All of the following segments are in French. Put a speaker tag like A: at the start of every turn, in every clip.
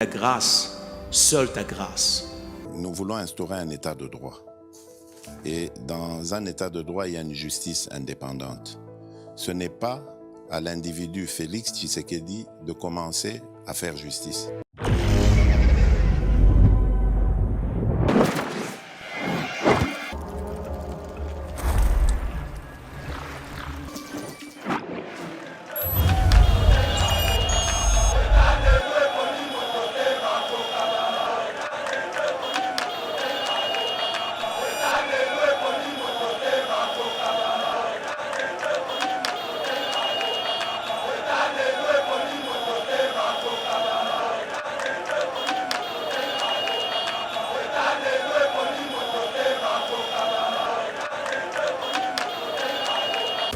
A: Ta grâce, seule ta grâce.
B: Nous voulons instaurer un état de droit. Et dans un état de droit, il y a une justice indépendante. Ce n'est pas à l'individu Félix Tshisekedi de commencer à faire justice.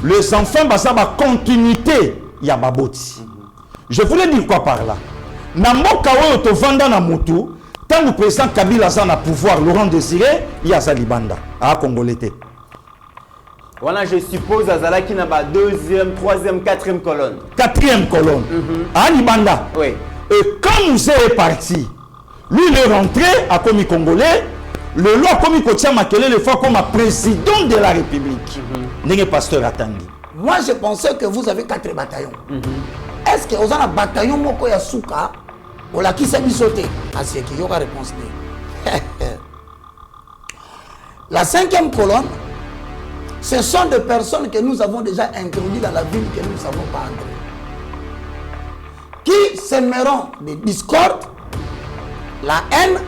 C: Les enfants, ça va continuité, il y a Baboti. Je voulais dire quoi par là? Namoka to vanda na mutu, tant le président Kabila a pouvoir, Laurent Désiré, il y a Zalibanda, à Congolais.
D: Voilà, je suppose Azala qui n'a pas deuxième, troisième, quatrième colonne.
C: Quatrième colonne. À Libanda.
D: Oui.
C: Et quand nous est parti, lui il est rentré à Komi Congolais, le loi Komi Kotia Makele le fois comme président de la République. N'est pasteur Atangi.
E: Moi je pensais que vous avez 4 bataillons. Est-ce que vous avez un bataillon Moko Yasuka ou la qui s'est bisoté? Ah, c'est qui y aura réponse. La 5e colonne, ce sont des personnes que nous avons déjà introduites dans la ville que nous ne savons pas entrer. Qui sèmeront des discordes, la haine,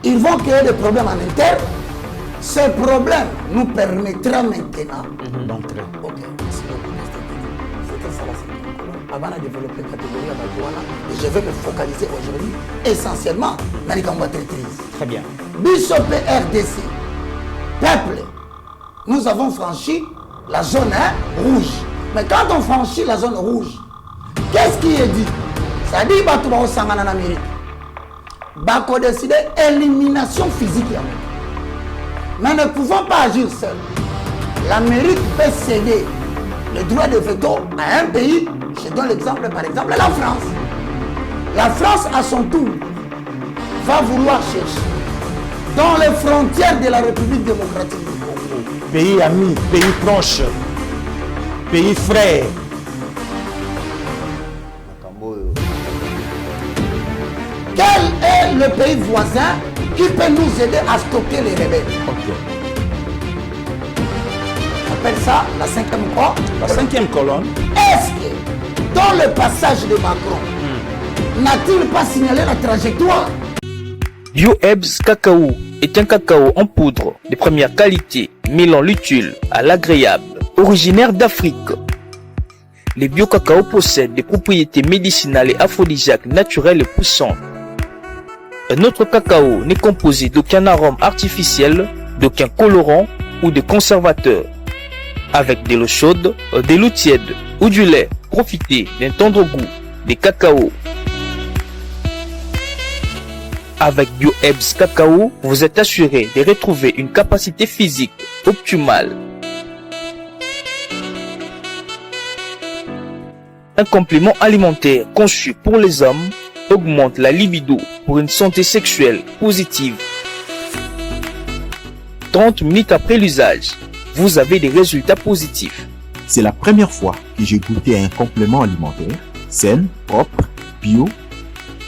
E: ils vont créer des problèmes en interne. Ces problèmes nous permettra maintenant
C: d'entrer.
E: Ok, merci beaucoup. C'était ça la 5e colonne. Avant de développer la catégorie à Batouana, je vais me focaliser aujourd'hui essentiellement dans les combats traîtrises.
C: Très bien.
E: Bishop RDC, peuple, nous avons franchi la zone rouge. Mais quand on franchit la zone rouge, qu'est-ce qui est dit? Ça dit que nous sommes en Amérique. Bako décider élimination physique. Mais ne pouvons pas agir seul. L'Amérique peut céder le droit de veto à un pays. Je donne l'exemple, par exemple, la France. La France, à son tour, va vouloir chercher dans les frontières de la République démocratique du Congo.
C: Pays ami, pays proche, pays frère.
E: Quel est le pays voisin qui peut nous aider à stopper les rebelles? On appelle ça la 5e colonne.
C: La 5e colonne.
E: Est-ce que dans le passage de Macron, n'a-t-il pas signalé la trajectoire?
F: Bio-Ebs Cacao est un cacao en poudre de première qualité, mêlant l'utile à l'agréable, originaire d'Afrique. Les bio-cacao possèdent des propriétés médicinales et aphrodisiaques naturelles et puissantes. Un autre cacao n'est composé d'aucun arôme artificiel, d'aucun colorant ou de conservateur. Avec de l'eau chaude, de l'eau tiède ou du lait, profitez d'un tendre goût des cacao. Avec Bio-Ebs Cacao, vous êtes assuré de retrouver une capacité physique optimale. Un complément alimentaire conçu pour les hommes augmente la libido pour une santé sexuelle positive. 30 minutes après l'usage, vous avez des résultats positifs.
G: C'est la première fois que j'ai goûté à un complément alimentaire sain, propre, bio,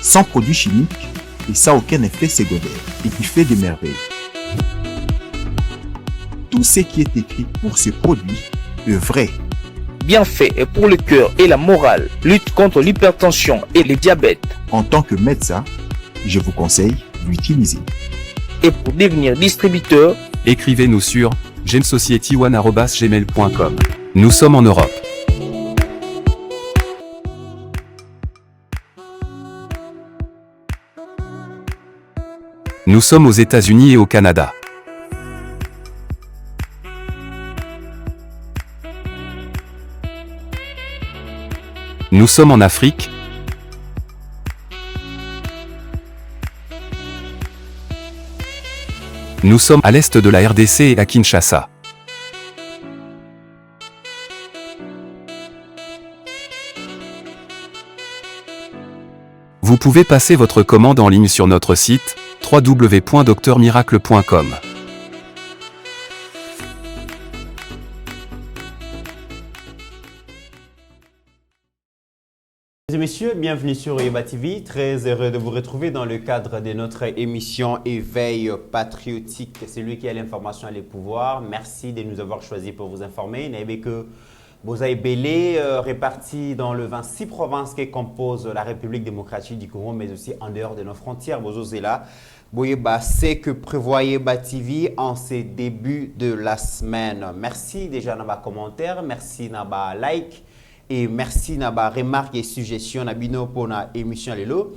G: sans produits chimiques et sans aucun effet secondaire et qui fait des merveilles. Tout ce qui est écrit pour ce produit est vrai.
F: Bienfait est pour le cœur et la morale, lutte contre l'hypertension et le diabète.
G: En tant que médecin, je vous conseille d'utiliser.
F: Et pour devenir distributeur,
H: écrivez-nous sur gemsociety1@gmail.com. Nous sommes en Europe. Nous sommes aux États-Unis et au Canada. Nous sommes en Afrique. Nous sommes à l'est de la RDC et à Kinshasa. Vous pouvez passer votre commande en ligne sur notre site www.docteurmiracle.com.
D: Mesdames et messieurs, bienvenue sur Oyeba TV. Très heureux de vous retrouver dans le cadre de notre émission Éveil patriotique. C'est lui qui a l'information et le pouvoir. Merci de nous avoir choisis pour vous informer. N'avez que Bozaï Belé, répartis dans le 26 provinces qui composent la République démocratique du Congo, mais aussi en dehors de nos frontières. Bozozela, Boyeba, c'est que prévoit Oyeba TV en ces débuts de la semaine. Merci déjà dans vos commentaires, merci dans vos likes. Et merci pour vos remarques et suggestions pour notre émission Lelo.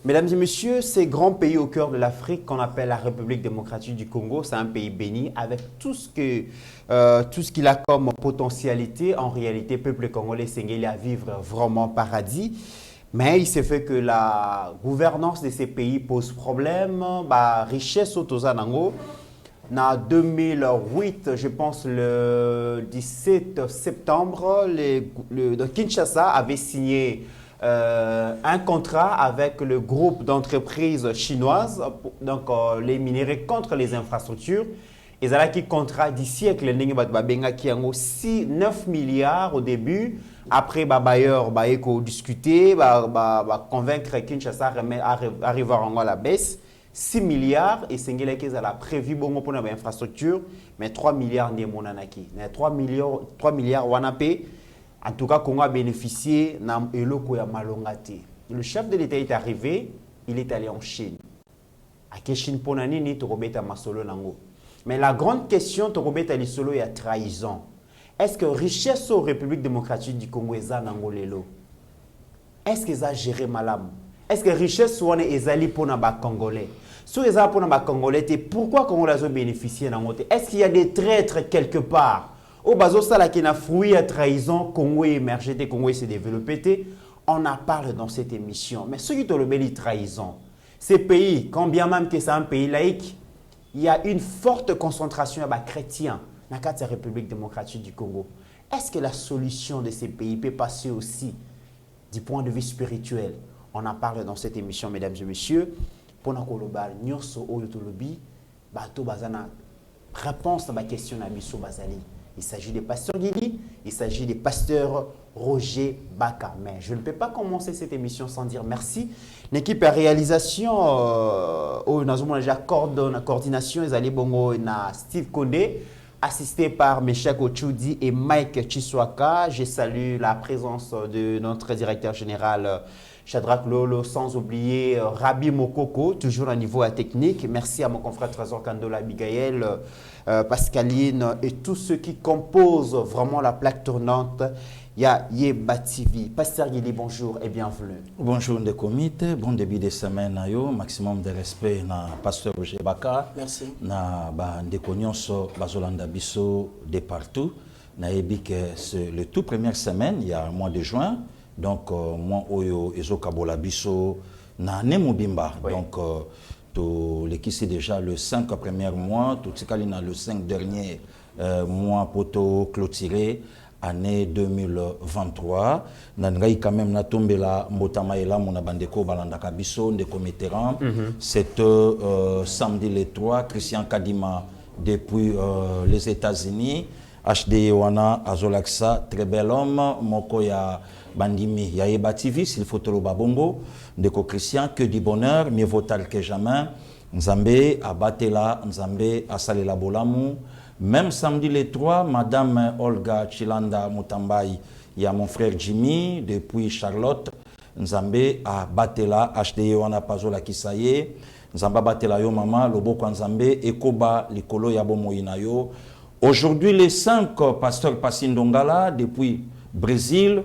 D: Mesdames et messieurs, ces grands pays au cœur de l'Afrique qu'on appelle la République démocratique du Congo, c'est un pays béni avec tout ce qu'il a comme potentialité. En réalité, le peuple congolais s'engage à vivre vraiment paradis. Mais il se fait que la gouvernance de ces pays pose problème. Richesse autosanango. En 2008, je pense le 17 septembre, le Kinshasa avait signé un contrat avec le groupe d'entreprises chinoises, donc les minéraux contre les infrastructures. Et ça qui contrat d'ici avec le Nengi qui a aussi 9 milliards au début. Après, bailleurs discuter, convaincre Kinshasa arriver à la baisse. 6 milliards et c'est ce a prévu bon pour l'infrastructure, mais 3 milliards n'est monanaki. 3 milliards wanapé. En tout cas, Congo a bénéficié d'un eloko ya malongate. Le chef de l'État est arrivé, il est allé en Chine. À quelle Chine pour nani ni torobeta masolo nango. Mais la grande question torobeta lisolo ya trahison. Est-ce que richesse au République démocratique du Congo est nango lelo? Est-ce qu'ils ont géré malam? Est-ce que richesse soit ezali pour les Congolais? Si les pour les Congolais, pourquoi Congo a bénéficié d'un côté? Est-ce qu'il y a des traîtres quelque part? Au bazo ça qui a fruit à trahison, Congo est émergé, Congo s'est développé. On en parle dans cette émission. Mais ceux qui ont le trahison, ces pays, quand bien même que c'est un pays laïque, il y a une forte concentration de chrétiens dans la République démocratique du Congo. Est-ce que la solution de ces pays peut passer aussi du point de vue spirituel? On en parle dans cette émission, mesdames et messieurs. Pour nous global, nyonso oyotolobi, bato bazana réponse à ma question à Bissou Bazali. Il s'agit des pasteurs Guili, il s'agit des pasteurs Roger Baka. Mais je ne peux pas commencer cette émission sans dire merci. L'équipe à réalisation, nous avons déjà coordination, ils allaient bongo na Steve Kondé, assisté par Meshak Ochoudi et Mike Chiswaka. Je salue la présence de notre directeur général Shadrach Lolo, sans oublier Rabi Mokoko, toujours à niveau technique. Merci à mon confrère Trésor Kandola, Abigail, Pascaline et tous ceux qui composent vraiment la plaque tournante. Oyeba TV. Pasteur Guili, bonjour et bienvenue.
E: Bonjour de comité, bon début de semaine, maximum de respect na Pasteur Roger Baka.
A: Merci.
E: Na ndeko nyonso bazolanda biso de partout. Na yebi que c'est le tout première semaine, il y a un mois de juin. Donc, moi, Oyo, Ezo Kabola Biso, na Nemobimba. Oui. Donc, c'est déjà le 5 premier mois, tout ce qui est le 5 dernier mois pour clôturer année 2023. Nangai quand même na tombé la mbotama ela mona bandeko balanda kabiso ndeko météran. C'est samedi le 3, Christian Kadima depuis les États-Unis. HD wana azolaksa, très bel homme, moko ya bandimi ya Oyeba TV, s'il faut te babongo, ndeko Christian, que du bonheur, mieux vaut tard que jamais. Nzambe abatela, Nzambe asalela bolamu. Même samedi le 3, Madame Olga Chilanda Mutambai, il y a mon frère Jimmy, depuis Charlotte. Nzambe abatela, HD wana pazola kisaye. Nzamba batela yo mama, loboko Nzambe, ekoba likolo ya bomo inayo. Aujourd'hui, les 5 pasteurs Passindongala, depuis Brésil,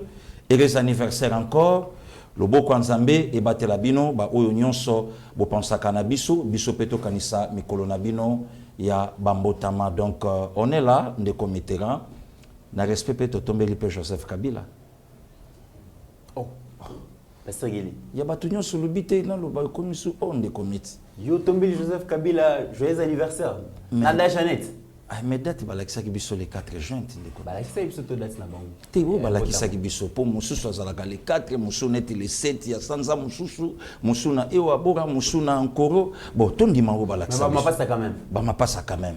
E: et les anniversaires encore, le Boko Nzambe et Batelabino, Oyo Nyonso, Bopensaka Nabiso, Biso Peto Kanisa, Mikolo Nabino, ya Bambotama. Donc, on est là, on est comme terrain, na respect Peto Tombelipe Joseph Kabila.
D: Oh, Pasteur Guili.
E: Il y a Batunyon sur le bité, dans le commission, on est commis.
D: Yo Tombeli Joseph Kabila, joyeux anniversaire. Nanda Jeannette.
C: mais date balakisaki biso le 4 juin ndeko.
D: Balakisa biso to date na bango.
C: Te o balakisaki biso po mususu azalaka le 4 musu neti le 7 ya sanza mususu musu na ewa bora musu na nkoro bon tondima o balakisa.
D: Mais mapasa quand même.
C: Ba mapasa quand même.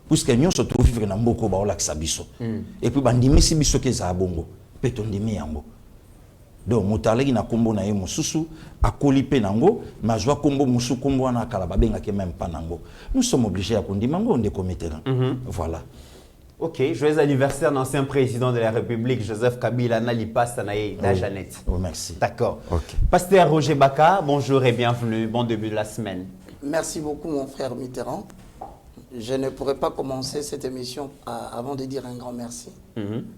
C: Puisque nyonso to vivre na mboko ba olakisa biso. Et puis bandimisi biso ke za bongo. Pe tondimi yango. Donc motaleki na kombo na ye mususu akoli pe nango mazwa kombo musu kombo wana kala babenga ke même pas nango. Nous sommes obligés à kondima ngo nde kometera. Voilà.
D: Ok, joyeux anniversaire l'ancien président de la République Joseph Kabila Nalipa Sanaye la Jeannette.
C: Oh, merci.
D: D'accord.
C: Ok.
D: Pasteur Roger Baka, bonjour et bienvenue. Bon début de la semaine.
E: Merci beaucoup, mon frère Mitterrand. Je ne pourrais pas commencer cette émission avant de dire un grand merci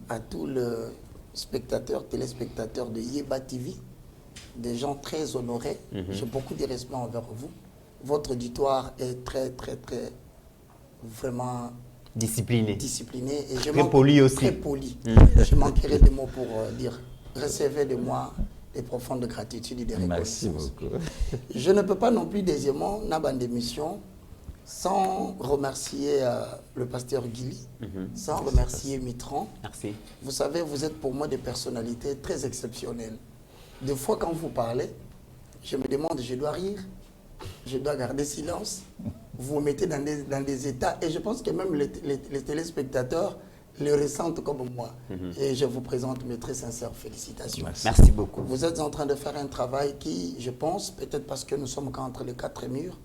E: à tous les spectateurs, téléspectateurs de Yeba TV, des gens très honorés. J'ai beaucoup de respect envers vous. Votre auditoire est très, vraiment
D: discipliné.
E: Et je
D: très poli aussi.
E: Très poli. Je manquerai de mots pour dire, recevez de moi des profondes gratitudes et des reconnaissances.
C: Merci beaucoup.
E: Je ne peux pas non plus, deuxièmement, dans une émission, sans remercier le pasteur Guili, sans remercier Mitterrand.
D: Merci.
E: Vous savez, vous êtes pour moi des personnalités très exceptionnelles. Des fois, quand vous parlez, je me demande, je dois rire, je dois garder silence. Vous vous mettez dans des états, et je pense que même les téléspectateurs le ressentent comme moi. Et je vous présente mes très sincères félicitations.
D: Merci beaucoup.
E: Vous êtes en train de faire un travail qui, je pense, peut-être parce que nous sommes qu'entre les quatre murs,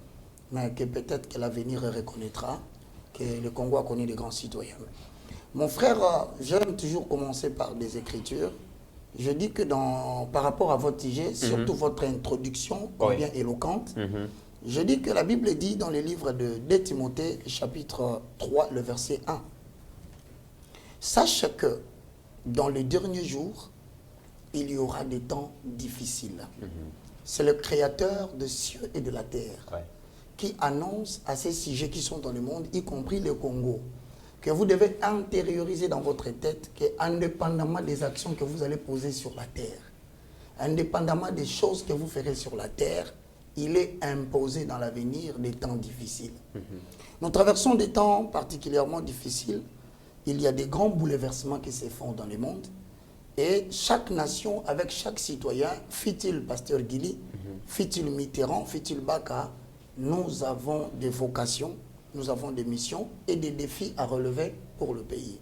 E: mais que peut-être que l'avenir reconnaîtra que le Congo a connu des grands citoyens. Mon frère, j'aime toujours commencer par des écritures. Je dis que par rapport à votre sujet, surtout votre introduction, combien éloquente, je dis que la Bible dit dans le livre de 2 Timothée, chapitre 3, le verset 1, « Sache que dans les derniers jours, il y aura des temps difficiles. C'est le Créateur des cieux et de la terre qui annonce à ces sujets qui sont dans le monde, y compris le Congo, que vous devez intérioriser dans votre tête que, indépendamment des actions que vous allez poser sur la terre, indépendamment des choses que vous ferez sur la terre, il est imposé dans l'avenir des temps difficiles. Nous traversons des temps particulièrement difficiles. Il y a des grands bouleversements qui se font dans le monde. Et chaque nation, avec chaque citoyen, fût-il Pasteur Guili, fût-il Mitterrand, fût-il Baka, nous avons des vocations, nous avons des missions et des défis à relever pour le pays.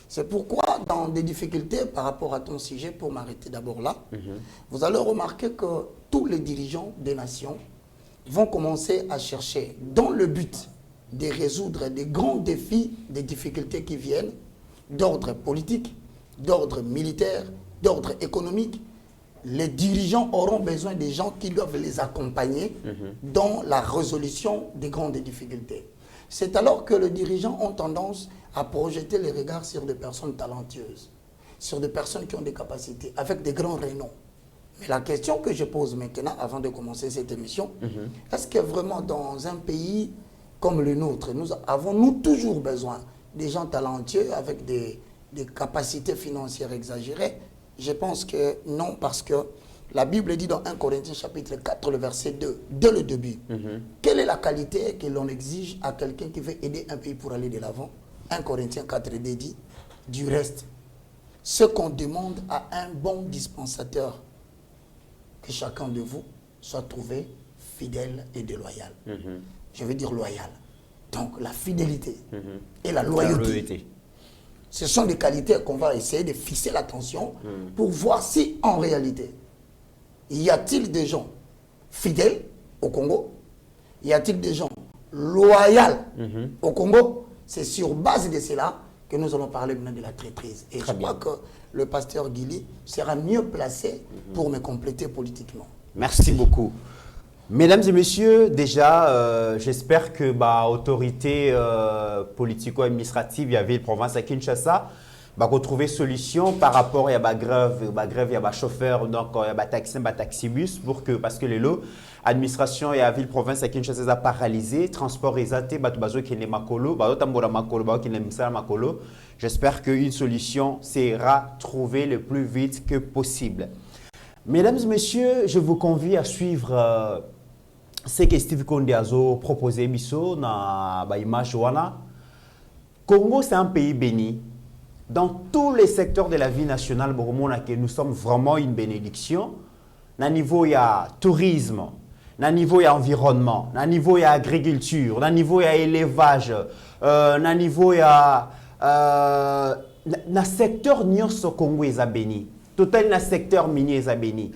E: C'est pourquoi, dans des difficultés par rapport à ton sujet, pour m'arrêter d'abord là, vous allez remarquer que tous les dirigeants des nations vont commencer à chercher, dans le but de résoudre des grands défis, des difficultés qui viennent, d'ordre politique, d'ordre militaire, d'ordre économique. Les dirigeants auront besoin des gens qui doivent les accompagner dans la résolution des grandes difficultés. C'est alors que les dirigeants ont tendance à projeter les regards sur des personnes talentueuses, sur des personnes qui ont des capacités, avec des grands renoms. Mais la question que je pose maintenant, avant de commencer cette émission, est-ce que vraiment dans un pays comme le nôtre, avons-nous toujours besoin des gens talentueux avec des capacités financières exagérées? Je pense que non, parce que la Bible dit dans 1 Corinthiens chapitre 4, le verset 2, dès le début, quelle est la qualité que l'on exige à quelqu'un qui veut aider un pays pour aller de l'avant? 1 Corinthiens 4 dit, du reste, ce qu'on demande à un bon dispensateur, que chacun de vous soit trouvé fidèle et déloyal. Je veux dire loyal. Donc la fidélité et la loyauté. Ce sont des qualités qu'on va essayer de fixer l'attention pour voir si, en réalité, y a-t-il des gens fidèles au Congo? Y a-t-il des gens loyaux au Congo? C'est sur base de cela que nous allons parler maintenant de la traîtrise. Et je crois que le pasteur Guili sera mieux placé pour me compléter politiquement.
D: Merci beaucoup. Mesdames et messieurs, déjà, j'espère que l'autorité politico-administrative de la ville-province à Kinshasa va retrouver solution par rapport à la grève, il y a des chauffeurs, donc il y a des taxibus, parce que les lots, l'administration et la ville-province à Kinshasa a paralysé, transport exaté, j'espère qu'une solution sera trouvée le plus vite que possible. Mesdames et messieurs, je vous convie à suivre ce que Steve Konde a proposé biso na image wana. Congo, c'est un pays béni. Dans tous les secteurs de la vie nationale, nous sommes vraiment une bénédiction. Na niveau, il y a tourisme. Na niveau, il y a environnement. Na niveau, il y a agriculture. Na niveau, il y a élevage. Na niveau, il y a... na secteur nyonso Congo est béni. Total na secteur minier est béni.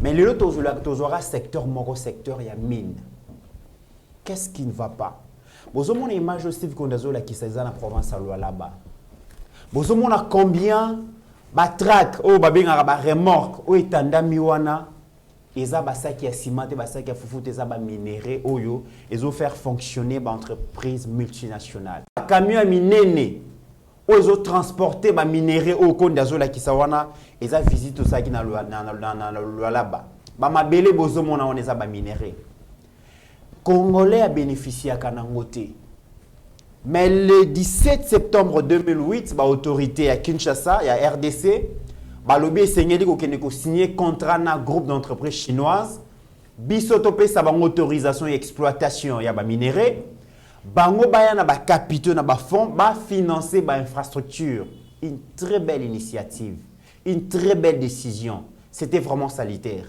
D: Mais le tozora secteur moro secteur il y a mine. Qu'est-ce qui ne va pas? Bozo mon image aussi kondazo la kisaza na province à Lualaba. Bozo mon a combien ba track o ba benga ba remorque o etanda miwana eza basaki ya ciment te basaki ya fufu te eza ba minéraux oyo ezo faire fonctionner ba entreprise multinationale. Camion ya minene ils ont transporté les minéraux au Kondazo la Kisawana et ils ont visité tout ça qui na là-bas. Ba mabele bozo mona on eza ba minéraux. Congolais a bénéficié à Kanangote. Mais le 17 septembre 2008, ba autorité à Kinshasa, il y a RDC, ba lobby essayé ko signer contrat na groupe d'entreprises chinoises. Bisotopé sa ba autorisation et exploitation ya ba minéraux. Bango baya na ba capitaux na ba fonds ba financer ba infrastructure. Une très belle initiative, une très belle décision. C'était vraiment salutaire.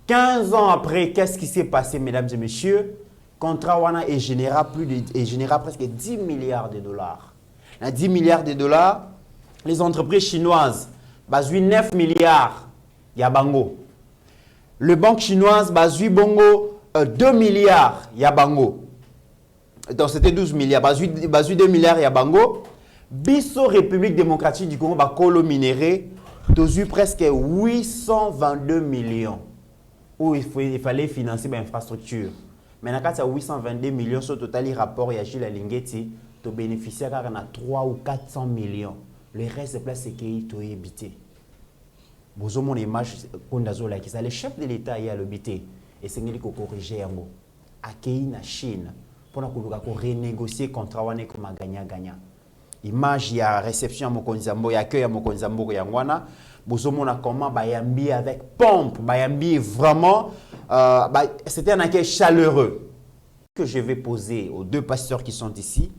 D: 15 ans après, qu'est-ce qui s'est passé, mesdames et messieurs? Contrat wana et généra presque 10 milliards de dollars. Na 10 milliards de dollars, les entreprises chinoises basent 9 milliards ya bango. Le banque chinoise basent bongo 2 milliards ya bango. Donc c'était 12 milliards. Basu 2 milliards et à Bango. Bisso République démocratique du Congo, Bakolo minéré, tozu presque 822 millions. Où il fallait financer l'infrastructure. Maintenant, quand il y a 822 millions, sur le total, il rapport, il y a Gilles Lingeti, tu bénéficies à 300 ou 400 millions. Le reste, c'est qu'il tu es habité. Vous avez mon image, le chef de l'État est à l'habité. Et c'est qu'il faut corriger un mot. Accueillir la Chine. Pour renégocier le contrat comme gagnant-gagnant. Image, il y a réception à Mokonzambo, il y a accueil à Mokonzambo, il y a Ngwana. Vous avez comment Bayambi avec pompe. Bayambi vraiment, c'était un accueil chaleureux. Que je vais poser aux deux pasteurs qui sont ici.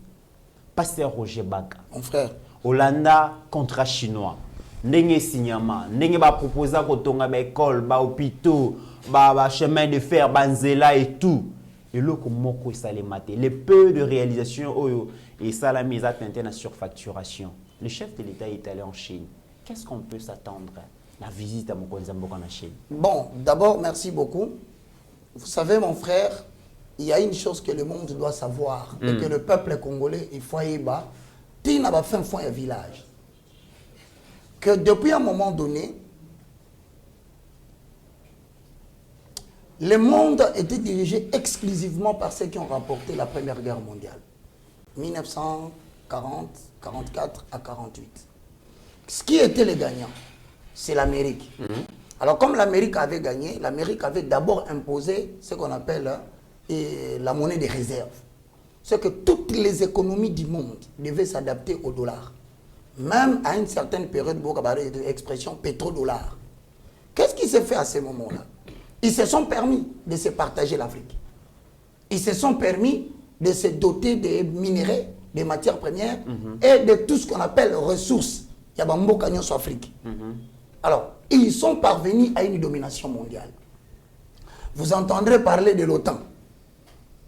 D: Pasteur Roger Baka.
E: Mon frère.
D: Hollanda, contrat chinois. Ndenge signama, ndenge ba proposer ko tonga ba école, ba hôpitaux, ba chemin de fer, banzela et tout. Et le les peu de réalisation et ça la mise à la surfacturation. Le chef de l'État est allé en Chine. Qu'est-ce qu'on peut s'attendre la visite à Mokonzambo en Chine? Bon,
E: d'abord, merci beaucoup. Vous savez, mon frère, il y a une chose que le monde doit savoir et que le peuple congolais, il faut y bas, il n'a pas fait un village. Que depuis un moment donné, le monde était dirigé exclusivement par ceux qui ont remporté la Première Guerre mondiale. 1940, 44 à 48. Ce qui était les gagnants, c'est l'Amérique. Alors comme l'Amérique avait gagné, l'Amérique avait d'abord imposé ce qu'on appelle la monnaie de réserve. C'est que toutes les économies du monde devaient s'adapter au dollar. Même à une certaine période, l'expression pétrodollar. Qu'est-ce qui s'est fait à ce moment-là? Ils se sont permis de se partager l'Afrique. Ils se sont permis de se doter des minéraux, des matières premières et de tout ce qu'on appelle ressources. Il y a Bambo Canyon sur Afrique. Alors, ils sont parvenus à une domination mondiale. Vous entendrez parler de l'OTAN,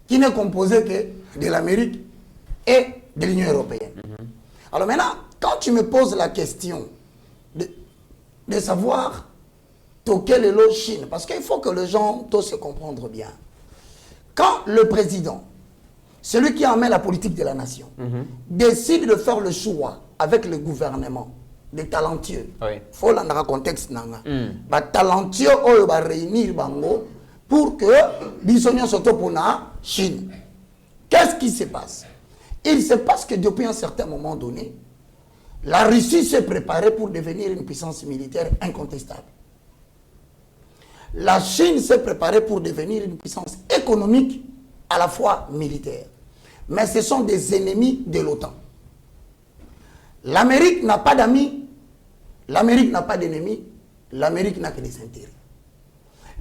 E: qui n'est composée que de l'Amérique et de l'Union européenne. Alors maintenant, quand tu me poses la question de savoir quel est le Chine, parce qu'il faut que les gens tous se comprennent bien. Quand le président, celui qui emmène la politique de la nation, décide de faire le choix avec le gouvernement des talentueux, il faut dans le contexte, les talentueux vont réunir pour que l'Isonien soit pour la Chine. Qu'est-ce qui se passe? Il se passe que depuis un certain moment donné, la Russie s'est préparée pour devenir une puissance militaire incontestable. La Chine s'est préparée pour devenir une puissance économique à la fois militaire. Mais ce sont des ennemis de l'OTAN. L'Amérique n'a pas d'amis, l'Amérique n'a pas d'ennemis, l'Amérique n'a que des intérêts.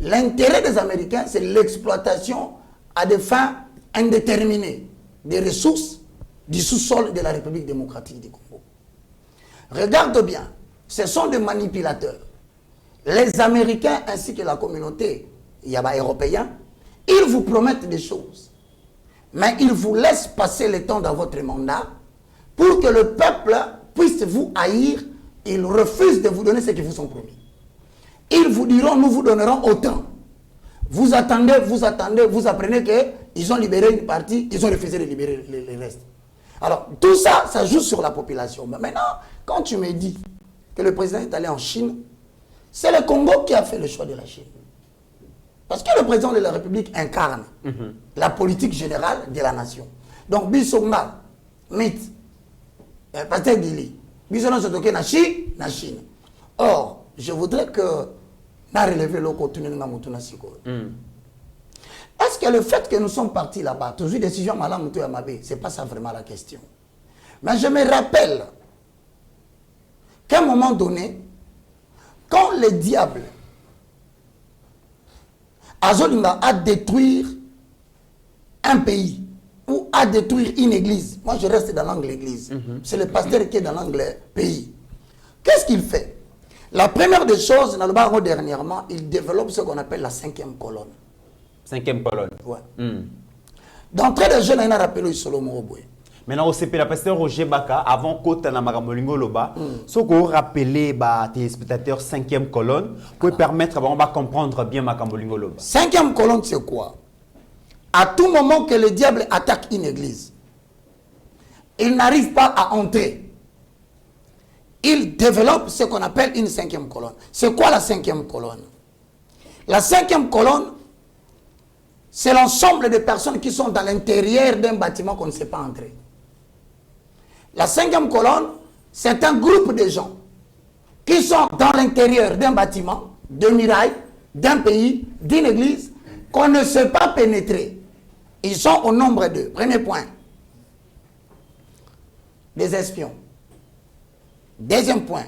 E: L'intérêt des Américains, c'est l'exploitation à des fins indéterminées des ressources du sous-sol de la République démocratique du Congo. Regarde bien, ce sont des manipulateurs. Les Américains ainsi que la communauté européenne, ils vous promettent des choses. Mais ils vous laissent passer le temps dans votre mandat pour que le peuple puisse vous haïr. Ils refusent de vous donner ce qu'ils vous ont promis. Ils vous diront, nous vous donnerons autant. Vous attendez, vous apprenez qu'ils ont libéré une partie, ils ont refusé de libérer le reste. Alors, tout ça, ça joue sur la population. Mais maintenant, quand tu me dis que le président est allé en Chine, c'est le Congo qui a fait le choix de la Chine. Parce que le président de la République incarne la politique générale de la nation. Donc, Bissonga, Mythe, Pasteur Gili, Bissonga se toque na Chine. Or, je voudrais que na relevé le contenu de Mamoutouna Siko. Est-ce que le fait que nous sommes partis là-bas, toujours décision Malamoutou Yamabé, c'est pas ça vraiment la question. Mais je me rappelle qu'à un moment donné, quand le diable a détruire un pays ou à détruire une église, moi je reste dans l'angle église, c'est le pasteur qui est dans l'angle pays. Qu'est-ce qu'il fait? La première des choses, dans le baron dernièrement, il développe ce qu'on appelle la 5e colonne.
D: 5e colonne.
E: Ouais. D'entrée de jeu, il a rappelé Solomon Oboué.
D: Maintenant, au CP, la pasteur Roger Baka, avant Kota na Magamolingo Loba, ce qu'on rappelait tes spectateurs 5e colonne, pour permettre de comprendre bien Magamolingo Loba.
E: 5e colonne, c'est quoi? À tout moment que le diable attaque une église, il n'arrive pas à entrer. Il développe ce qu'on appelle une 5e colonne. C'est quoi la 5e colonne? La 5e colonne, c'est l'ensemble des personnes qui sont dans l'intérieur d'un bâtiment qu'on ne sait pas entrer. La 5e colonne, c'est un groupe de gens qui sont dans l'intérieur d'un bâtiment, de murailles, d'un pays, d'une église, qu'on ne sait pas pénétrer. Ils sont au nombre de, premier point, des espions. Deuxième point,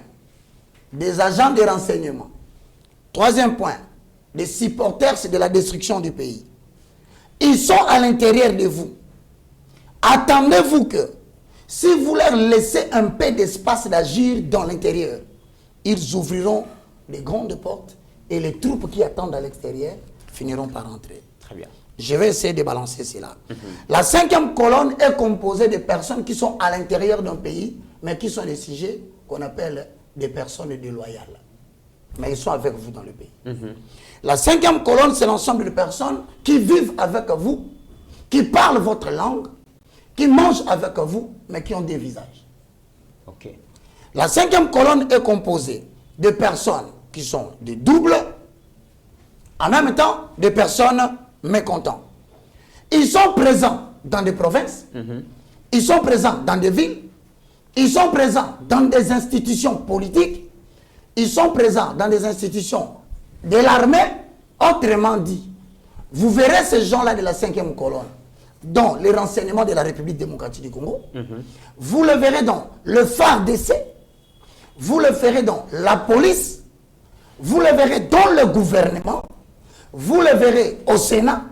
E: des agents de renseignement. Troisième point, des supporters de la destruction du pays. Ils sont à l'intérieur de vous. Attendez-vous que, si vous leur laissez un peu d'espace d'agir dans l'intérieur, ils ouvriront les grandes portes et les troupes qui attendent à l'extérieur finiront par entrer.
D: Très bien.
E: Je vais essayer de balancer cela. La 5e colonne est composée de personnes qui sont à l'intérieur d'un pays, mais qui sont des sujets qu'on appelle des personnes déloyales. Mais ils sont avec vous dans le pays. La 5e colonne, c'est l'ensemble de personnes qui vivent avec vous, qui parlent votre langue, qui mangent avec vous, mais qui ont des visages.
D: Ok.
E: La 5e colonne est composée de personnes qui sont des doubles, en même temps des personnes mécontentes. Ils sont présents dans des provinces, ils sont présents dans des villes, ils sont présents dans des institutions politiques, ils sont présents dans des institutions de l'armée. Autrement dit, vous verrez ces gens-là de la 5e colonne dans les renseignements de la République démocratique du Congo, vous le verrez dans le FARDC, vous le verrez dans la police, vous le verrez dans le gouvernement, vous le verrez au Sénat,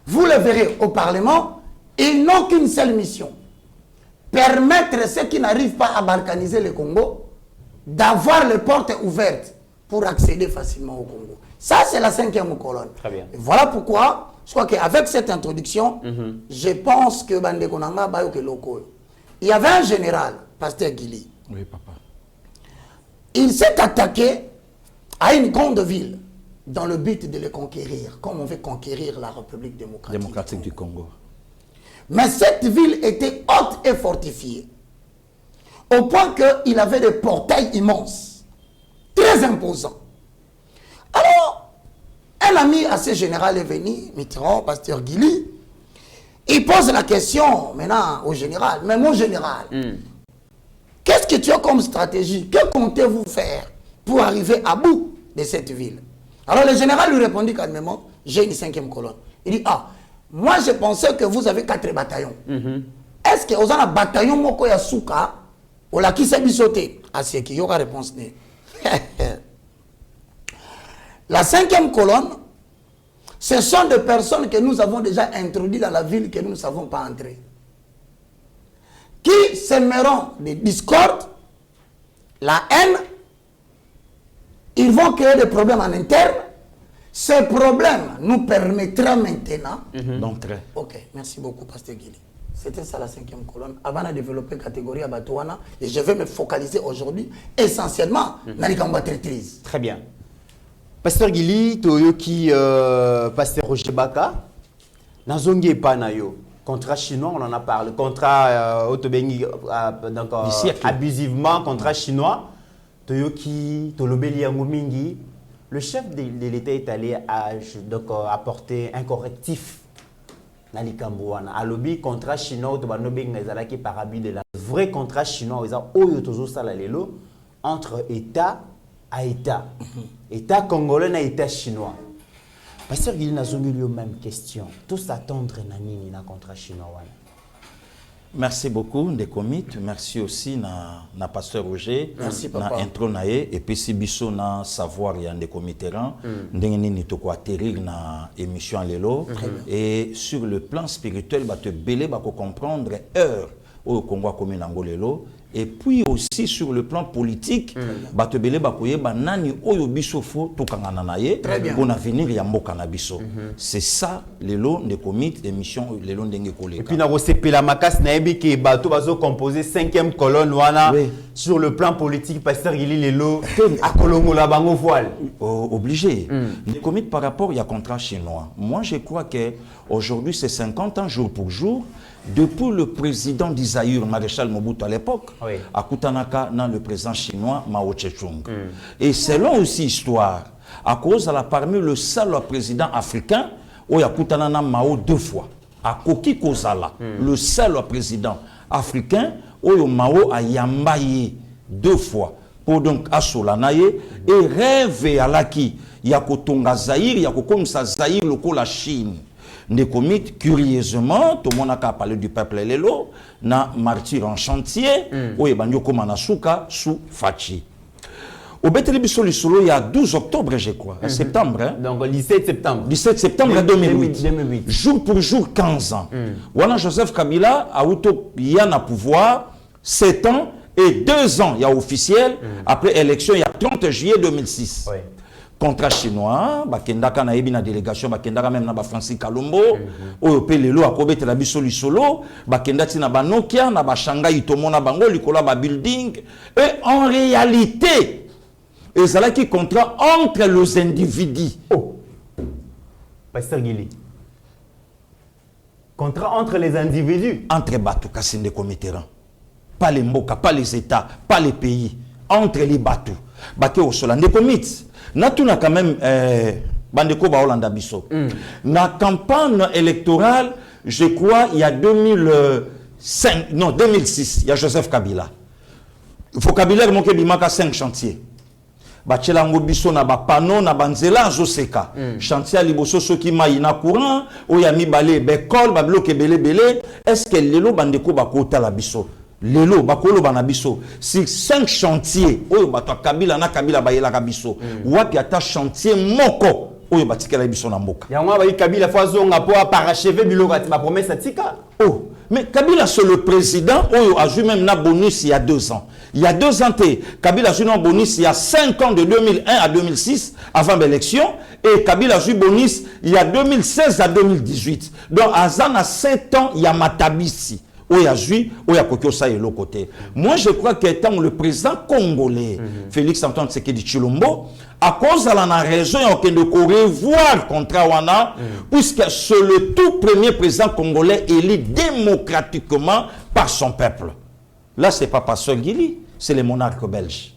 E: vous le verrez au Parlement. Ils n'ont qu'une seule mission: permettre ceux qui n'arrivent pas à balkaniser le Congo d'avoir les portes ouvertes pour accéder facilement au Congo. Ça, c'est la 5e colonne.
D: Très bien.
E: Et voilà pourquoi, je crois qu'avec cette introduction, je pense que Bandekonanga Bayoke Loko, il y avait un général, Pasteur Gili.
C: Oui, papa.
E: Il s'est attaqué à une grande ville dans le but de le conquérir, comme on veut conquérir la République démocratique
C: Du Congo.
E: Mais cette ville était haute et fortifiée, au point qu'il avait des portails immenses, très imposants. Alors, un ami assez général est venu, Mitterrand, Pasteur Gili, il pose la question maintenant au général: mais mon général, qu'est-ce que tu as comme stratégie? Que comptez-vous faire pour arriver à bout de cette ville? Alors le général lui répondit calmement: j'ai une 5e colonne. Il dit: ah, moi je pensais que vous avez 4 bataillons. Est-ce que vous avez un bataillon moko ya souka ou la qui s'est bisoté? Ah, c'est qui? Il y aura réponse. La 5e colonne, ce sont des personnes que nous avons déjà introduites dans la ville que nous ne savons pas entrer. qui sèmeront des discordes, la haine. Ils vont créer des problèmes en interne. Ces problèmes nous permettra maintenant
C: d'entrer.
E: Ok, merci beaucoup, Pasteur Guili. C'était ça la 5e colonne. Avant de développer la catégorie à Batouana, et je vais me focaliser aujourd'hui essentiellement dans les combats traîtrise.
D: Très bien. Pasteur Guili, Toyoki, Pasteur Roger Baka, Nazongi Panayo. Contrat chinois, on en a parlé. Contrat Otobengi, donc abusivement, contrat chinois. Toyoki, Tolobeli Yangomingi. Le chef de l'État est allé apporter un correctif. Nali Kambouana. À lobby, contrat chinois, Otobanobeng Nazalaki par abus de la. Vrai contrat chinois, Oyotozo Salalelo, entre État à État. État congolais et État chinois. Pasteur Guili n'a jamais eu même question. Tous attendre Nani na contrat chinois.
C: Merci beaucoup, Ndekomit. Merci aussi na Pasteur Roger.
E: Merci, papa.
C: Na intro nae. Et puis si biso na savoir ya Ndekomiteran, ndengeni ni toko atterrir na émission lelo. Et sur le plan spirituel, ba te belé ba ko comprendre heure au Congo comme Nangolelo. Et puis aussi sur le plan politique, ba te belé ba koye ba nani oyo biso fo to kangana naye pour avenir ya mboka na biso. C'est ça lelo Ndekomit émission lelo ndenge koleka.
D: Et puis na rosepela makas na ebi ke bato bazo composer 5e colonne wana sur le plan politique Pasteur Guili lelo a kolongola bango voile.
C: Obligé. Ndekomit par rapport ya contrat chinois. Moi je crois que aujourd'hui c'est 50 ans jour pour jour. Depuis le président d'Isaïr, Maréchal Mobutu à l'époque, à Kutanaka, dans le président chinois Mao Tse-tung. Et selon aussi histoire, à cause de la parmi le seul président africain, où il y a Kutanana Mao 2 fois. À Koki Kozala, le seul président africain, où il y a Mao a Yambaye 2 fois. Pour donc Asolanaye, et rêve à l'aki, il y a Kotonga Zaïr, il y a Kokomsa Zaïr, le la Chine. Ndekomit, curieusement, tout le monde a parlé du peuple Lelo, na martyr en chantier, où il y a Manasuka sous Fachi. Au Betelibisolo, il y a 12 octobre, je crois, septembre. Hein?
D: Donc 17 septembre.
C: 17 septembre 2008. Jour pour jour, 15 ans. Voilà Joseph Kabila a eu un pouvoir 7 ans et 2 ans, il y a officiel. Après élection, il y a 30 juillet 2006. Contrat chinois, bakendaka na yebi na délégation, bakendaka même na ba Francis Kalombo, oyo pe lelo akobete la biso lisolo, bakendati na ba Nokia, na ba Shanghai tomona bango likola ba building. Et en réalité, ezalaki contrat entre les individus.
D: Pasteur Guili. Contrat entre les individus.
C: Entre bateaux, Kassinde Komiteran. Pas les Mboka, pas les États, pas les pays. Entre les bateaux. Baké au sol. Ndekomit. Natuna quand même Bandeko ba Hollanda biso. La campagne électorale, je crois, il y a 2006, il y a Joseph Kabila. Il faut Kabila remonter bimaka 5 chantiers. Bachelango biso na ba pano na banzela zoseka. Chantier liboso soki mai na courant, oyami balé bekol ba bloqué belé. Est-ce que lelo bandeko ba kota la biso? Lelo bakolo banabiso sur 5 chantiers oyo bato Kabila na Kabila bayela kabiso wapi ata chantier moko oyo batikela biso na mboka
D: yango ba Kabila fazonga po parachever biloko ati ba promesse atika.
C: Mais Kabila c'est le président oyo a eu même na bonus il y a 2 ans. Il y a 2 ans Kabila a eu un bonus il y a 5 ans de 2001 à 2006 avant l'élection et Kabila a eu bonus il y a 2016 à 2018. Donc à 7 ans il y a Matabisi. Moi, je crois qu'étant le président congolais, Félix Antoine Tshisekedi Tshilombo, à cause de la raison de revoir contre Wana, puisque c'est le tout premier président congolais élu démocratiquement par son peuple. Là, ce n'est pas Pasteur Guili, c'est les monarques belges.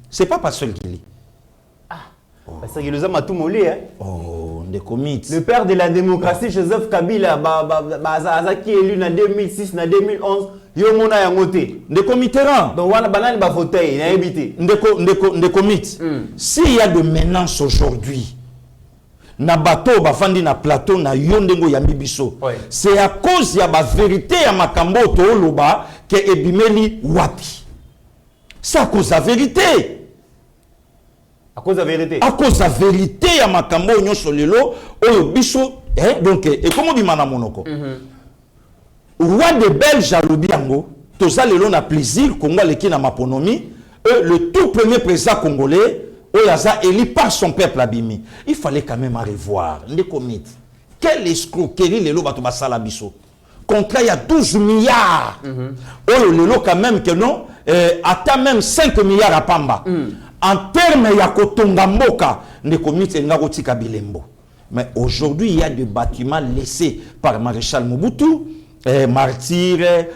C: Ce n'est pas Pasteur Guili.
D: Parce qu'il nous a tout molé, hein.
C: Le
D: père de la démocratie, Joseph Kabila, qui est élu en 2006, en 2011, Yomona Yangote.
C: Ndekomiteran.
D: Donc, on a banane ba fauteuil, il a habité.
C: Ndekomit. S'il y a de menaces aujourd'hui, na bateau, bafandi na plateau, na yondengo ya mibiso, c'est à cause de la vérité ya makambo to loba que ebimeli wapi. C'est à cause de la vérité.
D: À cause de la vérité.
C: À cause de la vérité, il y a makambo nyonso lelo oyo biso donc et comment bimana monoko. Roi de Belge alobi yango Tout ça, le a plaisir, Congo, qui na maponomie, le tout premier président congolais, Oyaza élu par son peuple abimi. Il fallait quand même revoir les comités. Quelle escroquerie les lots basala biso. Contrat, il y a 12 milliards. Oh, le lot quand même que non, atteint même 5 milliards à Pamba. En termes, il y a Kotongamboka, les comités Ngarotika Bilembo. Mais aujourd'hui, il y a des bâtiments laissés par Maréchal Mobutu, Martyr,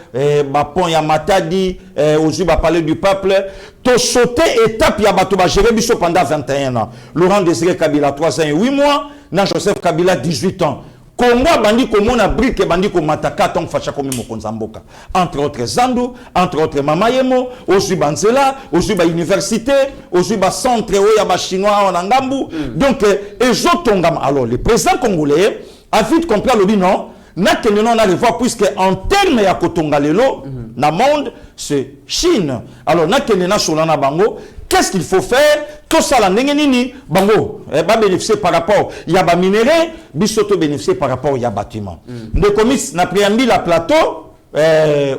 C: Bapon Yamatadi, aujourd'hui, va parler du peuple. Tu sauté étape, il y a Batouba Jérébiso pendant 21 ans. Laurent Désiré Kabila, 3 ans et 8 mois. Nan Joseph Kabila, 18 ans. Congo, bandi komona brique, bandi komataka, tong facha komi mokonzamboka. Entre autres Zandu, entre autres Mamayemo, aujourd'hui Banzela, aujourd'hui université, aujourd'hui centre, oya chinois en Angambu. Donc, et Tongam. Alors, le président congolais a vite compris le non. Na kenon na revoir puisque en termes ya kotonga lelo na monde c'est Chine. Alors na kenena solana bango, qu'est-ce qu'il faut faire? Tout ça la nini bango va bénéficier par rapport il y a ba minerai, bisoto bénéficier par rapport il y a bâtiment. De comis na préambule la plateau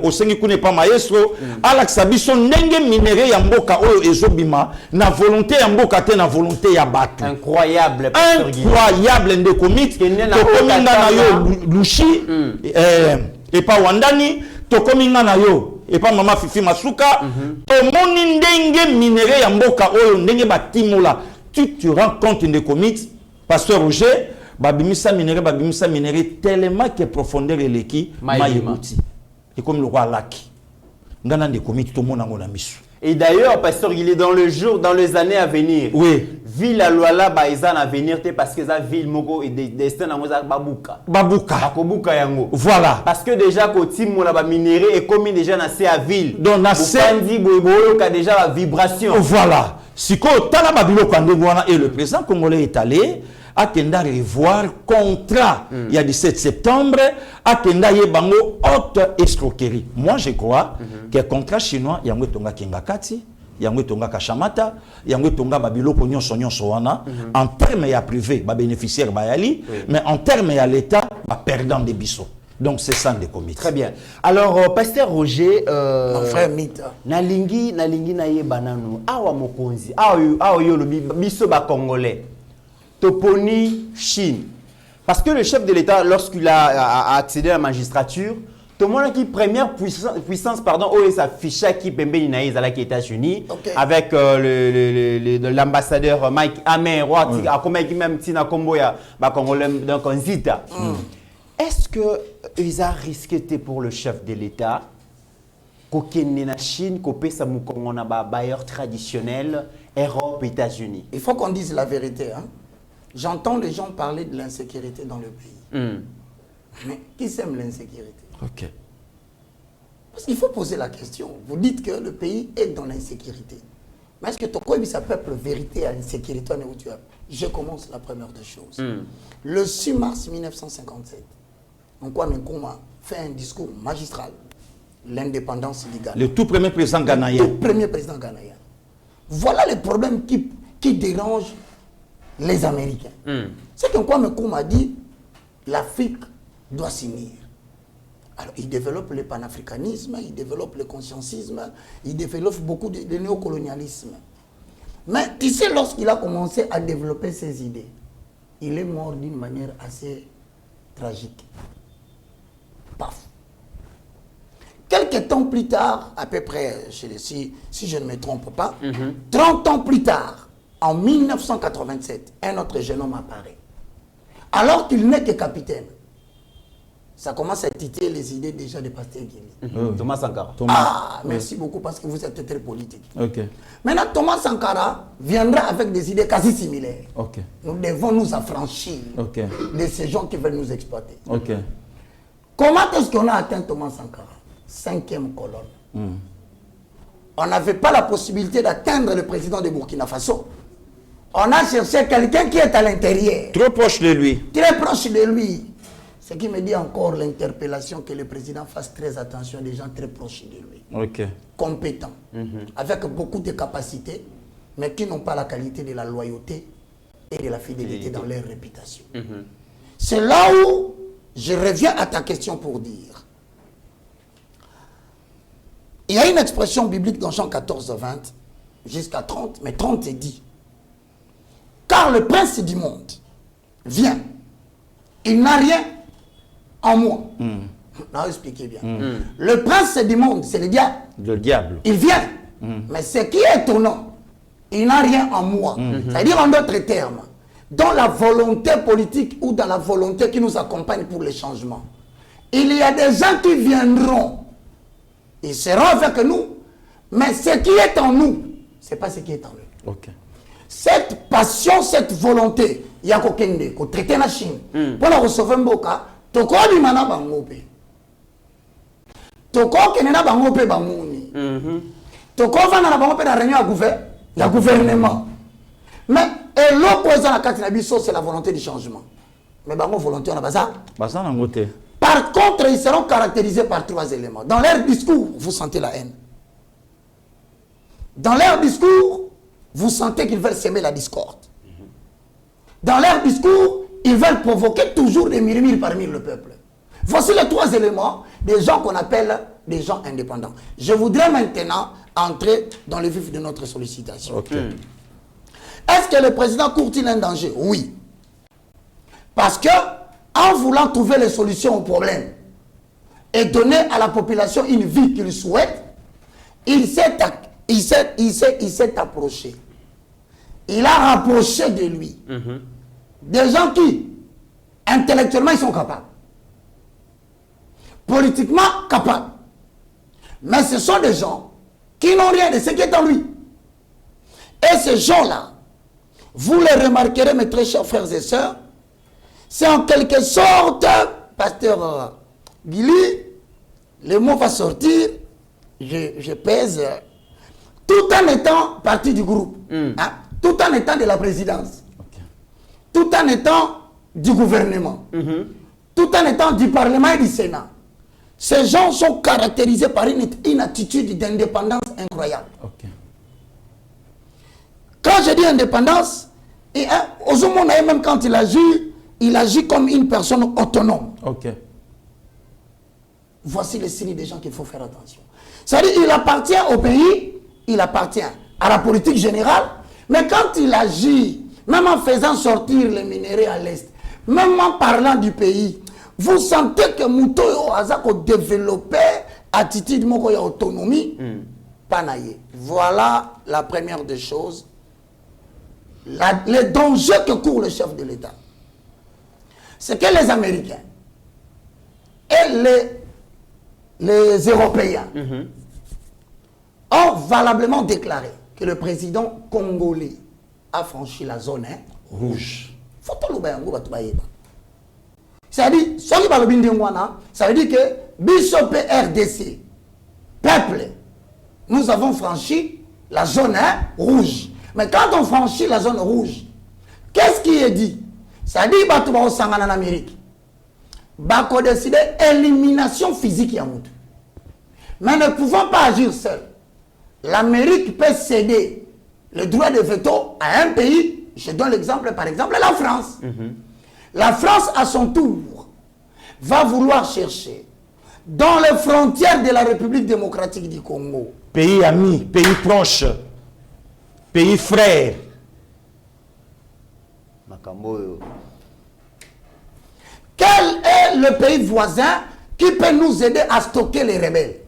C: au sengi kune pas maestro alaxa biso ndenge minerai ya mboka oyo ezobima na volonté ya mboka te na volonté ya batu.
D: Incroyable
C: de comis to kominga na yo lushi et pas wandani to kominga na yo et pas mama Fifi Masuka to moni ndenge minerai ya mboka oyo ndenge batimola tu te rends compte de comis pasteur Roger babimisa minerai tellement que profondeur eleki mayebuti. Et comme le roi Laki.
D: Et d'ailleurs, pasteur, il est dans le jour, dans les années à venir.
C: Oui.
D: Ville à Luala, Baïzan à venir, parce que la ville Mogo et destin à Babouka. Bakobuka yango.
C: Voilà.
D: Parce que déjà, quand on a minéré et comme déjà nassé à ville.
C: Donc, nassé.
D: Il y a déjà la vibration.
C: Voilà. Si quand et le président congolais est allé, à Kenda revoir contrat il y a 17 septembre à Kenda yebango haute escroquerie. Moi je crois que contrat chinois yango tonga kingakati yango tonga kashamata yango tonga babiloko nyonso wana en termes ya privé ba bénéficiaire bayali mais en termes ya l'état ba perdant des biso. Donc c'est ça des comités.
D: Très bien. Alors pasteur Roger
E: mon frère Mita
D: nalingi na ye banano awa mokonzi awa yo lo biso ba congolais Toponi Chine. Parce que le chef de l'État, lorsqu'il a accédé à la magistrature, tout le monde qui première puissance, pardon, s'affiche qui pembe inaïs à la États-Unis, avec l'ambassadeur Mike Amer, à comme même Tina Komboya, donc en Zita. Est-ce que ils ont risqué pour le chef de l'État qu'aucun na Chine, qu'au sa on a bailleur traditionnel, Europe, États-Unis?
E: Il faut qu'on dise la vérité, hein. J'entends les gens parler de l'insécurité dans le pays. Mais qui sème l'insécurité?
C: Ok.
E: Parce qu'il faut poser la question. Vous dites que le pays est dans l'insécurité. Mais est-ce que Tokobi, ça peuple vérité à l'insécurité? Je commence la première des choses. Le 6 mars 1957, Kwame Nkrumah fait un discours magistral. L'indépendance du Ghana.
C: Le tout premier président ghanéen.
E: Le tout premier président ghanéen. Voilà les problèmes qui dérangent les Américains. C'est que Kwame Nkrumah a dit l'Afrique doit s'unir. Alors, il développe le panafricanisme, il développe le conscientisme, il développe beaucoup de néocolonialisme. Mais tu sais, lorsqu'il a commencé à développer ses idées, il est mort d'une manière assez tragique. Paf. Quelques temps plus tard, à peu près, si je ne me trompe pas, 30 ans plus tard, en 1987, un autre jeune homme apparaît. Alors qu'il n'est que capitaine, ça commence à titiller les idées déjà de Pasteur Guémy.
D: Thomas Sankara.
E: Merci beaucoup parce que vous êtes très politique.
C: Maintenant,
E: Thomas Sankara viendra avec des idées quasi similaires. Nous devons nous affranchir de ces gens qui veulent nous exploiter. Comment est-ce qu'on a atteint Thomas Sankara? 5e colonne. On n'avait pas la possibilité d'atteindre le président de Burkina Faso. On a cherché quelqu'un qui est à l'intérieur.
C: Trop proche de lui.
E: Très proche de lui. Ce qui me dit encore l'interpellation que le président fasse très attention des gens très proches de lui. Compétents. Avec beaucoup de capacités, mais qui n'ont pas la qualité de la loyauté et de la fidélité dans leur réputation. C'est là où je reviens à ta question pour dire Il y a une expression biblique dans Jean 14, 20, jusqu'à 30, mais 30 est dit. Car le prince du monde vient. Il n'a rien en moi. Non, expliquez bien. Le prince du monde, c'est le diable.
C: Le diable.
E: Il vient. Mais ce qui est étonnant, il n'a rien en moi. C'est-à-dire en d'autres termes, dans la volonté politique ou dans la volonté qui nous accompagne pour les changements, il y a des gens qui viendront. Ils seront avec nous. Mais ce qui est en nous, ce n'est pas ce qui est en eux.
C: Ok.
E: Cette passion, cette volonté, il y a quelqu'un qui traite la Chine. Pour la recevoir Mboka, toko bimana bangope. Toko kenena bangope bamuni. Toko vana na bangope na réunion à gouvernement. Mais et l'opposé à la carte nabiso, c'est la volonté du changement. Mais bango volonté on a pas ça. Par contre, ils seront caractérisés par 3 éléments. Dans leur discours, vous sentez la haine. Dans leur discours, vous sentez qu'ils veulent s'aimer la discorde. Dans leur discours, ils veulent provoquer toujours des murmures parmi le peuple. Voici les 3 éléments des gens qu'on appelle des gens indépendants. Je voudrais maintenant entrer dans le vif de notre sollicitation.
C: Okay.
E: Est-ce que le président court-il un danger? Oui. Parce que, en voulant trouver les solutions aux problèmes et donner à la population une vie qu'il souhaite, il s'est approché. Il a rapproché de lui des gens qui, intellectuellement, ils sont capables. Politiquement, capables. Mais ce sont des gens qui n'ont rien de ce qui est en lui. Et ces gens-là, vous les remarquerez, mes très chers frères et sœurs, c'est en quelque sorte, pasteur Billy, le mot va sortir, je pèse, tout en étant partie du groupe, hein, tout en étant de la présidence, tout en étant du gouvernement, tout en étant du Parlement et du Sénat. Ces gens sont caractérisés par une attitude d'indépendance incroyable. Quand je dis indépendance, et, hein, même quand il agit comme une personne autonome. Voici les signes des gens qu'il faut faire attention. C'est-à-dire qu'il appartient au pays, il appartient à la politique générale, mais quand il agit, même en faisant sortir les minéraux à l'Est, même en parlant du pays, vous sentez que Mouto a développé attitude de autonomie. Panaye. Voilà la première des choses. Les dangers que court le chef de l'État. C'est que les Américains et les Européens ont valablement déclaré que le président congolais a franchi la zone rouge. C'est-à-dire, ça veut dire que Bishop RDC, peuple, nous avons franchi la zone rouge. Mais quand on franchit la zone rouge, qu'est-ce qui est dit? Ça dit que nous sommes en Amérique. Nous avons décidé élimination physique. Mais ne pouvons pas agir seul. L'Amérique peut céder le droit de veto à un pays. Je donne l'exemple, par exemple, la France. La France, à son tour, va vouloir chercher dans les frontières de la République démocratique du Congo.
C: Pays ami, pays proche, pays frère.
E: Quel est le pays voisin qui peut nous aider à stocker les rebelles?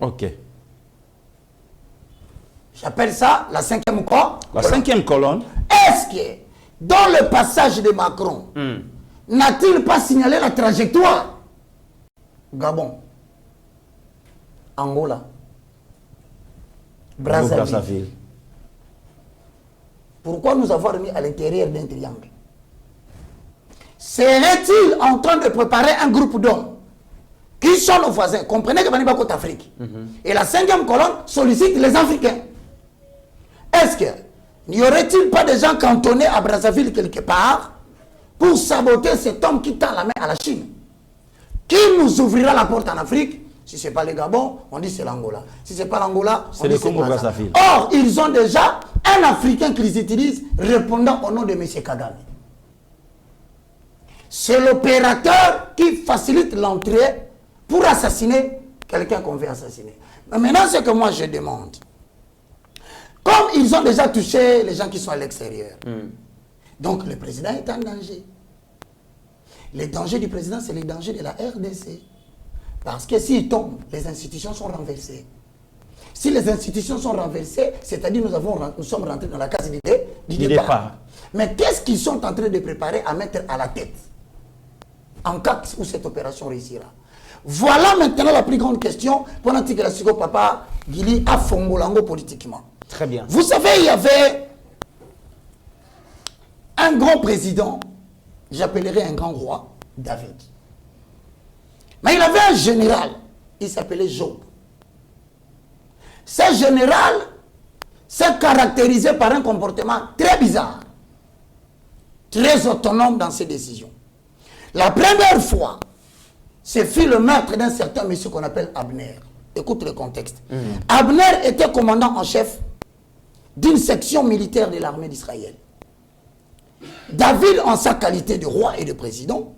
E: J'appelle ça la 5e colonne.
C: La 5e colonne.
E: Est-ce que dans le passage de Macron, n'a-t-il pas signalé la trajectoire? Gabon, Angola, Brazzaville. Pourquoi nous avoir mis à l'intérieur d'un triangle? Serait-il en train de préparer un groupe d'hommes qui sont nos voisins? Comprenez que Maniba Côte Afrique. Et la 5e colonne sollicite les Africains. Est-ce que n'y aurait-il pas des gens cantonnés à Brazzaville quelque part pour saboter cet homme qui tend la main à la Chine? Qui nous ouvrira la porte en Afrique? Si ce n'est pas le Gabon, on dit c'est l'Angola. Si ce n'est pas l'Angola, on dit c'est le Brazzaville. Or, ils ont déjà un Africain qu'ils utilisent répondant au nom de M. Kagame. C'est l'opérateur qui facilite l'entrée pour assassiner quelqu'un qu'on veut assassiner. Mais maintenant, ce que moi je demande, comme ils ont déjà touché les gens qui sont à l'extérieur, donc le président est en danger. Les dangers du président, c'est les dangers de la RDC. Parce que s'il tombe, les institutions sont renversées. Si les institutions sont renversées, c'est-à-dire nous sommes rentrés dans la case du départ. Mais qu'est-ce qu'ils sont en train de préparer à mettre à la tête en cas où cette opération réussira? Voilà maintenant la plus grande question pendant que la papa Guili a fongolango politiquement.
D: Très bien.
E: Vous savez, il y avait un grand président, j'appellerais un grand roi, David. Mais il avait un général, il s'appelait Job. Ce général s'est caractérisé par un comportement très bizarre, très autonome dans ses décisions. La première fois, ce fut le maître d'un certain monsieur qu'on appelle Abner. Écoute le contexte. Abner était commandant en chef d'une section militaire de l'armée d'Israël. David, en sa qualité de roi et de président,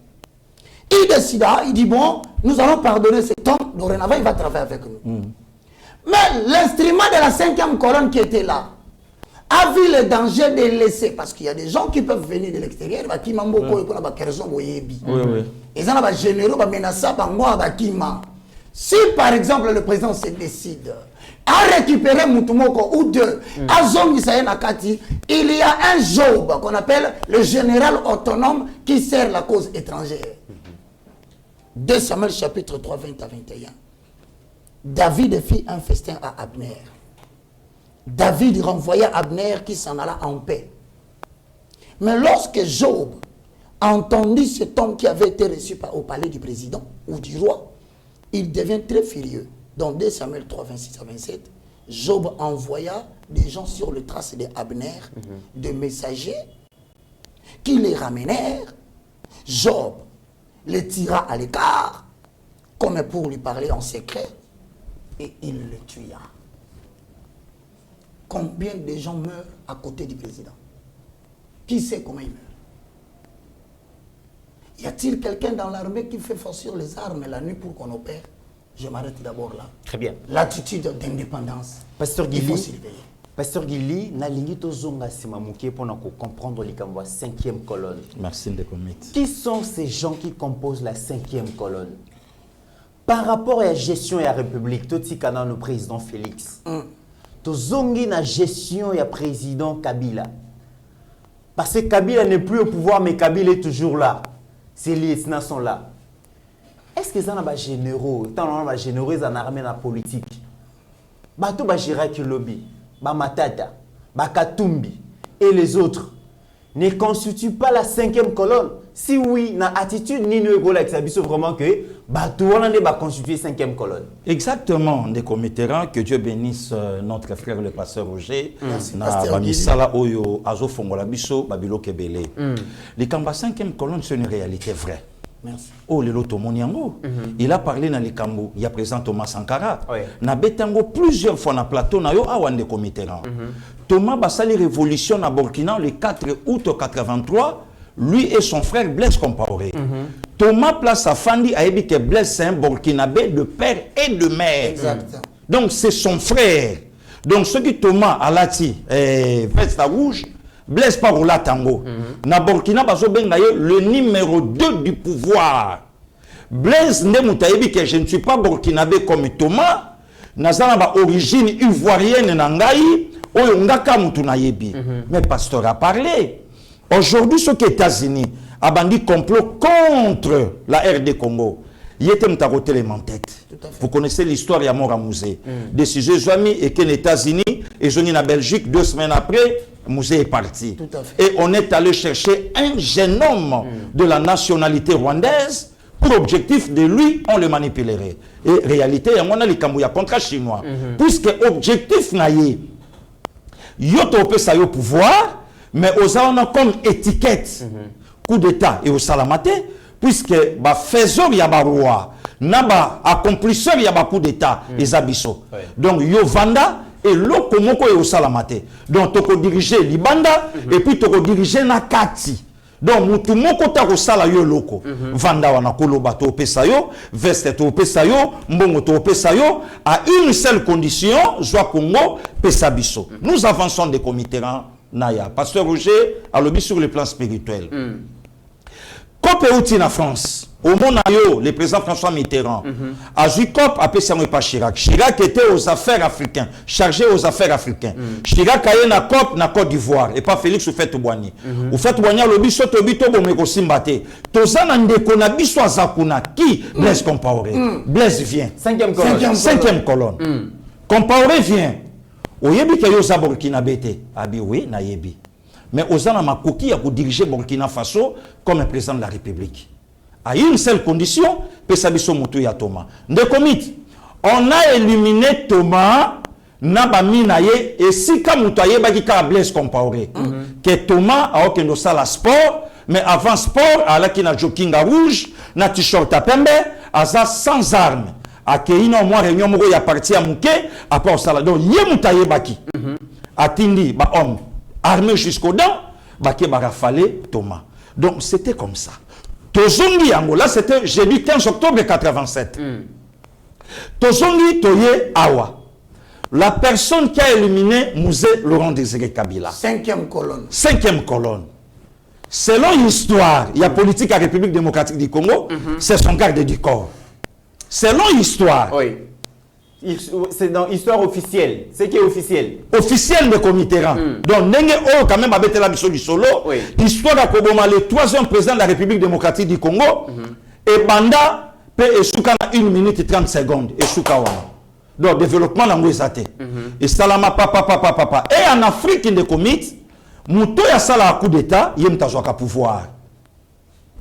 E: il décida, il dit bon, nous allons pardonner cet homme, dorénavant il va travailler avec nous. Mais l'instrument de la 5e colonne qui était là a vu le danger de laisser, parce qu'il y a des gens qui peuvent venir de l'extérieur, qui m'ont beaucoup ils ont généraux, si par exemple le président se décide à récupérer Mutumoko ou deux, à Zongi Nakati, il y a un Job qu'on appelle le général autonome qui sert la cause étrangère. 2 Samuel chapitre 3, 20 à 21. David fit un festin à Abner. David renvoya Abner qui s'en alla en paix. Mais lorsque Job entendit cet homme qui avait été reçu au palais du président ou du roi, il devient très furieux. Dans 2 Samuel 3, 26 à 27, Job envoya des gens sur le trace d'Abner, des messagers qui les ramenèrent. Job les tira à l'écart, comme pour lui parler en secret, et il le tua. Combien de gens meurent à côté du président? Qui sait comment ils meurent? Y a-t-il quelqu'un dans l'armée qui fait forcer les armes la nuit pour qu'on opère? Je m'arrête d'abord là.
D: Très bien.
E: L'attitude d'indépendance.
D: Pasteur
E: Il faut
D: Guili,
E: surveiller.
D: Pasteur Guili, nalingi tozonga simamuke pour comprendre les 5e colonne.
C: Merci de commettre.
D: Qui sont ces gens qui composent la 5e colonne? Par rapport à la gestion de la République, Toti Kana, le président Félix, tozongi na gestion ya président Kabila. Parce que Kabila n'est plus au pouvoir, mais Kabila est toujours là. Ces lieutenants sont là. Est-ce que ça n'a pas généraux? Tant on a généraux en armée, en politique. Bato ba Jiraki Lobby, ba Matata, ba Katumbi et les autres ne constituent pas la 5e colonne. Si oui, na attitude ni nous égola avec ça, vraiment que bato on ne va constituer 5e colonne.
C: Exactement, des commettants, que Dieu bénisse notre frère le pasteur Roger.
E: Pasteur
C: Na bamisala oyo azo fongola biso babilo kebele. Les kamba 5e colonne c'est une réalité vraie.
E: Merci.
C: Oh, le loto moniango. Il a parlé dans les Kambo. Il y a présent Thomas Sankara.
D: Oui.
C: Na betango plusieurs fois na plateau na yo awande commettants. Thomas Bassali révolution na Burkina le 4 août 83. Lui et son frère Blaise Compaoré. Thomas place à Fandi a dit que Blaise c'est un Burkinabé de père et de mère.
E: Exact.
C: Donc c'est son frère. Donc ce qui Thomas a lati veste rouge, Blaise Parola Tango. Na Burkina Faso bengaye le numéro 2 du pouvoir. Blaise Ndemutayebi que je ne suis pas burkinabé comme Thomas. Nazana ba origine ivoirienne nangai oyo ngaka mutu na yebi. Mais pasteur a parlé. Aujourd'hui, ce qu'États-Unis a bandit complot contre la RD Congo. Il était mutaroté les tête. Vous connaissez l'histoire de Mora Mouzé. Décision amis et que les États-Unis et Johnny la Belgique 2 semaines après, Mouzé est parti.
E: Tout à fait.
C: Et on est allé chercher un jeune homme de la nationalité rwandaise pour objectif de lui, on le manipulerait. Et réalité, on a les Kambouya contrat chinois. Puisque objectif naïe, yoto peut ça au pouvoir. Mais aux on a comme étiquette coup d'état et au salamate puisque ba faiseur ya ba roi na ba accomplisseur ya ba coup d'état les abisso donc yo vanda et lo komoko et au salamate donc toko diriger libanda et puis toko diriger na kati Donc tout mon kota ko sala yo loko vanda wana koloba to pesa yo veste to pesa yo mbongo to pesa yo à une seule condition Joie Congo pesa biso. Nous avançons des comités naya pasteur Roger a lobby sur le plan spirituel. Cop et outil en France. Au Monayo, le président François Mitterrand a joué Cop après Samuel pas Chirac. Chirac était aux affaires africaines, chargé aux affaires africaines. Chirac a eu na Cop na Côte d'Ivoire et pas Félix ou fait Boigny. Ou fait Boigny le biso to bito bo meko simbate. Tozana ndeko na biso azakuna qui Blaise Compaoré. Blaise vient. Cinquième colonne. Compaoré vient. Oyebi ke yo za Burkina Bete. Abi oui na yebi. Mais Ozana Makoki a pour diriger Burkina Faso comme président de la République. À une seule condition, Pesabiso Moutou ya Thomas. De comité, on a éliminé Thomas, Nabami Naye, et si Kamoutaye Bagika Blaise Compaoré, que Thomas a aucun la sport, mais avant sport, à la qui n'a jogging à rouge, n'a t-shirt à pembe, à ça sans armes. À Keino, moi, réunion, il y a parti à Mouké, à part ça, donc, yé Moutaye Baki, à Tindi, bah, homme, armé jusqu'aux dents, Baki Barafale, Thomas. Donc, c'était comme ça. Tozongi Angola, c'était jeudi 15 octobre 87. Tozongi Toye Awa. La personne qui a éliminé Mouzé Laurent Désiré Kabila.
E: Cinquième colonne.
C: Cinquième colonne. Selon l'histoire, il y a politique à la République démocratique du Congo, c'est son garde du corps. Selon l'histoire.
D: Oui. C'est dans l'histoire officielle. C'est qui est officiel.
C: Officiel de comité. Donc, Nenge O, quand même, avec la mission du solo, histoire à Koboma, le 3e président de la République démocratique du Congo, et Banda, et Souka 1 minute et 30 secondes, et Souka Wana. Donc, développement l'angouizate. Et Salama, papa. Et en Afrique, in the comité, Mouto ya sala coup d'état, il y a un pouvoir.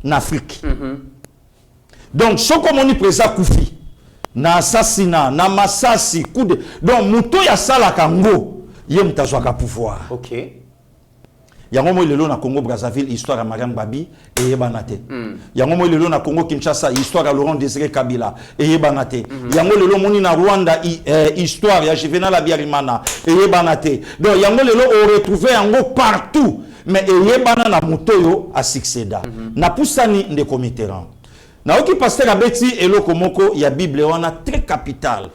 C: En Afrique. Donc, ce qu'on dit président Koufi, na assassinat, na massasi, coup de... Donc, Mouto ya sala kango, yem tazwaka pouvoir.
D: Ok.
C: Yango mo lelo na Congo Brazzaville, histoire à Mariam Babi et Yebanate. Yango mo lelo na Congo Kinshasa, histoire à Laurent Désiré Kabila et Yebanate. Yango lelo moni na Rwanda, histoire ya Juvenal Abiyarimana et Yebanate. Donc, yango lelo on retrouvé yango partout. Mais Yebana na Mouto yo a succéda. Na poussani de comité. Na oki pasteur abeti eloko moko ya Bible wana très capital.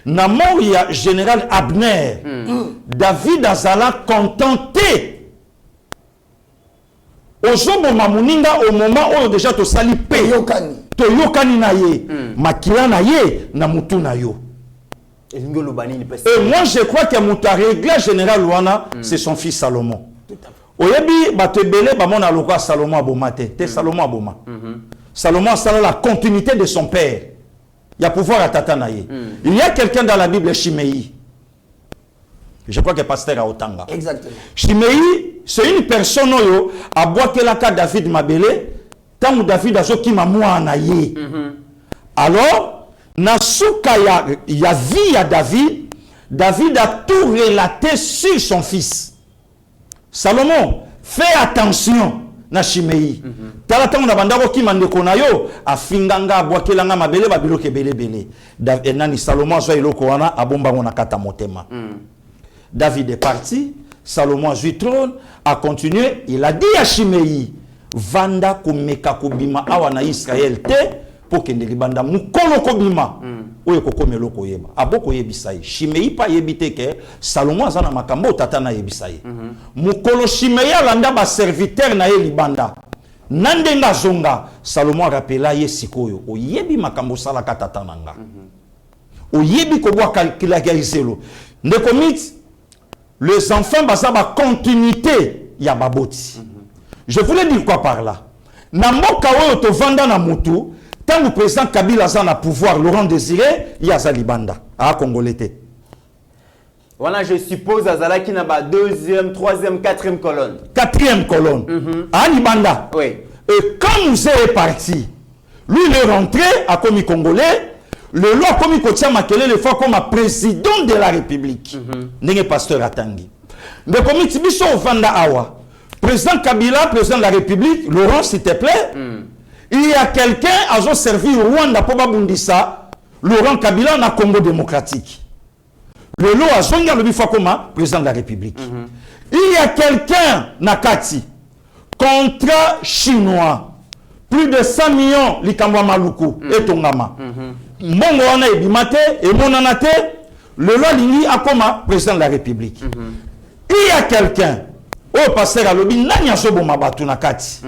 C: Na mort ya général Abner. David azala contenté. Ozobo mamuninga au moment où déjà to sali pe. Toyokani na ye. Makila na ye na mutu na yo. Et moi je crois que Mouta régler général wana c'est son fils Salomon. Oyebi batebele ba mona lokwa Salomon abomate. Te Salomon aboma. Salomon a la continuité de son père. Il y a pouvoir à Tatanaye. Il y a quelqu'un dans la Bible, Shimei. Je crois que le pasteur a Otanga.
E: Exactement.
C: Shimei, c'est une personne qui a boité la carte David Mabele, tant que David a zoki mamoua anaye. Alors, Nasuka y a vie à David, David a tout relaté sur son fils. Salomon, fais attention. Na Shimei. Tala tango na bandako ki mandeko na yo afinganga bwakelanga mabele babiloke belebele. Nani Salomon zo eloko wana abomba ngona kata motema. David est parti, Salomon a joué trône, a continué, il a dit à Shimei vanda kumeka kubima awa na Israël te pour que ne ribanda mukolo kobima. Oye koko meloko yeba. Aboko yebisai. Shimei pa yebite ke Salomon azana makambo tata na yebisai. Mukolo Shimei alanda ba serviteur na ye libanda. Nandenga zonga Salomon rappela ye sikoyo. Oyebi makambo sala katata nanga. Oyebi ko bwa kalkilakizelo. Ne komit les enfants basa ba continuité ya baboti. Je voulais dire quoi par là? Na mboka oyo to vanda na mutu. Tant que le président Kabila a le pouvoir, Laurent Désiré, il y a Zalibanda, à Congolais.
D: Voilà, je suppose Azala qui n'a pas 2e, 3e, 4e colonne.
C: 4e colonne. À Libanda.
D: Oui.
C: Et quand nous est parti, lui il est rentré à Komi Congolais, le loi Komi Kotia Makele le fois comme président de la République. N'est pasteur Atangi. Mais comme Tibiso Vanda Awa, président Kabila, président de la République, Laurent s'il te plaît. Il y a quelqu'un qui a servi au Rwanda pour Babundisa, Laurent Kabila, dans le Congo démocratique. Le lot a zonga le bifwa comme président de la République. Il y a quelqu'un, Nakati, contrat chinois plus de 100 millions likambo maluku etongama mbongo wana ebimate et monanate le loi lingi akoma président de la République. Il y a quelqu'un au pasteur alobi nani asoboma batu na kati.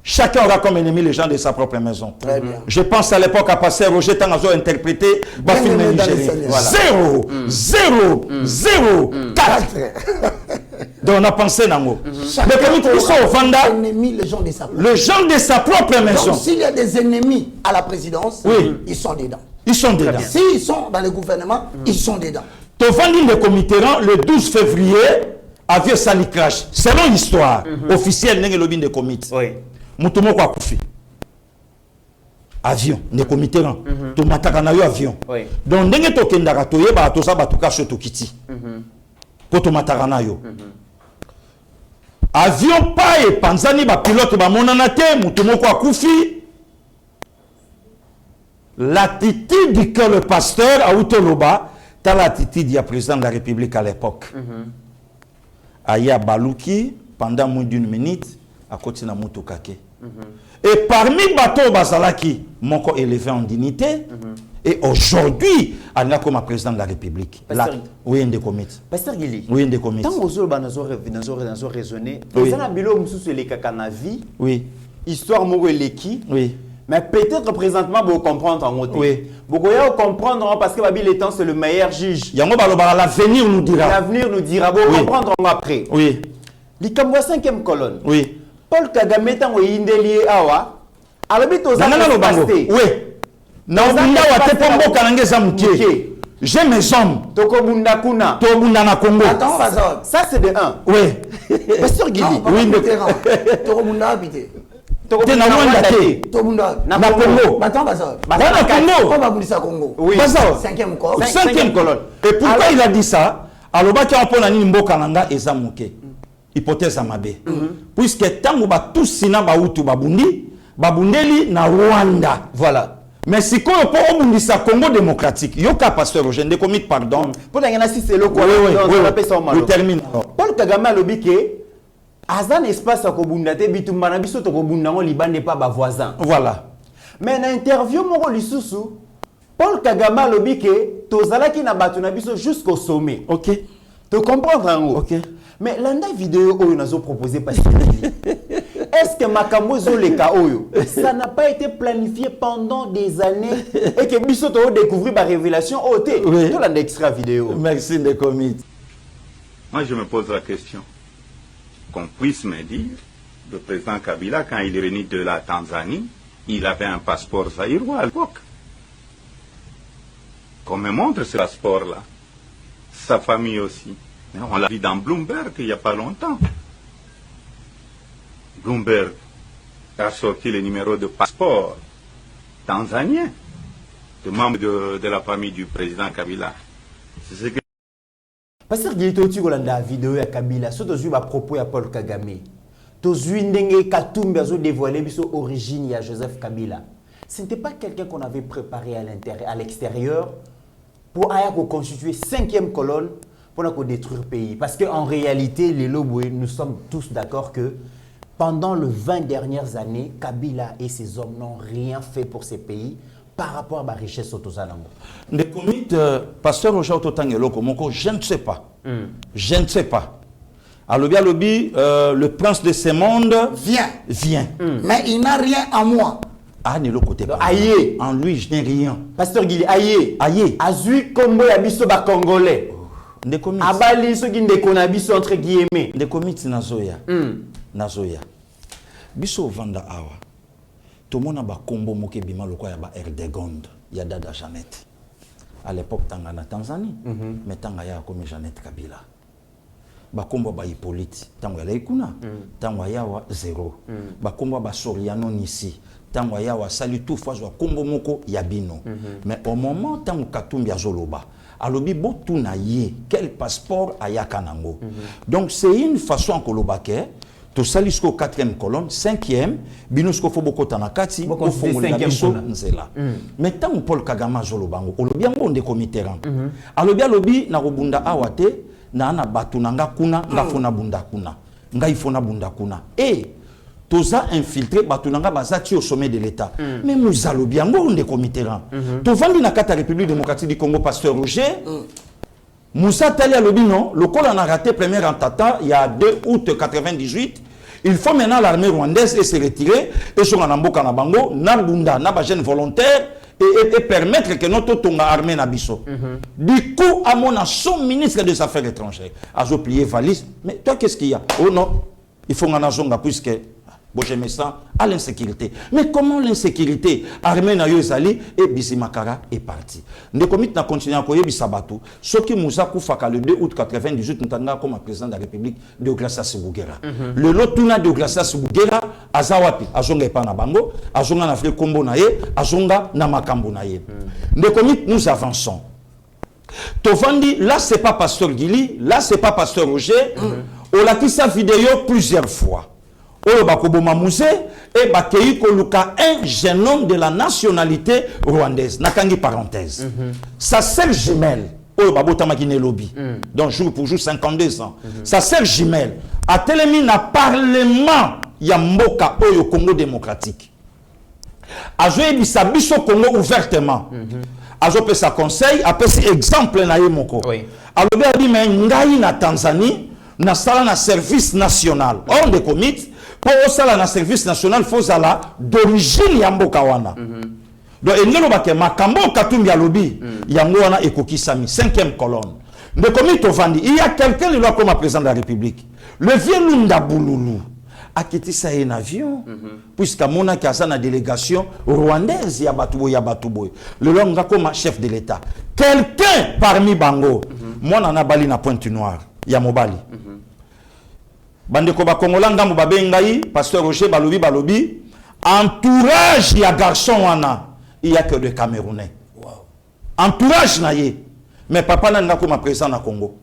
C: Chacun aura comme ennemi les gens de sa propre maison.
E: Très bien.
C: Je pense à l'époque à pasteur Roger Tangazo interprété par film nigérien. 0, 0, 0, 4. Donc on a pensé nango. Les gens de sa propre maison.
E: Donc s'il y a des ennemis à la présidence,
C: oui,
E: ils sont dedans.
C: Ils sont dedans.
E: S'ils sont dans le gouvernement, ils sont dedans.
C: Tovandi le comité le 12 février avion sali crash. Selon l'histoire officielle n'est le de comité.
D: Oui.
C: Mutumoko a koufi. Avion, ne comité rang. To mataka na yo avion.
D: Oui.
C: Donc ndenge to kendaka to yeba to sa batuka shoto kiti. Po to mataka na yo. Avion pa e panzani ba pilote ba monana te mutumoko a koufi. L'attitude que le pasteur a Outoloba, t'as l'attitude du président de la République à l'époque. Aya Balouki, pendant moins d'une minute, à côté de Moutokake. Et parmi bateaux Bazalaki, mon corps élevé en dignité, et aujourd'hui, il y a comme président de la République. Là, oui, il y a des comités.
D: Pasteur Gili,
C: oui, il y a des comités.
D: tant que vous avez raisonné, vous avez un bilan sur les kakanavi,
C: oui,
D: histoire mourou eleki,
C: oui.
D: Mais peut-être présentement, vous comprendre en mode.
C: Oui.
D: Vous comprendre parce que le temps, c'est le meilleur juge.
C: L'avenir nous dira.
D: L'avenir nous dira. Vous comprendre après.
C: Oui.
D: L'Ikambo 5e colonne.
C: Oui.
D: Paul Kagame est en Indeli Awa. Alors, il y
C: a oui. Naobunda wa tepombo kanange zamukie. J'ai mes hommes.
D: Tokobunda kuna.
C: Tobunda na Congo.
E: Attends,
D: ça c'est de 1.
C: Oui.
D: Pasteur Guili.
E: Oui, mais Tokobunda habité.
C: Te na Rwanda te.
E: Tobunda.
C: Na Congo.
E: Attends, Baza.
C: Na Congo.
E: On va boulir Congo.
C: Oui.
E: 5e colonne.
C: 5e colonne. Et pourquoi il a dit ça? Alors, qui a un nini mboka nanga ezamuke. Hypothèse amabe. Puisque tango ba tous sina ba utu babundi, babundeli na Rwanda. Voilà. Mais si on peut obundisa Congo démocratique, yoka pasteur Roger de commit pardon.
D: Pour la si c'est le quoi.
C: Oui, termine.
D: Paul Kagame a l'obike. Azan espace à Kobundate, Bitumbana biso to Kobundango Liban n'est pas voisin.
C: Voilà.
D: Mais dans l'interview moro lisusu, Paul Kagame a l'obike, tozala ki na batuna biso jusqu'au sommet.
C: OK.
D: Tu comprends en
C: OK.
D: Mais l'anda vidéo oyo nazo proposé parce que est-ce que makambo zo le ka oyo ça n'a pas été planifié pendant des années et que biso to découvrir ba révélation OT.
C: Oui.
D: To l'anda extra vidéo.
C: Merci de commit.
I: Moi je me pose la question. Qu'on puisse me dire, le président Kabila, quand il est venu de la Tanzanie, il avait un passeport zaïrois à l'époque. Qu'on me montre ce passeport-là. Sa famille aussi. Mais on l'a vu dans Bloomberg il n'y a pas longtemps. Bloomberg a sorti le numéro de passeport tanzanien de membres de la famille du président Kabila. C'est ce que
D: Pasteur Gilito Tigolanda vidéo ya Kabila, so tozu ba propos ya Paul Kagame. Tozu ndenge Katumbi azo dévoiler biso origine ya Joseph Kabila. Ce n'était pas quelqu'un qu'on avait préparé à l'extérieur pour constituer 5e colonne pour détruire le pays. Parce qu'en réalité, les Loboué, nous sommes tous d'accord que pendant les 20 dernières années, Kabila et ses hommes n'ont rien fait pour ces pays par rapport à la richesse autosalango.
C: Le comité pasteur Roger Ototangelo Komoko, je ne sais pas. Je ne sais pas. Alors bien le prince de ce monde vient.
E: Mais il n'a rien à moi.
C: Ah, ni le côté pas.
D: Aïe.
C: En lui, je n'ai rien.
D: Pasteur Guili, aïe.
C: Aïe.
D: Azui Kombo ya biso ba Congolais.
C: Des comités.
D: Abali so ki ndekona biso entre guillemets.
C: Des comités nazoya. Nazoya. Biso vanda awa. Tout le monde a ba combo moke bima lokwa ya ba Erdegonde. Ya dada Jeannette. À l'époque tanga na Tanzanie. Mais tanga ya comme Jeannette Kabila. Ba combo ba Hippolyte. Tanga ya ikuna. Tanga ya wa 0. Ba combo ba Soriano Nisi. Tanga ya wa sali tout fois wa combo moko ya bino. Mais au moment tanga Katumbi ya Zoloba. Alobi botu na ye quel passeport ayaka nango. Donc c'est une façon que l'obake to salisko 4e colonne 5e binusko fo boko tanakati ko fongola biso nzela. Mais tant Paul Kagame Zolobango olobi ngo nde comité rang. Alobi na robunda awate na batu nanga kuna ngafuna bunda kuna. ngai fona bunda kuna. Et toza infiltré batunanga bazati au sommet de l'État. Mais nous allons bien on de committerant. Tovandi na kata République démocratique du Congo pasteur Roger. Moussa Tali a lobi non, le col en a raté premier en tata il y a 2 août 98. Il faut maintenant l'armée rwandaise se retirer et sur un amboka na bango na bunda na ba jeune volontaire et permettre que notre tonga armée na biso. Du coup à mon son ministre des Affaires étrangères a plié valise. Mais toi qu'est-ce qu'il y a? Oh non, il faut en zonga puisque bon, j'aime ça à l'insécurité. Mais comment l'insécurité armée na yozali et Bizimakara est parti. Ne comité na continuer à koyebi sabatu. Ce qui Moussa Koufaka le 2 août 98 nous comme président de la République de Deogracias Bouguera. Le lotuna de Deogracias Bouguera azawapi azonga pa na bango, azonga na Afrique Kombo na ye, azonga na makambo na ye. Ne comité nous avançons. Tovandi là c'est pas pasteur Gili, là c'est pas pasteur Roger. On l'a dit sa vidéo plusieurs fois. Oyo bakoboma musée et bakei koluka un jeune homme de la nationalité rwandaise. Nakangi parenthèse. Sa sœur jumelle, oyo babota makine lobby. Donc jour pour jour 52 ans. Sa sœur jumelle a telemi na parlement ya mboka oyo Congo démocratique. Azoye bisabiso Congo ouvertement. Azo pe sa conseil, apé exemple na ye moko. Alobi abi mais ngai na Tanzanie na sala na service national. On de commit pour ça na service national fozala d'origine ya mboka wana. Donc engelo ba ke makambo katumbi ya lobi yango wana ekokisami 5e colonne. De comité Tovandi, il y a quelqu'un qui doit comme président de la République. Le vieux Lunda Bouloulou a quitté ça en avion puisqu'à mon a na délégation rwandaise ya Batuboy. Le longa comme chef de l'État. Quelqu'un parmi Bango, moi na bali na Pointe Noire, ya Mobali. Bandeko ba Kongola ngambo babengai pasteur Roger balobi entourage ya garçon wana il y a que des Camerounais. Entourage na ye mais papa na ngako ma président na Congo.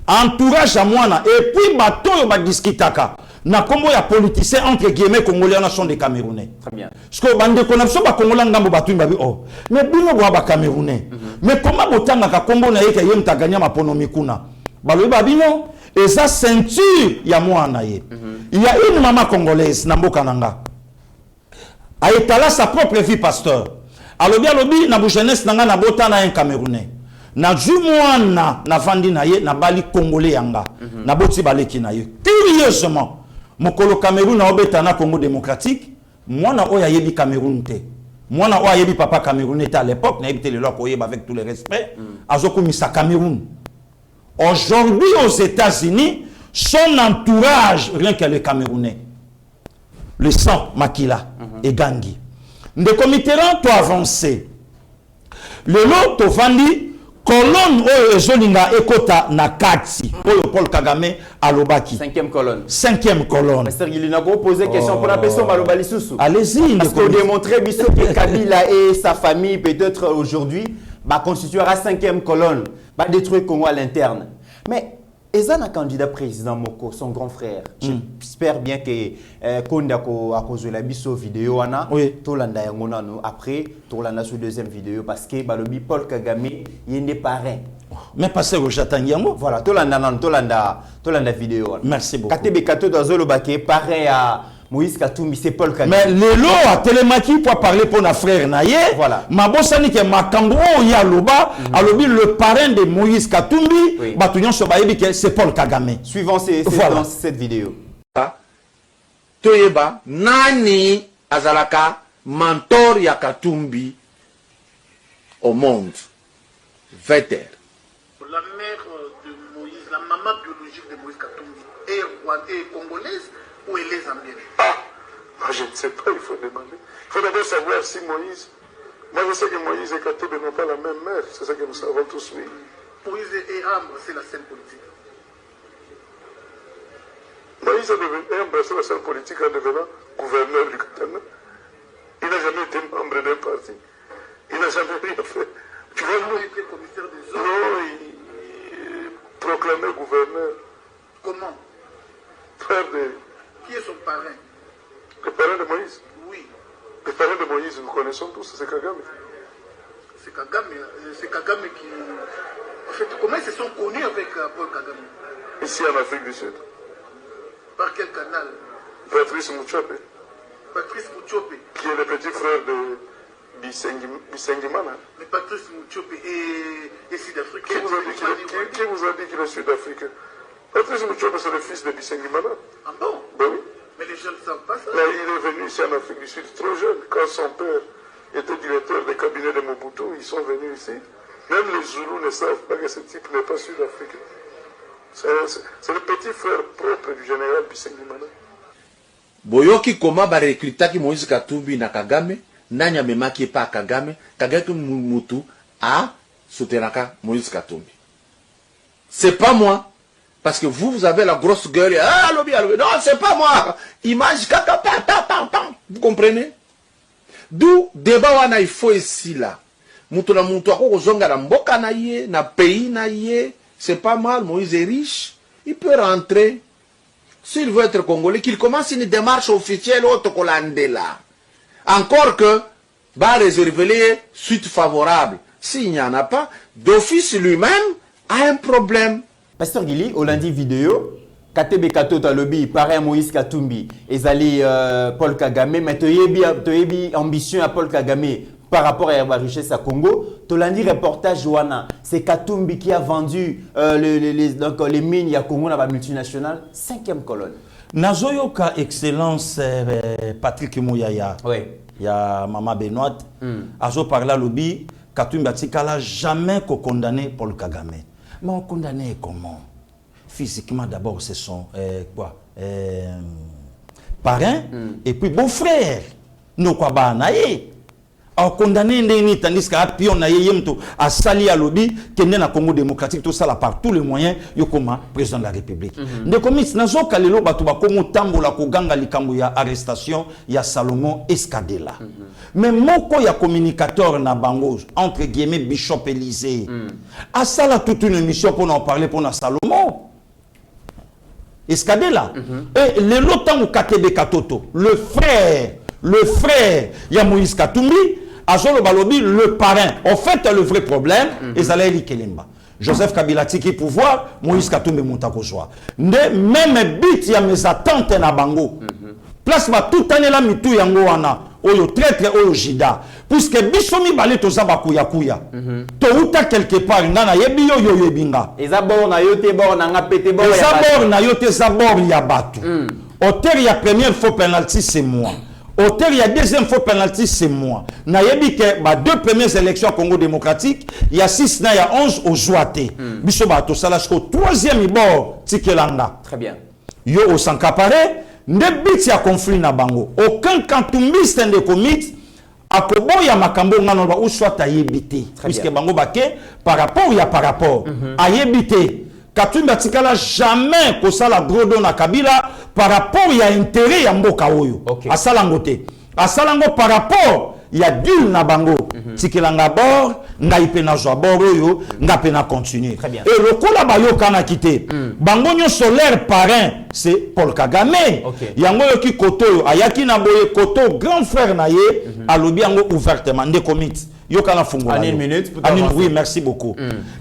C: Entourage à moi et puis bato yo ba discutaka na kombo ya politicien entre guillemets congolais na sont des Camerounais. Très bien. Parce que bandeko na so ba Kongola ngambo batu babi oh mais bino ba Camerounais. Mais comment botanga ka kombo na ye ka yem taganya maponomi kuna. Balobi babino et sa ceinture ya mwana ye. Il y a une maman congolaise Namboka Nanga. A étalé sa propre vie pasteur. Alobi na bu jeunesse nanga na bota na un Camerounais. Na ju mwana na vandi na ye na bali congolais yanga. Na boti baleki na ye. Curieusement, mokolo Cameroun na obeta na Congo démocratique, mwana oya yebi Cameroun te. Mwana oya yebi papa Cameroun était à l'époque, na yebite le loi koyeba avec tout le respect, azoko misa Cameroun. Aujourd'hui, aux États-Unis, son entourage, rien que les Camerounais, le sang, Makila et Gangi. De committerant, tu avancé. Le lot, tu vandi, colonne, Zolinga, Ekota, Nakati, Paul Kagame, Alobaki.
D: 5e colonne.
C: 5e colonne.
D: Pasteur Gili, n'a pas posé question pour la personne Malobali Soussou.
C: Allez-y.
D: Parce qu'on démontrait que Kabila et sa famille, peut-être aujourd'hui, constituera 5e colonne, va détruire Congo à l'interne. Mais, Ezan a candidat président Moko, son grand frère. J'espère bien que Konda a causé la biso vidéo, Tolanda Yangonano, après, Tolanda sur deuxième vidéo, parce que Balobi Paul Kagame, il n'est pas rien.
C: Mais passez au Jatangiamo.
D: Voilà, Tolanda vidéo.
C: Merci beaucoup.
D: Katebe Kato dans Zolobake, pareil à Moïse Katumbi, c'est Paul Kagame.
C: Mais le lot a télémaki pour parler pour nos frères naïe. Voilà. Ma bossani que Makambo ya loba, alobi le parrain de Moïse Katumbi, Batunion Sobayebi que c'est Paul Kagame.
D: Suivant dans cette vidéo.
A: Toyeba nani azalaka mentor ya Katumbi au monde. Veter.
J: La mère de Moïse, la maman biologique de Moïse Katumbi est congolaise ou elle est zambienne?
K: Moi, je ne sais pas, il faut demander. Il faut d'abord savoir si Moïse... Moi, je sais que Moïse et Katumbi n'ont pas la même mère. C'est ça que nous savons tous, oui.
J: Moïse et Ambre, c'est la scène politique.
K: Moïse a embrassé la scène politique en devenant gouverneur du Katana. Il n'a jamais été membre d'un parti. Il n'a jamais rien fait. Tu vois,
J: il a été commissaire des hommes.
K: Non, il proclamait gouverneur.
J: Comment?
K: Frère de...
J: Qui est son parrain?
K: Le parrain de Moïse?
J: Oui.
K: Le parrain de Moïse, nous connaissons tous, c'est Kagame.
J: C'est Kagame qui... En fait, comment ils se sont connus avec Paul Kagame?
K: Ici en Afrique du Sud.
J: Par quel canal?
K: Patrice Mouchope,
J: Patrice Mouchope.
K: qui est le petit frère de Bissengimana.
J: Mais Patrice Mouchope est sud-africain.
K: Qui vous a dit qu'il est sud-africain? Patrice Mouchope, c'est le fils de Bissengimana.
J: Ah bon?
K: Ben oui.
J: Mais les gens ne savent pas ça.
K: Là, il est venu ici en Afrique du Sud trop jeune. Quand son père était directeur des cabinets de Mobutu, ils sont venus ici. Même les Zoulous ne savent pas que ce type n'est pas sud-africain. C'est le petit frère propre du général Bissengimana.
A: Boyoki koma ba recrutaki Moïse Katumbi na Kagame, nanya memaki pa Kagame, Kagame Mutu a soutenaka Moïse Katumbi. C'est pas moi. Parce que vous avez la grosse gueule. Ah, lobby. Non, c'est pas moi. Image, caca, vous comprenez? D'où débat wana il faut ici là. Mutuna mutu ako kozonga na mboka na ye, na pays na ye. C'est pas mal, Moïse est riche. Il peut rentrer. S'il veut être congolais, qu'il commence une démarche officielle autre là. Encore que, va réserver suite favorable. S'il n'y en a pas, d'office lui-même a un problème.
D: Pasteur Gili, au lundi vidéo, Katebe Katota Lobby, pareil Moïse Katumbi, Ezali Paul Kagame, mais tu as ambition à Paul Kagame par rapport à la richesse à Congo. Tu as dit reportage, Joana, c'est Katumbi qui a vendu les mines à Congo dans la multinationale, 5e colonne.
C: Nazoyoka Excellence Patrick Mouyaya,
D: oui.
C: Il y a Maman Benoît, Azo parla Lobby, Katumbi Atikala jamais condamné Paul Kagame. Mais on condamné comment? Physiquement d'abord, ce sont parrains et puis beau-frère. Nous quoi ba naé. On condamné ndeni tandis qu'à pion naé yemto à sali à lobby kende na Congo démocratique tout ça là par tous les moyens yokoma président de la République. De comis nazo kalelo batu ba komo tambola ko ganga likambo ya arrestation ya Salomon Escadela. Mais moko ya communicateur na bango entre guillemets Bishop Élysée. À ça là toute une émission pour en parler pour na Salomon Escadela. Et le lotango Katebe Katoto, le frère ya Moïse Katumbi, Azolo Balobi, le parrain. En fait, le vrai problème, Ezalaeli Kelemba. Joseph Kabila tiki pouvoir, Moïse Katumbi Montakozwa. Même bit ya mes attentes na bango. Place ma toute année la mitou yango wana. Oyo traître oyo jida. Puisque bisomi balé to zaba kuya. To uta quelque part nana yebi yo yebinga.
D: Ezabor na yote bor na nga pété bor ya batu.
C: Ezabor na yote zabor ya batu. Auteur ya première fois penalty c'est moi. Auteur il y a deuxième fois penalty c'est moi. Na yebi ke ba deux premières élections Congo démocratique, il y a 6 na il y a 11 au Joaté. Biso ba to sala ko troisième ibor tikelanga.
D: Très bien.
C: Yo au sankapare ne biti ya conflit na bango. Aucun kantumbiste de commit akobo ya makambo ngano ba ou soit ayebité. Puisque bango baké par rapport ayebité. Katumbi atikala jamais ko sala brodo na Kabila par rapport ya intérêt ya mboka oyo. Asalango te. Asalango par rapport ya dul na bango. Tikelanga bord, ngaipe na zo bord oyo, ngape na continuer. Et le kola bayo kana kité. Bango nyo solaire parrain, c'est Paul Kagame. Yango yo ki koto ayaki na boye koto grand frère na ye, alobi yango ouvertement de commit. Yokana fungo.
D: En une minute.
C: Oui, merci beaucoup.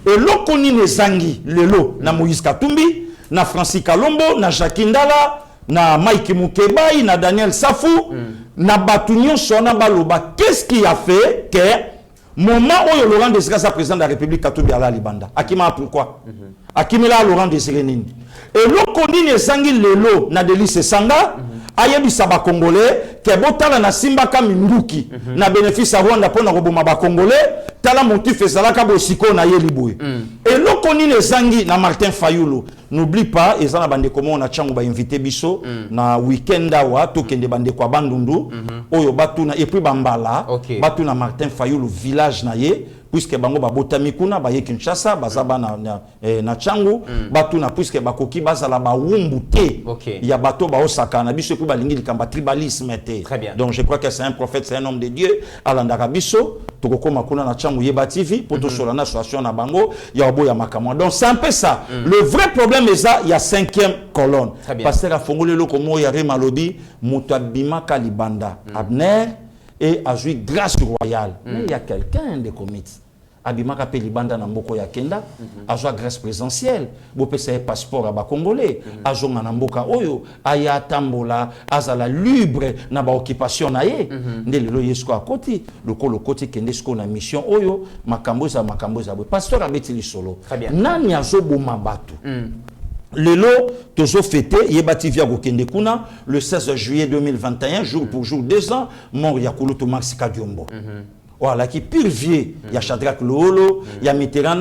C: Et lokoni ne zangi lelo na Moïse Katumbi, na Francis Kalombo, na Jacques Ndala, na Mike Mukebai, na Daniel Safou, na Batunyon Sona Baloba. Qu'est-ce qui a fait que moment où Laurent Désiré sa président de la République Katumbi ala libanda? Akima pourquoi? Akimela Laurent Désiré nini? Et lokoni ne zangi lelo na Delice Sanga. Ayebi saba congolais ke botala na simba ka minduki na bénéfice à Rwanda pona roboma ba congolais tala motif ezalaka bosiko na ye liboué et lokoni ne zangi na Martin Fayulu n'oublie pas ezana bande comment on a changu ba invité biso na weekend awa to kende bande kwa bandundu oyo batuna et puis bambala batuna Martin Fayulu village na ye puisque bango ba botami kuna ba ye Kinshasa bazaba na changu batuna puisque bakoki bazala ba wumbu te ya bato ba osaka na biso puis balingi likamba tribalisme te. Donc je crois que c'est un prophète, c'est un homme de Dieu alandaka biso tokokoma kuna na changu yeba TV pour to solana situation na bango ya obo ya makamwa. Donc c'est un peu ça. Le vrai problème est ça, il y a 5e colonne. Pasteur a fongolé lo komo ya Remalobi mutabima kalibanda Abner et a joué grâce royale. Mais il y a quelqu'un de commit. abimaka pe libanda na mboko ya kenda azwa grâce présidentielle bopesa ye passeport aba congolais azonga na mboka oyo aya tambola azala libre na ba occupation na ye nde lelo yesko akoti lokolo koti kende sko na mission oyo makambo za pasteur abetili solo nani azoboma bato lelo tozo fêté yebati via kokende kuna le 16 juillet 2021 jour pour jour 2 ans mort ya Kulutu Max Kadiombo. Voilà qui pire vieux ya Shadrack Lolo ya Mitterrand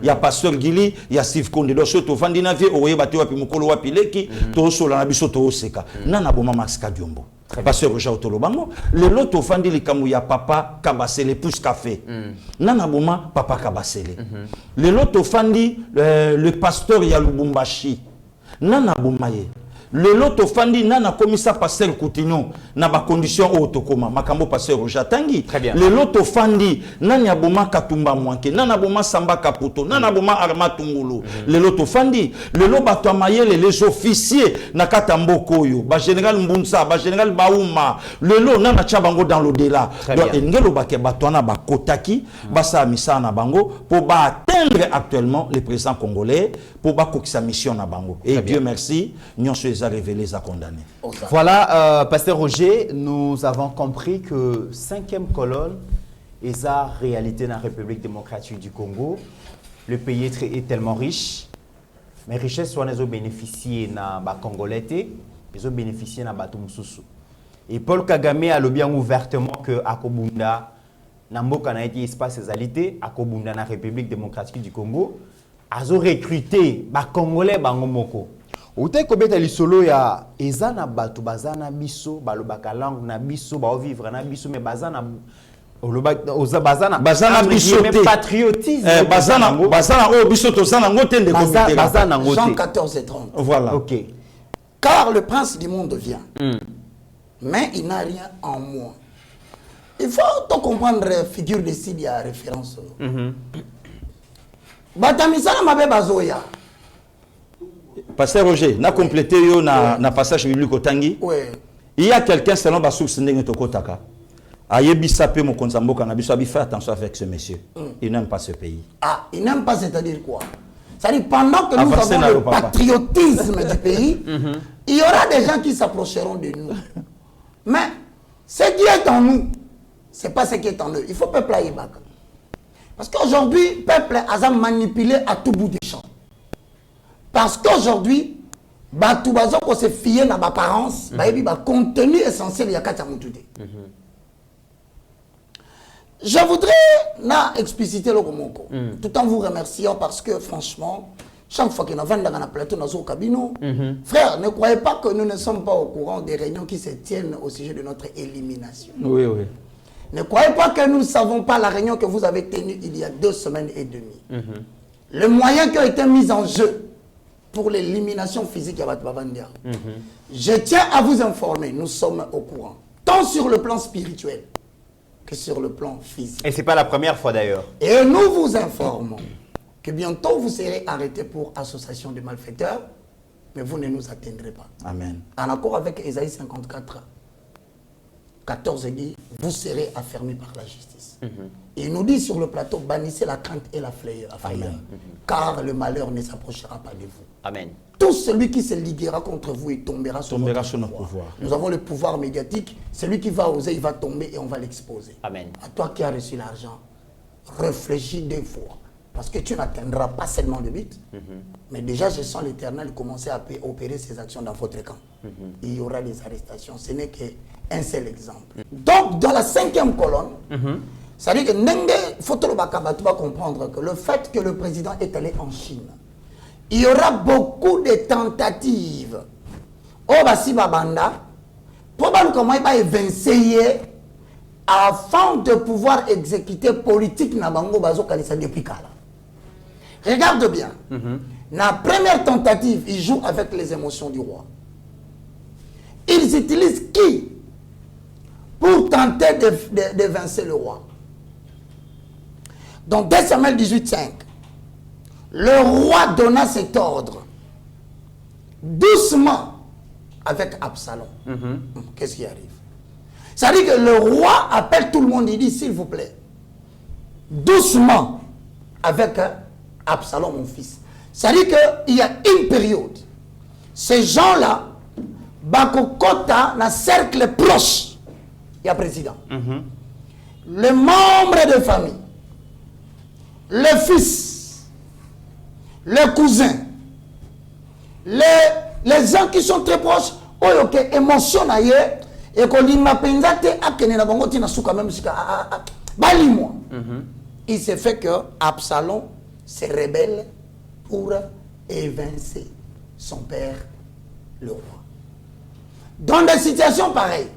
C: ya Pasteur Gili ya Steve Konde do soto vandina vie oye bati wapi mukolo wapi leki to sola na biso to seka nana boma Max Kadiombo. Pasteur Roger Otolobango lelo to fandi likamu ya papa Kabasele pousse café nana boma papa Kabasele lelo to fandi le pasteur ya Lubumbashi nana boma ye lelo to fandi nana komisa pasteur Coutinho na ba condition otokoma makambo pasteur Roger Tangi lelo to fandi nana boma Katumba Mwanke nana boma Samba Kaputo nana boma Arma Tungulu lelo to fandi lelo bato amayele les officiers na katamboko yo ba général Mbunsa ba général Bauma lelo nana chabango dans l'au-delà donc ngelo ba ke bato na ba kotaki basa misa na bango pour ba atteindre actuellement le président congolais pour ba kokisa mission na bango et Dieu merci nyonso a révélé, les a condamnés.
D: Voilà, Pasteur Roger, nous avons compris que 5e colonne est la réalité dans la République démocratique du Congo. Le pays est tellement riche, mais richesse soit les bénéficiés dans les Congolais, ils ont bénéficié dans les Batumsusu. Et Paul Kagame a bien ouvertement que Akobunda, dans le espace égalité, Akobunda dans la République démocratique du Congo, a recruté les Congolais Bangomoko. Ote kobeta lisolo ya ezana batu bazana biso balobaka langue na biso ba vivre na biso mais bazana bazana biso te patriotisme
C: bazana o biso to zana ngote ndeko
E: bazana ngote Jean 14:30
C: voilà
E: OK car le prince du monde vient mais il n'a rien en moi. Il faut tout comprendre figure de style ya référence batamisana mabe bazoya.
C: Pasteur Roger, na complété yo na passage biblique otangi.
E: Ouais.
C: Il y a quelqu'un selon ba source ndenge tokotaka. Ayebisa pe mo konzamboka na biso abi faire attention avec ce monsieur. Il n'aime pas ce pays.
E: Ah, il n'aime pas, c'est-à-dire quoi? C'est-à-dire pendant que nous avons le patriotisme du pays, il y aura des gens qui s'approcheront de nous. Mais ce qui est en nous, c'est pas ce qui est en eux. Il faut peuple à Ibaka. Parce qu'aujourd'hui, peuple a manipulé à tout bout des champs. Parce qu'aujourd'hui, tout bazo ko se fier na apparence, contenu essentiel il y a quatre mutude. Je voudrais expliciter le Komoko, tout en vous remerciant parce que franchement, chaque fois que nous avons dans plateau dans nos cabinets, frère, ne croyez pas que nous ne sommes pas au courant des réunions qui se tiennent au sujet de notre élimination.
C: Oui, oui.
E: Ne croyez pas que nous ne savons pas la réunion que vous avez tenue il y a 2 semaines et demie. Les moyens qui ont été mis en jeu pour l'élimination physique à Batbavandia. Je tiens à vous informer, nous sommes au courant, tant sur le plan spirituel que sur le plan physique.
D: Et ce n'est pas la première fois d'ailleurs.
E: Et nous vous informons que bientôt vous serez arrêtés pour association de malfaiteurs, mais vous ne nous atteindrez pas.
C: Amen.
E: En accord avec Ésaïe 54, 14 dit, vous serez affermis par la justice. Et il nous dit sur le plateau, bannissez la crainte et la frayeur, car le malheur ne s'approchera pas de vous.
D: Amen.
E: Tout celui qui se liguera contre vous et tombera sur notre
C: pouvoir.
E: Nous avons le pouvoir médiatique. Celui qui va oser, il va tomber et on va l'exposer.
D: Amen.
E: À toi qui as reçu l'argent, réfléchis 2 fois. Parce que tu n'atteindras pas seulement le but, mais déjà je sens l'Éternel commencer à opérer ses actions dans votre camp. Il y aura des arrestations. Ce n'est qu'un seul exemple. Donc dans la 5e colonne, ça dit que il faut comprendre que le fait que le président est allé en Chine, il y aura beaucoup de tentatives. Oh, basi babanda, pour comment il va évincer afin de pouvoir exécuter politique na bango bazo kalisa depuis kala. Regarde bien. La première tentative, ils jouent avec les émotions du roi. Ils utilisent qui pour tenter d'évincer le roi? Donc, dès Samuel 18:5, le roi donna cet ordre doucement avec Absalom. Qu'est-ce qui arrive? Ça dit que le roi appelle tout le monde, il dit s'il vous plaît, doucement avec Absalom, mon fils. C'est-à-dire qu'il y a une période. Ces gens-là, Bakokota, dans cercle proche, il y a président. Les membres de famille, le fils, le cousin, les gens qui sont très proches, émotionnés, et qu'on dit il s'est fait que Absalom se rebelle pour évincer son père, le roi. Dans des situations pareilles,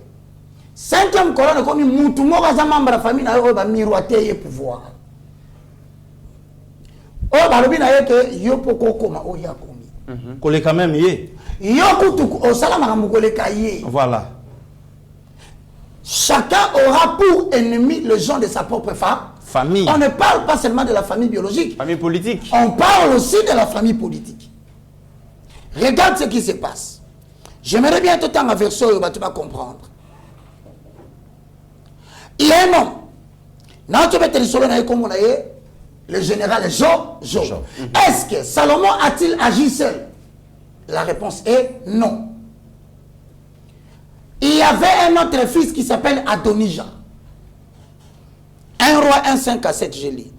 E: 5e colonne comme Moutoumou, membre de la famille, a miroité le pouvoir. Oh, balobina que yo poko koma o ya komi.
C: Koleka même yé.
E: Yo kutu o salama koleka yé.
C: Voilà.
E: Chacun aura pour ennemi le gens de sa propre
C: famille.
E: On ne parle pas seulement de la famille biologique.
D: Famille politique.
E: On parle aussi de la famille politique. Regarde ce qui se passe. J'aimerais bien tout le temps à verso, tu vas comprendre. Il y a un homme. Le général Job. Est-ce que Salomon a-t-il agi seul? La réponse est non. Il y avait un autre fils qui s'appelle Adonijah. Un roi 1,5 à 7, je lis.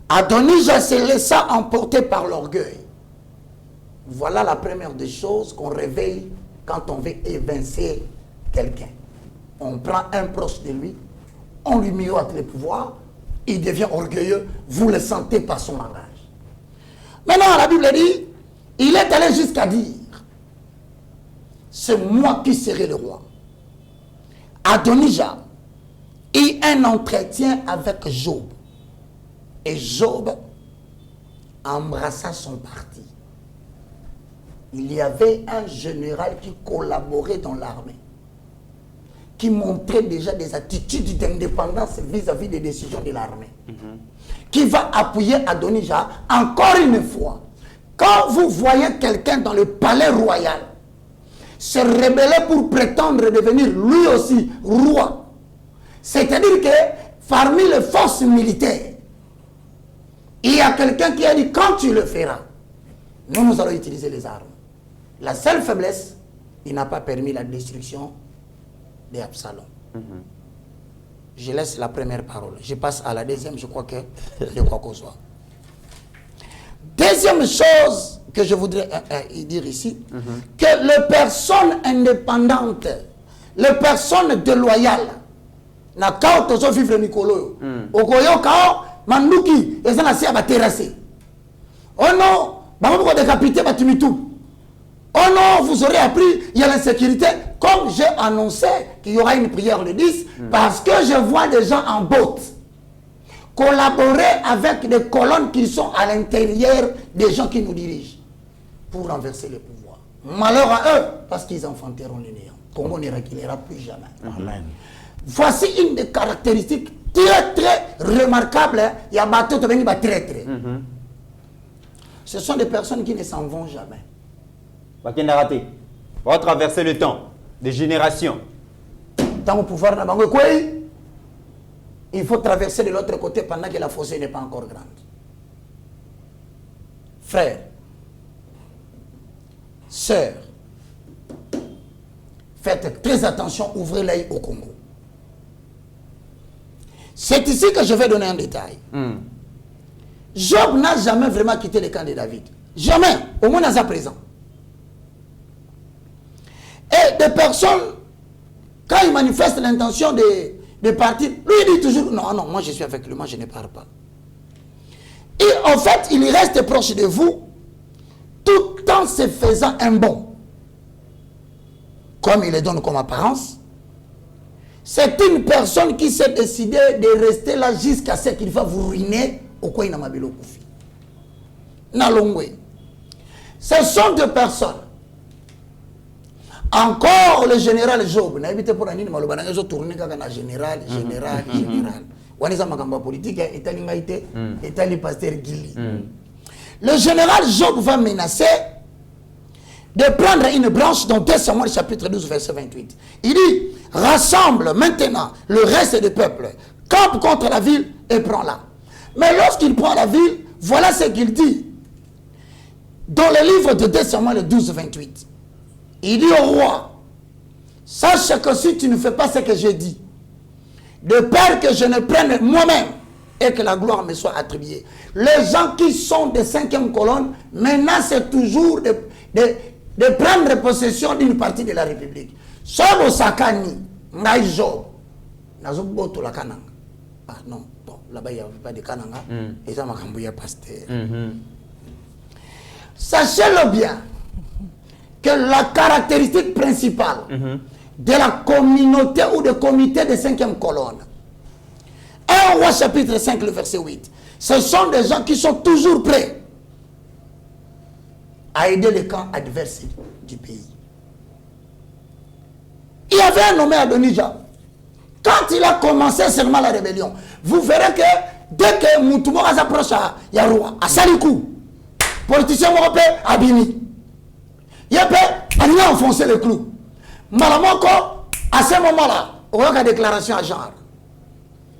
E: Adonijah se laissa emporter par l'orgueil. Voilà la première des choses qu'on réveille quand on veut évincer quelqu'un. On prend un proche de lui, on lui miroite le pouvoir, il devient orgueilleux, vous le sentez par son langage. Maintenant, la Bible dit, il est allé jusqu'à dire, c'est moi qui serai le roi. Adonijah eut un entretien avec Job. Et Job embrassa son parti. Il y avait un général qui collaborait dans l'armée, qui montrait déjà des attitudes d'indépendance vis-à-vis des décisions de l'armée, qui va appuyer Adonijah. Encore une fois, quand vous voyez quelqu'un dans le palais royal se rebeller pour prétendre devenir lui aussi roi, c'est-à-dire que parmi les forces militaires, il y a quelqu'un qui a dit quand tu le feras, nous allons utiliser les armes. La seule faiblesse, il n'a pas permis la destruction d'Absalom. Je laisse la première parole. Je passe à la deuxième, je crois que de quoi qu'on soit. Deuxième chose que je voudrais dire ici, que les personnes indépendantes, les personnes déloyales, na kao tozo vivre Nicolo, okoyo kao manduki ezana si abaterrassé. Oh non, bamoko décapité batumitu. Oh non, vous aurez appris, il y a l'insécurité. Comme j'ai annoncé qu'il y aura une prière le 10, parce que je vois des gens en botte collaborer avec des colonnes qui sont à l'intérieur des gens qui nous dirigent pour renverser le pouvoir. Malheur à eux, parce qu'ils enfanteront le néant. Congo ne reculera plus jamais.
C: Amen.
E: Voici une des caractéristiques très très remarquables. Il y a bateau de venir très très. Ce sont des personnes qui ne s'en vont jamais.
D: Raté. On va traverser le temps, des générations.
E: Tant au pouvoir, il faut traverser de l'autre côté pendant que la fossée n'est pas encore grande. Frères, sœurs, faites très attention, ouvrez l'œil au Congo. C'est ici que je vais donner un détail. Job n'a jamais vraiment quitté le camp de David. Jamais, au moins à sa présent. Et des personnes, quand ils manifestent l'intention de partir, lui il dit toujours, non, non, moi je suis avec lui, moi je ne pars pas. Et en fait, il reste proche de vous, tout en se faisant un bon. Comme il le donne comme apparence, c'est une personne qui s'est décidée de rester là jusqu'à ce qu'il va vous ruiner au coin de Mabilo Koufi. Nalongwe. Ce sont deux personnes. Encore le général Job, n'a évité pour un nid, malobana, ils ont tourné comme un général. Waniza Makamba politique, Etali pasteur Gili. Le général Job va menacer de prendre une branche dans 2 Samuel chapitre 12, verset 28. Il dit, rassemble maintenant le reste du peuple, campe contre la ville et prends-la. Mais lorsqu'il prend la ville, voilà ce qu'il dit. Dans le livre de 2 Samuel 12-28, il dit au roi, sache que si tu ne fais pas ce que j'ai dit, de peur que je ne prenne moi-même et que la gloire me soit attribuée. Les gens qui sont de 5e colonne, maintenant c'est toujours de prendre possession d'une partie de la République. Solo Sakani, Naïjo, Nazoboto la Kananga. Ah non, bon, là-bas il n'y avait pas de Kananga, et ça m'a cambouillé pasteur. Sachez-le bien que la caractéristique principale de la communauté ou de comité de 5e colonne, 1 Roi chapitre 5, le verset 8, ce sont des gens qui sont toujours prêts à aider les camps adverses du pays. Il y avait un nommé Adonija. Quand il a commencé seulement la rébellion, vous verrez que dès que Moutoumou s'approche à Yaroua, à Salikou, politicien européen a bini. Il a enfoncé le clou. Malamoko, à ce moment-là, on a une déclaration à genre.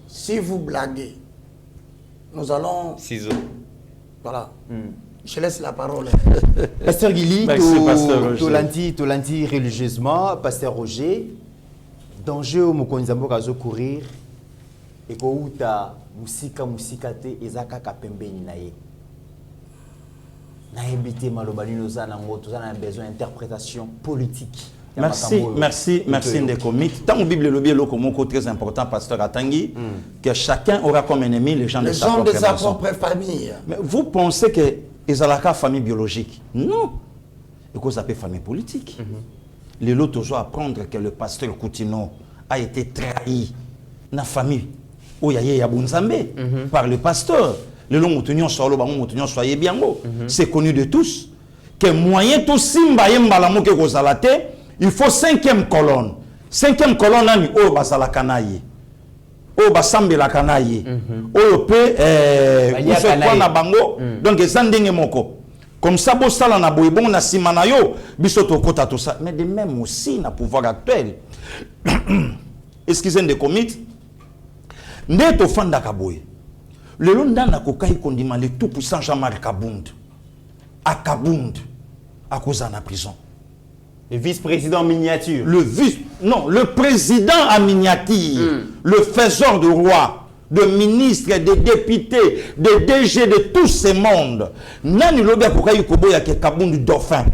E: Si vous blaguez, nous allons...
D: Ciseaux.
E: Voilà. Je laisse la parole.
D: Pasteur Guili,
C: Pasteur
D: Tolanti religieusement, Pasteur Roger, danger au Mokonzambo kazo courir, et ko uta musika te ezaka kapembeni na ye. Na ebité malobalino za na ngoto za na besoin d'interprétation politique.
C: Merci Ndekomit. Tant que Bible le bien très important, pasteur Atangi, que chacun aura comme ennemi les gens de sa propre
E: famille.
C: Mais vous pensez que ils ont la famille biologique? Non. Et qu'on s'appelle famille politique. Les lots toujours apprendre que le pasteur Koutino a été trahi dans la famille où il y a Bunzambe par le pasteur. Le long moutunion soyez bien beau. C'est connu de tous que moyen tout simba yembalamo que vous allez. Il faut 5e colonne. 5e colonne, nani o basala kanaye. O basambe la kanaye. O pe na bango. Donc ezandenge moko. Comme ça bo sala na boybon na simana yo bisoto kota tout ça. Mais de même aussi na pouvoir actuel. Excusez-moi de commit. Ndeto fanda kaboy. Le londa na kokai kondima le tout puissant Jean-Marc Kabund. A Kabund à cause en prison.
D: Le vice-président miniature.
C: Le président en miniature, le faiseur de roi, de ministres, de députés, de DG de tous ces mondes. Nani lobia kokai koboya ke Kabund dauphin.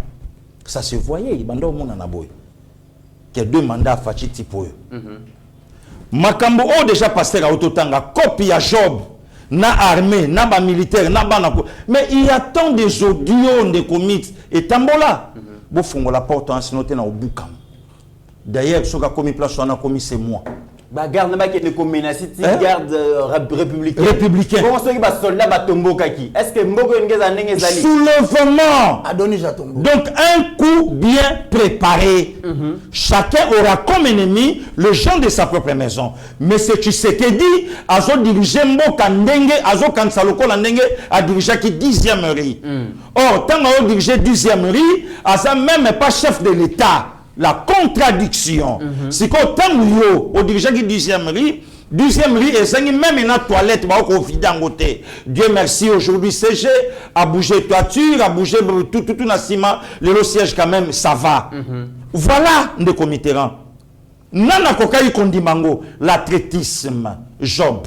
C: Ça se voyait, il banda au monde na boy. Que 2 mandats fachi tipo. Makambo o déjà pasteur à Ototanga, copie à Job, na armée, na ba militaire, na ba na. Mais il y a tant des audios de comités et tambola. Bon, fongo la porte en sinoté na obukam. D'ailleurs, ce qui a commis place, on a commis c'est moi.
D: Bah garde pas qui est comme menacité garde républicain.
C: Comment
D: ceux qui va soldat va tomber kaki. Est-ce que mboko ngeza nenge zali?
C: Soulèvement.
E: Adonija tombo.
C: Donc un coup bien préparé. Chacun aura comme ennemi le gens de sa propre maison. Mais ce qui s'était dit, azo diriger mboka ndenge, azo kansaloko la ndenge a dirigé qui 10e riz. Or tant qu'on diriger 10e riz, aza même pas chef de l'État. La contradiction. C'est qu'au temps où au dirigeant qui 10e riz et c'est même une toilette au côté. Dieu merci aujourd'hui CG a bougé toiture, a bougé tout na ciment, le siège quand même ça va. Voilà de comitéran. Nana kokai kondimango l'athlétisme Job.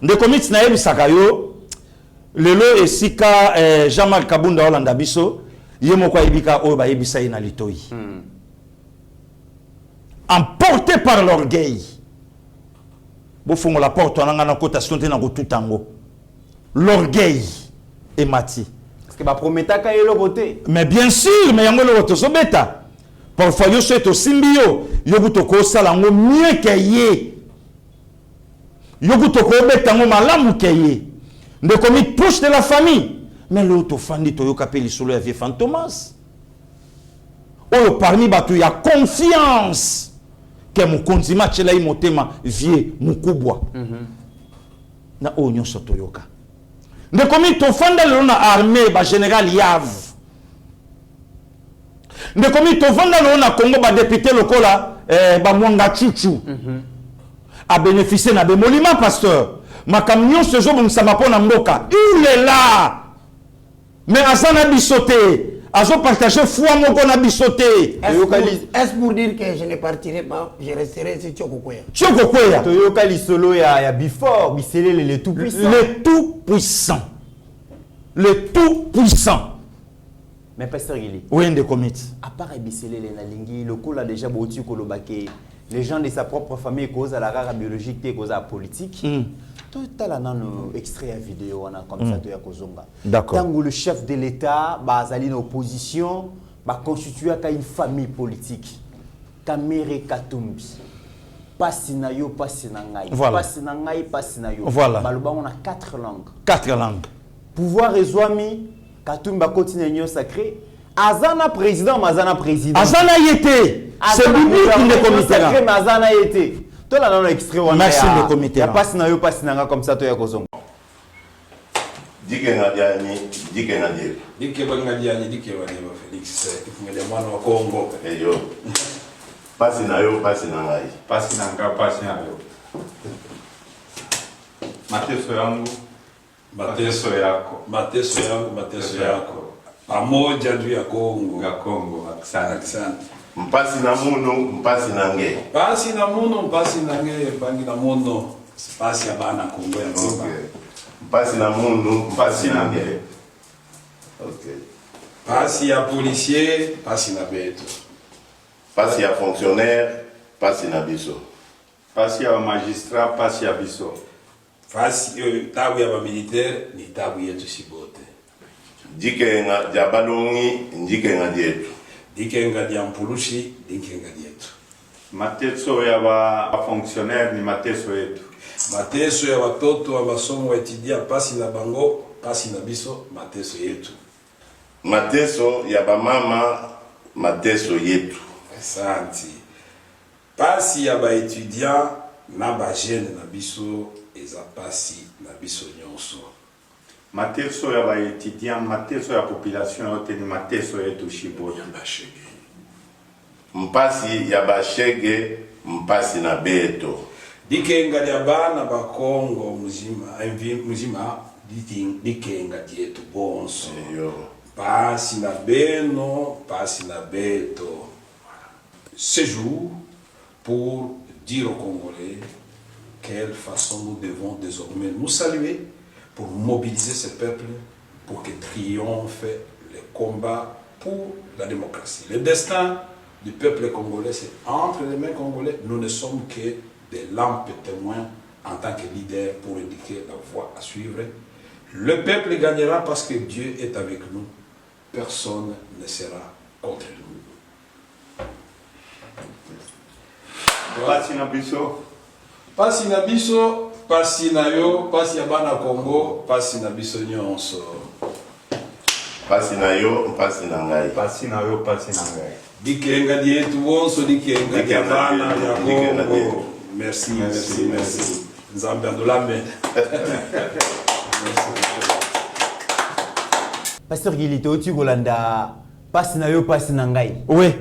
C: De comité na yebi sakayo lelo esika Jean-Marc Kabunda Hollanda biso. Emporté par l'orgueil. L'orgueil est mati.
D: Parce que promettre qu'il y a le côté.
C: Mais bien sûr, mais il y a le côté bêta. Parfois, il y a un symbio. Il y a un mieux qu'il y ait. Il y a un malam qu'il y ait. De commis proche de la famille. Mais l'autre fandi toyo kapeli solo vie fantomas. Oh parmi batu ya confiance que mon konzima chela imotema vie mukubwa. Na onyo sotoyoka. De komi to fanda lona armée ba général Yav. De komi to fanda lona Congo ba député lokola ba Mwanga Chuchu. A bénéficié na be molima pasteur. ma camion se joue ça m'a pas mboka. Il est là. Mais Azana bisoté. Azo partager foi mon qu'on a bisoté.
E: Est-ce pour dire que je ne partirai pas, je resterai ici Tchokokoya.
C: Tchokokoya.
D: Toyoka lisolo ya before bisele le tout puissant.
C: Le tout puissant. Le tout puissant.
D: Mais pasteur Gili.
C: Oui, de commit.
D: À part bisele le nalingi, le coup là déjà boti kolobake. Les gens de sa propre famille causent à la rare biologique et causent à la politique. Tout à l'heure, on a extrait à vidéo, on a comme ça,
C: d'accord.
D: Tant que le chef de l'État, bazali une opposition, va constituer une famille politique. Kamere Katumbi. Passinayo, passinangai.
C: Voilà.
D: Passinangai, passinayo.
C: Voilà.
D: Baloba, on a 4 langues.
C: 4 langues.
D: Pouvoir Ezwami, Katumba continue sacré. Azana président, Mazana président.
C: Azana y était. C'est Bibi qui ne comité là.
D: Mais Azana y était. Toi là dans l'extrait on a.
C: Merci de comité là.
D: Passe na yo passe na comme ça toi ya kozonga.
B: Dike ngadiani, dike ngadiani.
L: Dike ngadiani, dike ngadiani Félix. Ifungele mwana wa Kongo.
B: Eyo. Pasi na yo, pasi na ngai.
I: Pasi na nga, pasi na yo. Mateso yangu, mateso yako.
L: Mateso yangu, mateso yako. Pamoja juu ya Kongo.
I: Ya Kongo, asante.
B: Mpasi na muno, mpasi na nge.
L: Pasi na muno, mpasi na nge, bangi na muno. Pasi ya bana Kongo ya Kongo.
B: Mpasi na muno, mpasi na nge. Okay.
L: Pasi ya policier, pasi na beto.
B: Pasi ya fonctionnaire, pasi na biso.
I: Pasi ya magistrat, pasi ya biso.
L: Pasi tabu ya militaire, ni tabu yetu sibote.
B: Dike nga diabalongi, ndike nga dietu.
L: Dike nga diampulushi, dike nga dietu.
I: Mateso ya ba fonctionnaire ni mateso yetu.
L: Mateso ya watoto wa masomo etidia pasi na bango, pasi na biso, mateso yetu.
B: Mateso ya ba mama, mateso yetu.
L: Asante. Pasi ya ba étudiant na ba jeune na biso, eza pasi na biso nyonso.
I: Mateso ya ba étudiant, mateso ya population yote ni mateso yetu shibo.
B: Mpasi ya bashege, mpasi na beto.
L: Dikenga ya bana ba Kongo muzima, dikenga dietu bonso. Pasi na beno, pasi na beto. Ce jour, pour dire aux Congolais quelle façon nous devons désormais nous saluer, pour mobiliser ce peuple, pour que triomphe le combat pour la démocratie. Le destin du peuple congolais, c'est entre les mains congolais. Nous ne sommes que des lampes témoins en tant que leaders pour indiquer la voie à suivre. Le peuple gagnera parce que Dieu est avec nous. Personne ne sera contre nous.
I: Pasi na biso.
L: Pasi na biso, pasi na yo, pasi ya bana Congo, pasi na biso nyonso.
B: Pasi na yo, pasi na ngai.
I: Pasi na yo, pasi na ngai.
L: Dikenga dietu bonso, dikenga ya bana ya Congo. Merci, merci, merci. Nzambe andolame.
D: Pasteur Gili, tu Golanda, pasi na yo, pasi na ngai.
C: Oui.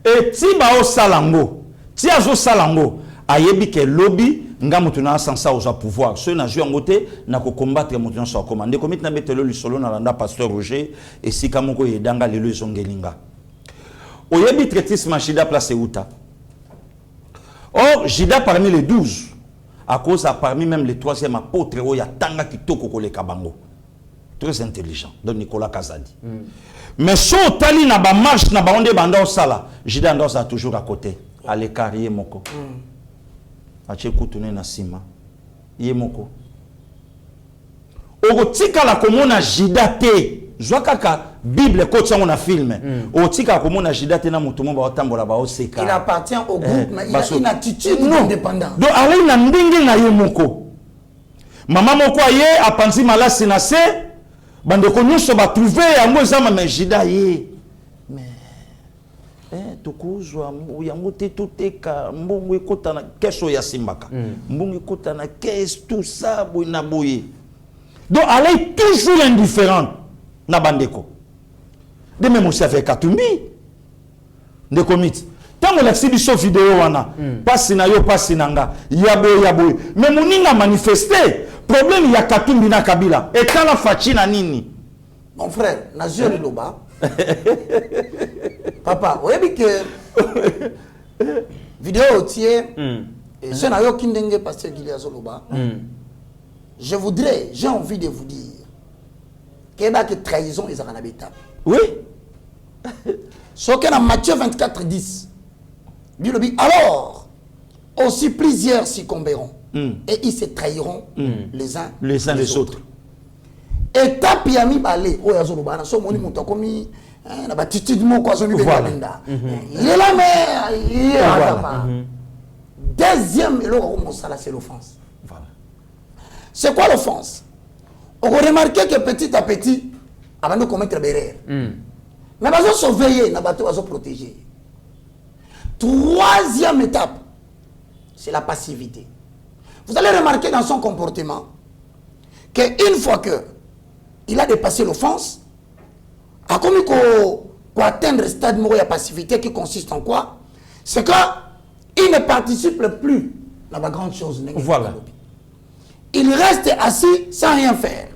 C: Et ti ba o salango. Ti azo salango. Ayebi ke lobby nga mutu na sansa oza pouvoir. Ceux na joué en côté na ko combattre mutu na so commandé komit na betelo lisolo na landa pasteur Roger et sika moko yedanga lelo ezongelinga. Oyebi traitisme Jida place Uta. Or Jida parmi les 12 à cause à parmi même les 3e apôtres o ya tanga kitoko koleka bango. Très intelligent. Donc Nicolas Kazadi. Mais so tali na ba marche na ba onde banda o sala, Jida ndo sa toujours à côté. Ale carrier moko. Ache kutune na sima. Ye moko. Ogotika la komona Jida te. Zwa kaka Bible ko tsango na film. Ogotika komona Jida te na mutu mo ba otambola ba oseka.
E: Il appartient au groupe, mais il a une attitude indépendante.
C: Donc ale na ndenge na ye moko. Mama moko ye apanzi malasi na se. Bande ko nyuso ba trouver yango ezama mais Jida ye. Tukuzwa yango te tuteka mbongo ekota na keso ya simbaka mbongo ekota na caisse tout ça boy na boye donc elle est toujours indifférente na bandeko de même aussi avec Katumbi de commit tant on l'exhibe sur vidéo wana passe na yo passe nanga yaboye mais moninga manifester problème il y a Katumbi na Kabila et quand la Fachi na nini
E: mon frère Nazio Loba papa vous avez que vidéo tiers et ce n'a aucun dingue pasteur Giliazo Loba j'ai envie de vous dire qu'il y a que trahison et zanabeta
C: oui
E: ce qu'on a Matthieu 24 10 Dieu le dit alors aussi plusieurs succomberont et ils se trahiront les uns les autres. Étape yami balé o yazo lobana so moni muto komi na batitude mo ko so mi belanda. Il est là mais il est là. Deuxième et là c'est l'offense. Voilà. C'est quoi l'offense? On remarque que petit à petit avant de commettre des erreurs. Mais bazo surveiller na bato bazo protéger. Troisième étape c'est la passivité. Vous allez remarquer dans son comportement qu'une fois qu'il a dépassé l'offense, a commis qu'on atteindre le stade de passivité qui consiste en quoi? C'est qu'il ne participe plus à la grande chose.
C: Voilà.
E: Il reste assis sans rien faire.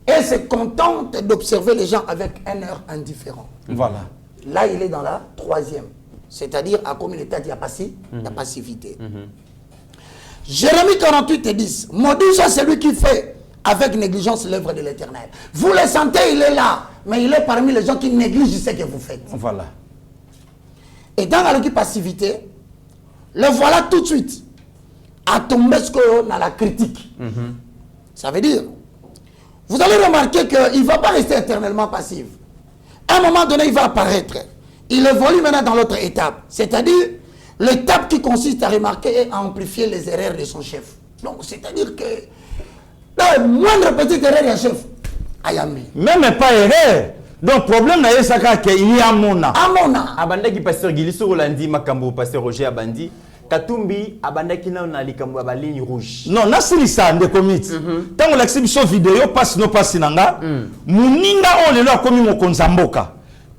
E: Et se contente d'observer les gens avec un air indifférent.
C: Voilà.
E: Là, il est dans la troisième. C'est-à-dire à commis l'état de la passivité. Jérémie 48 et 10. Maudit soit celui qui fait avec négligence l'œuvre de l'Éternel. Vous le sentez, il est là, mais il est parmi les gens qui négligent ce que vous faites.
C: Voilà.
E: Et dans la passivité, le voilà tout de suite à tomber dans la critique. Ça veut dire, vous allez remarquer qu'il ne va pas rester éternellement passif. À un moment donné, il va apparaître. Il évolue maintenant dans l'autre étape. C'est-à-dire, l'étape qui consiste à remarquer et à amplifier les erreurs de son chef. Donc, c'est-à-dire que la moindre petite erreur du chef, ayami.
C: Même pas erreur. Donc, problème, c'est qu'il y a Amona.
E: Amona.
D: Abanda qui pasteur Giliso Rolandi, Makambo, pasteur Roger Abandi. Katumbi, Abanda qui n'a likambo la ligne rouge.
C: Non, nasili ça de commit. Tant que l'exhibition vidéo passe no passe nanga, muninga on le a commis mon konzamboka.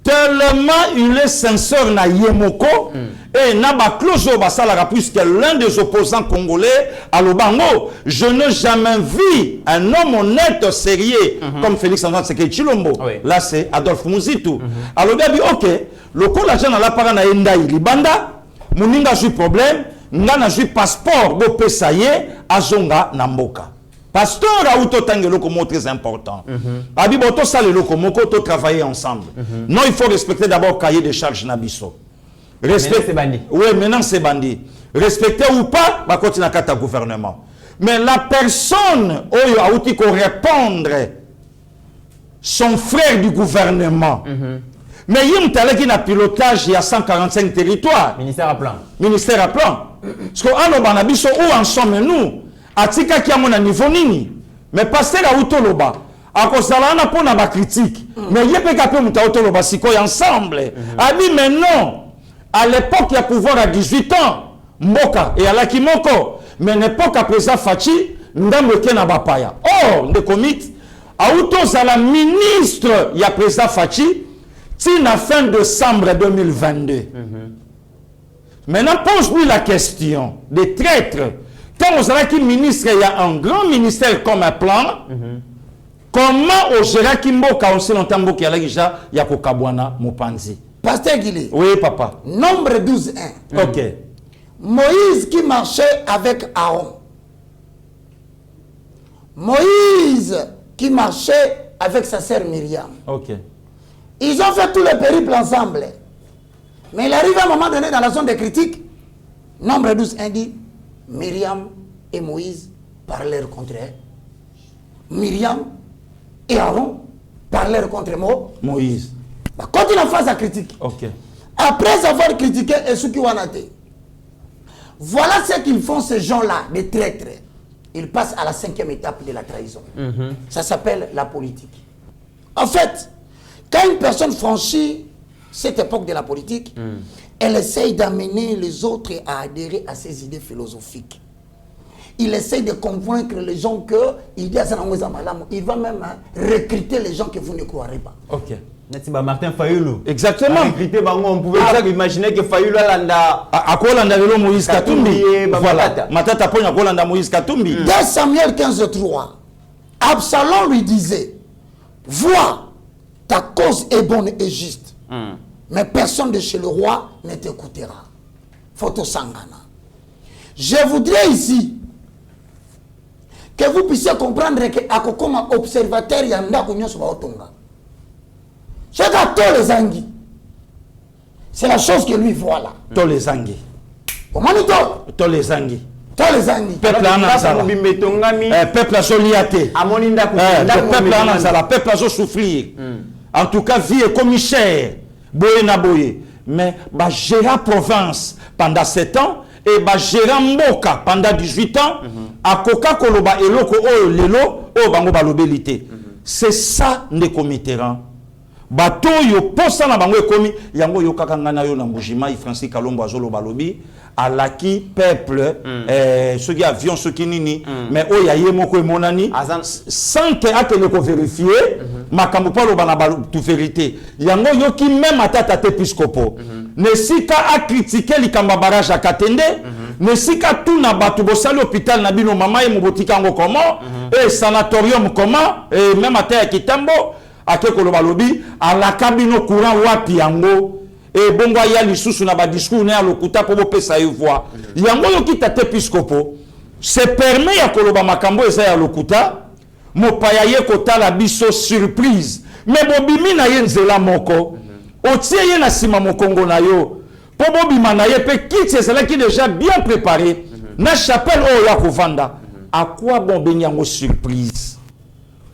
C: Tellement il est sincère na yemoko et na ba closo basala puisque l'un des opposants congolais à l'Obango, je n'ai jamais vu un homme honnête sérieux comme Félix Antoine Tshisekedi Tshilombo. Là c'est Adolphe Muzitu. Alors bien dit OK, le coup l'argent na la para na endai libanda, muninga ju problème, nga na ju passeport bo pesaye azonga na mboka. Pasteur Raouto Tangue locomo très important. Abi boto sale locomo to travailler ensemble. Non, il faut respecter d'abord cahier de charges nabiso. Respecter bandi. Oui, maintenant c'est bandi. Respecter ou pas, va continuer à kata gouvernement. Mais la personne oyo aouti ko répondre son frère du gouvernement. Mais il y a un pilotage, il y a 145 territoires.
D: Ministère à plan.
C: Ministère à plan. Parce que où en sommes-nous? Atika qui a mon niveau nini. Mais passer à Outoloba. À cause de la pour la critique. Mais il y a pas qu'à faire Outoloba si quoi ensemble. A dit mais non. À l'époque il y a pouvoir à 18 ans. Mboka et à la Kimoko. Mais à l'époque à présent Fachi, ndambe kena bapaya. Or, de commit à Outozala ministre il y a présent Fachi. Tina fin décembre 2022. Maintenant, pose-lui la question des traîtres. Quand vous avez un ministre, il y a un grand ministère comme un plan. Comment au Géraki Mboka, aussi longtemps qu'il y a déjà, il y a Kokabwana Mopanzi.
E: Pasteur Guilé.
C: Oui, papa.
E: Nombre 12.1.
C: Ok.
E: Moïse qui marchait avec Aaron. Moïse qui marchait avec sa sœur Myriam.
C: Ok.
E: Ils ont fait tout le périple ensemble. Mais il arrive à un moment donné dans la zone de critique. Nombre 12.1 dit Myriam et Moïse parlèrent contre elle. Myriam et Aaron parlèrent contre
C: Moïse.
E: Quand il a fait sa critique, après avoir critiqué Esuki Wanate, voilà ce qu'ils font ces gens-là, des traîtres. Ils passent à la 5e étape de la trahison. Ça s'appelle la politique. En fait, quand une personne franchit cette époque de la politique, elle essaye d'amener les autres à adhérer à ses idées philosophiques. Il essaye de convaincre les gens qu'il va même recruter les gens que vous ne croirez pas.
D: Martin Fayulu.
C: Exactement.
D: On pouvait imaginer que Fayulu Alanda.
C: À quoi Landa Velo Moïse Katumbi. Voilà. Matata Pogna Kolanda Moïse Katumbi.
E: 2 Samuel 15:3. Absalom lui disait, vois, ta cause est bonne et juste. Mais personne de chez le roi ne t'écoutera. Photo Sangana. Je voudrais ici que vous puissiez comprendre que comme observateur, il y a un Otonga. C'est la chose que lui voit là.
C: Tous les Angi.
E: Comment nous
C: tous les Angi.
E: Tous les Angi.
C: Peuple Anazala. Peuple Joliate. Peuple Anazala. Peuple a souffrir. En tout cas, vie est commissaire. Boye na boye. Mais bah gérer province pendant 7 ans et bah gérer Mboka pendant 18 ans. À Coca Koloba eloko o lelo o bango balobelité. C'est ça ne committeront. Bato yo posa na bango ekomi yango yo kaka ngana yo na Mbujima Francis Kalombo azolo balobi alaki peuple ceux qui avion ceux qui nini mais o ya yemoko emonani sans que atele ko vérifier makambo pa lo bana tout vérité yango yo ki même atata te piscopo ne sika a critiquer likamba barrage à Katende ne sika tout na bato bosali hôpital na bino mama e mobotika ngo comment et sanatorium comment et même ata ya Kitambo ake koloba lobi ala kabino courant wapi yango et bongo ya lisusu na ba discours na lokuta po bopesa yo voix yango yo kita episcopo se permet ya koloba makambo eza ya lokuta mopaya ye kotala biso surprise mais bobimi na ye nzela moko otie ye na sima mokongo na yo po bobima na ye pe kiti ezalaki déjà bien préparé na chapelle oyo ya kovanda à quoi bon benyango surprise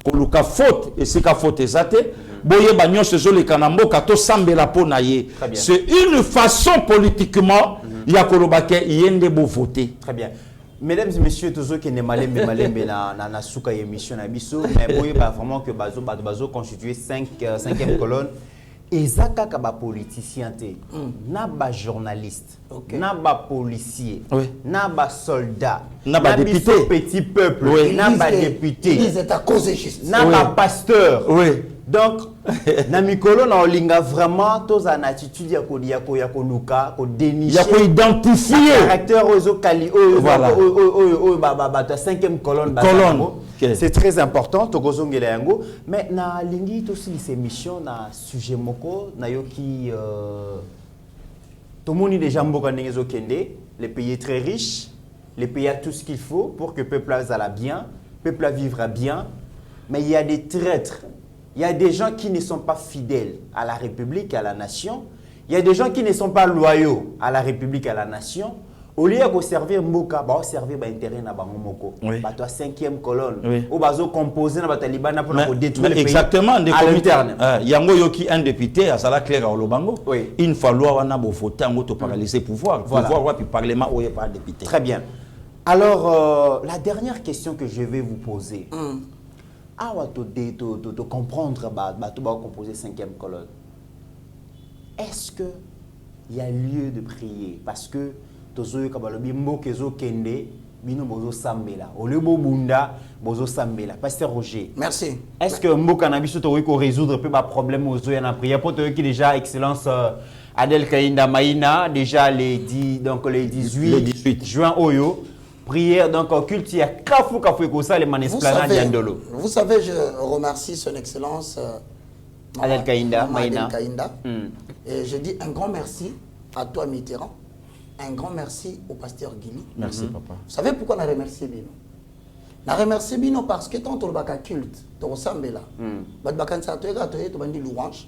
C: koluka faute et si ka faute ezate boye banyo se zole kanambo kato sambela pona ye c'est une façon politiquement ya kolobake yende bo voter.
D: Très bien. Mesdames et messieurs, tous ceux qui ne malembe na suka émission na biso mais boye ba vraiment que bazo constituer 5e colonne ezaka ka ba politicien te na ba journaliste na ba policier na ba soldat
C: na ba député
D: petit peuple na ba député na ba pasteur donc na mikolo na olinga vraiment tous en attitude ya ko luka ko dénicher
C: ya ko identifier
D: caractère ozo kali ba 5e colonne. C'est très important tokozongela yango mais na lingi to si ces missions na sujet moko na yoki to moni déjà mboka ndezo kende le pays est très riche, le pays a tout ce qu'il faut pour que le peuple aille bien, le peuple vivra bien, mais il y a des traîtres, il y a des gens qui ne sont pas fidèles à la République et à la nation, il y a des gens qui ne sont pas loyaux à la République et à la nation. Au lieu de servir Mboka, bah servir l'intérêt na bango moko. Bah toi 5e colonne. Ou bazo composer na Taliban pour détruire le pays.
C: Exactement.
D: À l'interne.
C: Yango yoki un député à sala clair au Lobango. Il faut loi wana bo voter en auto paralyser pouvoir. Pouvoir wa puis parlement ou pas député.
D: Très bien. Alors la dernière question que je vais vous poser. Ah wa to comprendre bah to ba composer 5e colonne. Est-ce que il y a lieu de prier parce que tozoyo kabalobi mbokezo kende bino bozo sambela olebo bunda bozo sambela pasteur Roger
E: merci.
D: Est-ce que mboka na biso to ko résoudre peu ba problème ozo ya na prière pour to qui déjà excellence Adel Kainda Maïna déjà les 18 juin oyo prière donc culte ya kafu ko ça les manesplanade Yandolo.
E: Vous savez je remercie son excellence
D: Adel Kainda Maïna
E: et je dis un grand merci à toi Mitterrand. Un grand merci au pasteur Guili.
C: Merci, papa.
E: Vous savez pourquoi on a remercié Bino? On a remercié Bino parce que tant que le culte, tu ressembles là.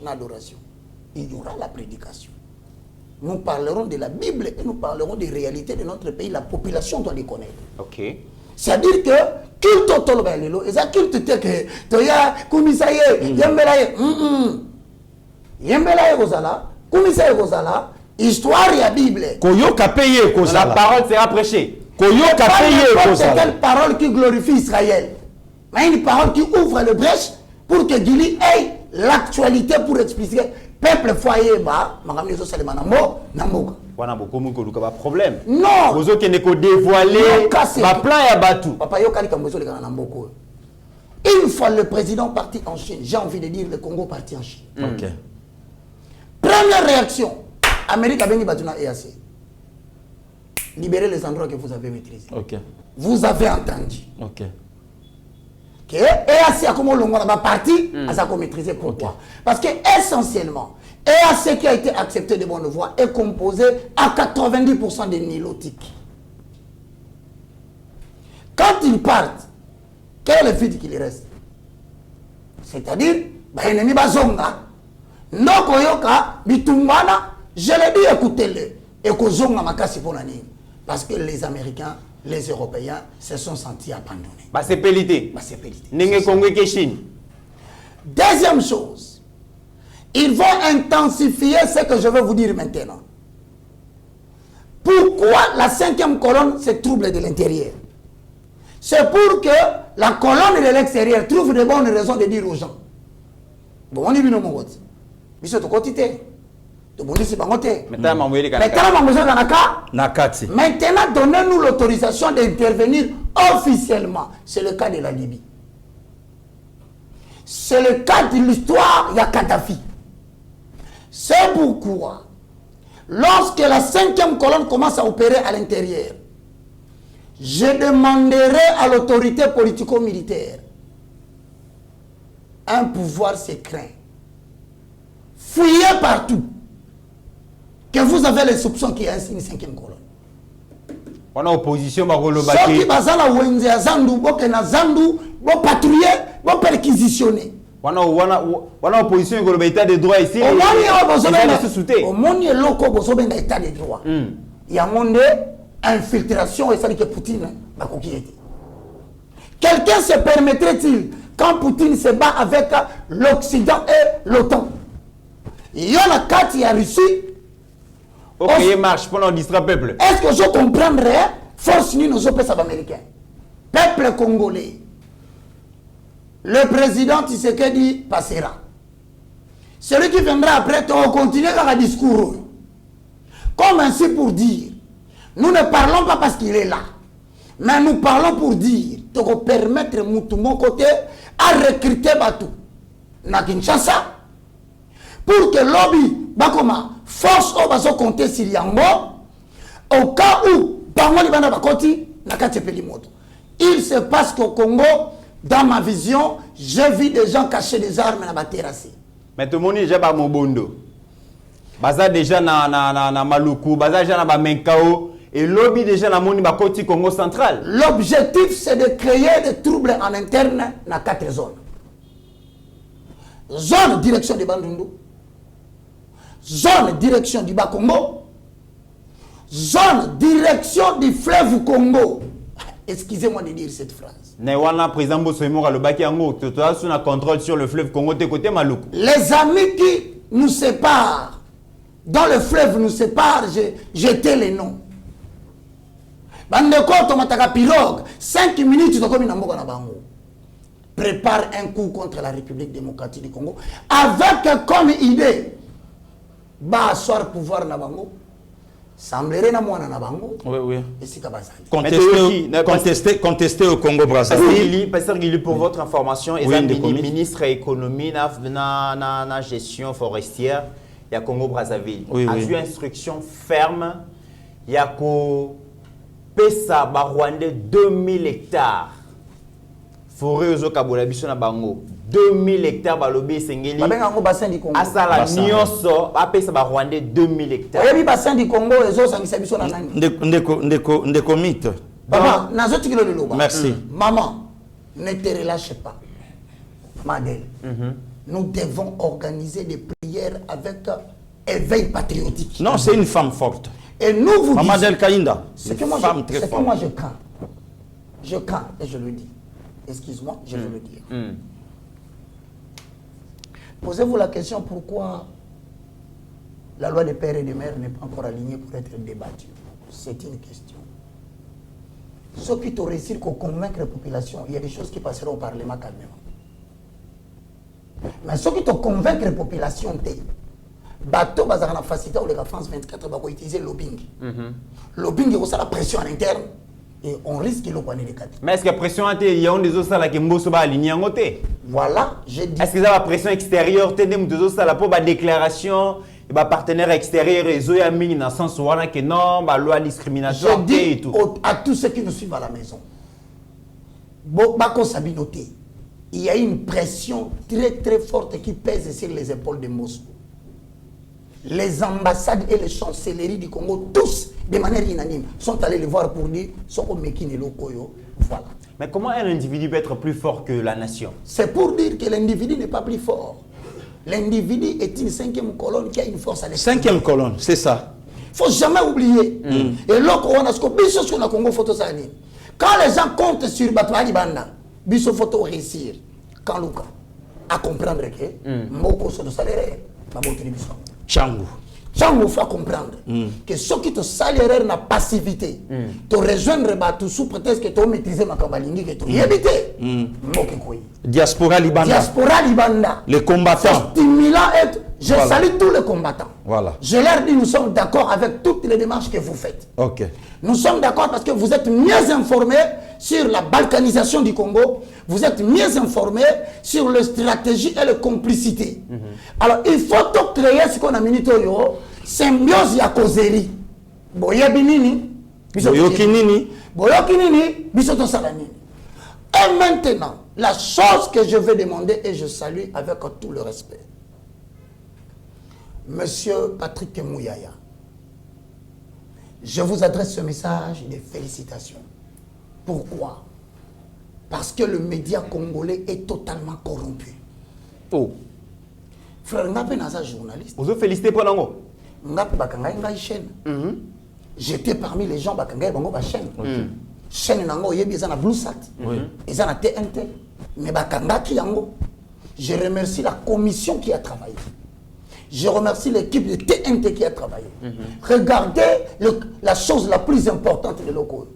E: L'adoration. Il y aura la prédication. Nous parlerons de la Bible et nous parlerons des réalités de notre pays. La population doit les connaître.
D: Ok.
E: C'est-à-dire que culte tolobelelo, et ça culte que toya kumisaye, yembelaye, yembelaye gozala, kumisaye gozala. Histoire et la Bible.
C: Koyoka payé
D: la parole sera prêchée.
E: Koyoka payé c'est quelle parole qui glorifie Israël. Mais une parole qui ouvre le brèche pour que Guili ait l'actualité pour expliquer peuple foyer bas, madame les autres nambo namboka.
D: Wana beaucoup de problème.
E: Non.
D: Vous qui ne dévoiler ma plan ya batu.
E: Papa yo kali kambozo le kana namboko. Une fois le président parti en Chine, j'ai envie de dire le Congo parti en Chine.
C: Ok.
E: Première réaction, Amérique a béni Batuna EAC. Libérez les endroits que vous avez maîtrisés.
C: Ok.
E: Vous avez entendu.
C: Ok.
E: Que EAC a comment l'on a parti, à ça qu'on maîtrisait. Pourquoi? Parce que essentiellement, EAC qui a été accepté de bonne voie est composé à 90% de nilotiques. Quand ils partent, quel est le vide qui les reste? C'est-à-dire, l'ennemi bazonga, nokoyoka, bitumbana, je l'ai dit, écoutez-le, et kozonga makasi pour l'année. Parce que les Américains, les Européens se sont sentis abandonnés.
D: Bah c'est pélité.
E: Bah c'est pélité.
D: N'engé Congo et Chine.
E: Deuxième chose, ils vont intensifier ce que je vais vous dire maintenant. Pourquoi la 5e colonne se trouble de l'intérieur? C'est pour que la colonne de l'extérieur trouve de bonnes raisons de dire aux gens. Bon, on est venu au Mongote. Mais c'est au quotidien. Maintenant, donnez-nous l'autorisation d'intervenir officiellement. C'est le cas de la Libye. C'est le cas de l'histoire, il y a Kadhafi. C'est pourquoi, lorsque la 5e colonne commence à opérer à l'intérieur, je demanderai à l'autorité politico-militaire un pouvoir secret. Fouillez partout. Que vous avez les soupçons qu'il y a une 5e colonne.
D: On a opposition,
E: ceux qui basent la Wenze à Zandu, vont patrouiller, vont perquisitionner.
D: On a opposition, il y a état de droit ici.
E: Au monde, il y a un état de droit. Il y a une infiltration et ça dit que Poutine va conquérir. Quelqu'un se permettrait-il, quand Poutine se bat avec l'Occident et l'OTAN, il y a la carte, il y a Russie.
D: Ok, il marche pour distraire le peuple.
E: Est-ce que je comprendrais force ni nos opérations américains? Peuple congolais. Le président Tshisekedi passera. Celui qui viendra après, on continue dans le discours. Comme ainsi pour dire, nous ne parlons pas parce qu'il est là. Mais nous parlons pour dire, de permettre mon côté à recruter Batou. Na Kinshasa. Pour que lobby, Bakoma, force au baso compter sur Yango, au cas où, il se passe qu'au Congo, dans ma vision, j'ai vu des gens cacher des armes dans la terrasse.
D: Mais tout le monde est déjà à Mobondo. Baza déjà na Maluku, Baza déjà na Menkao, et lobby déjà na Moni Bakoti Congo central.
E: L'objectif, c'est de créer des troubles en interne dans 4 zones. Zone direction de Bandundu. Zone direction du Bas-Congo, zone direction du fleuve Congo. Excusez-moi de dire cette phrase.
D: Contrôle sur le fleuve Congo de côté Maluku.
E: Les amis qui nous séparent, dans le fleuve nous séparent, j'étais les noms. Bandeko tomataka pirogue, 5 minutes de comme Namboka na bango. Prépare un coup contre la République démocratique du Congo avec comme idée ba asseoir pouvoir na bango semblerait na mwana na bango.
C: Oui, oui.
E: Et c'est
C: contester au Congo Brazzaville.
D: Pasteur Guili, pour votre information, oui, ministre économie na gestion forestière il y a Congo Brazzaville.
C: Oui,
D: a eu instruction ferme il y a ko pesa ba Rwandais 2000 hectares. Forêt aux Okabola biso na bango 2000 hectares balobi sengeli
E: babenga ngo bassin du Congo
D: asala nyonso apesa ba Rwandais 2000 hectares.
E: Oyebi bassin du Congo ezo sangisa biso na nani
C: ndeko mythe.
E: Papa nazo tikilo le loba.
C: Merci.
E: Maman, ne te relâche pas. Madel. Nous devons organiser des prières avec éveil patriotique.
C: Non, c'est une femme forte.
E: Et nous vous
C: Maman Del Kainda,
E: c'est que moi je crains. Je crains et je le dis. Excuse-moi, je vais le dire. Posez-vous la question pourquoi la loi des pères et des mères n'est pas encore alignée pour être débattue. C'est une question. Ceux qui t'ont réussi à convaincre la population, il y a des choses qui passeront au Parlement calmement. Mais ceux qui t'ont convaincre la population, bateau bazar na facilité ou la France 24 va utiliser le lobbying. Lobbying c'est la pression en interne. et on risque le poignet de quatre.
D: Mais est-ce que la pression a été, il y a des autres qui sont alignés en côté?
E: Voilà, j'ai dit.
D: Est-ce que ça va pression extérieure, des autres pour la déclaration, et partenaire extérieur, et Zoya Ming dans le sens où on a que non, loi discriminatoire
E: et
D: tout.
E: À tous ceux qui nous suivent à la maison, Bako Sabinoté, il y a une pression très très forte qui pèse sur les épaules de Moscou. Les ambassades et les chancelleries du Congo, tous, de manière unanime, sont allés les voir pour dire voilà.
D: Mais comment un individu peut être plus fort que la nation?
E: C'est pour dire que l'individu n'est pas plus fort. L'individu est une cinquième colonne qui a une force à l'extérieur.
C: Cinquième colonne, c'est ça.
E: Il ne faut jamais oublier. Et là, quand les gens comptent sur Batouali Banda, il faut réussir. Quand Luka a comprendre que Moko sont de salaire,
C: Tchangou.
E: Tchangou faut comprendre que ceux qui te salaire na passivité, te rejoindre Batou sous prétexte que tu maîtrises ma cabalingi, que tu y habites.
C: Diaspora Libanda.
E: Diaspora Libanda.
C: Les combattants.
E: Stimulant et je salue tous les combattants.
C: Voilà.
E: Je leur dis, nous sommes d'accord avec toutes les démarches que vous faites.
C: Ok.
E: Nous sommes d'accord parce que vous êtes mieux informés sur la balkanisation du Congo. Vous êtes mieux informés sur les stratégies et les complicités. Alors, il faut créer ce qu'on a mis symbiose ya causerie. Boyabinini.
C: Boyokinini.
E: Boyokinini. Bisoto Salanini. Et maintenant, la chose que je vais demander, et je salue avec tout le respect, Monsieur Patrick Mouyaya, je vous adresse ce message de félicitations. Pourquoi? Parce que le média congolais est totalement corrompu.
D: Oh.
E: Frère, Ngapé n'a pas journaliste.
D: Vous félicitez pour l'ango?
E: Ngapé Bakanga une chaîne. J'étais parmi les gens Bakanga Bango ba chaîne. Chaîne nango yebi ezana Bluesat. Ezana TNT. Mais Bakanga ki yango. Je remercie la commission qui a travaillé. Je remercie l'équipe de TNT qui a travaillé. Regardez la chose la plus importante de l'Oko.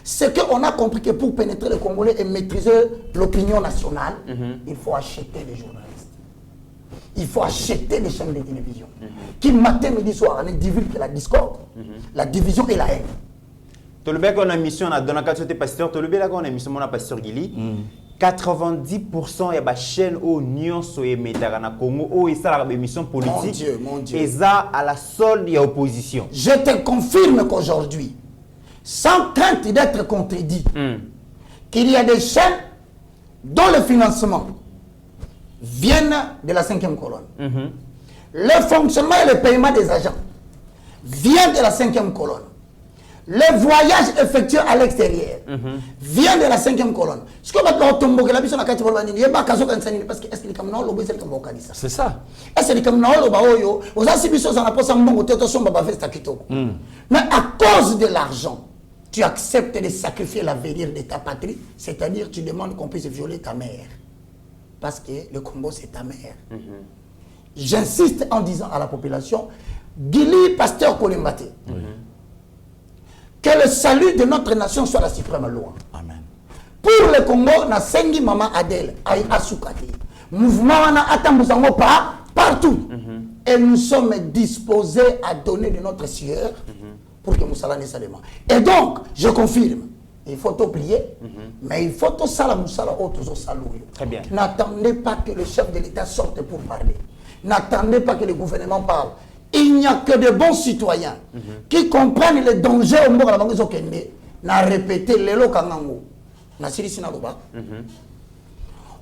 E: C'est qu'on a compris que pour pénétrer le Congolais et maîtriser l'opinion nationale, il faut acheter des journalistes. Il faut acheter des chaînes de télévision. Qui matin, midi, soir, ne divulguent la discorde, la division et la haine.
D: Tu le sais qu'on a une mission dans la qualité pasteur, tu le sais qu'on a une mission dans la pasteur Gili. 90% de la chaîne au Nyon Soye Métarana Congo, où il y a une émission politique, et ça à la solde de l'opposition.
E: Je te confirme qu'aujourd'hui, sans crainte d'être contredit, qu'il y a des chaînes dont le financement viennent de la 5e colonne. Le fonctionnement et le paiement des agents vient de la 5e colonne. Le voyage effectué à l'extérieur vient de la 5e colonne. Ce que vous tomber la mission à Kati Bolbani, il y a pas caso parce que est-ce qu'il comme non le c'est comme ça.
C: C'est ça.
E: Est-ce qu'il comme non le baoyo, aux assibisos en apposant mon côté son baba fait kitoko. Mais à cause de l'argent, tu acceptes de sacrifier l'avenir de ta patrie, c'est-à-dire tu demandes qu'on puisse violer ta mère. Parce que le Congo c'est ta mère. J'insiste en disant à la population, Gili Pasteur Kolembate. Que le salut de notre nation soit la suprême loi.
C: Amen.
E: Pour le Congo, na sengi Maman Adèle, aïe asukati. Mouvement na atambuzango pas partout. Et nous sommes disposés à donner de notre sueur pour que Moussala ne s'allément. Et donc, je confirme, il faut oublier, mais il faut tout ça la Moussala autres salouer.
D: Très bien.
E: N'attendez pas que le chef de l'État sorte pour parler. N'attendez pas que le gouvernement parle. Il n'y a que de bons citoyens qui comprennent les dangers au monde de la banque Zokende. N'a répété les lots kangango. N'a siri na loba.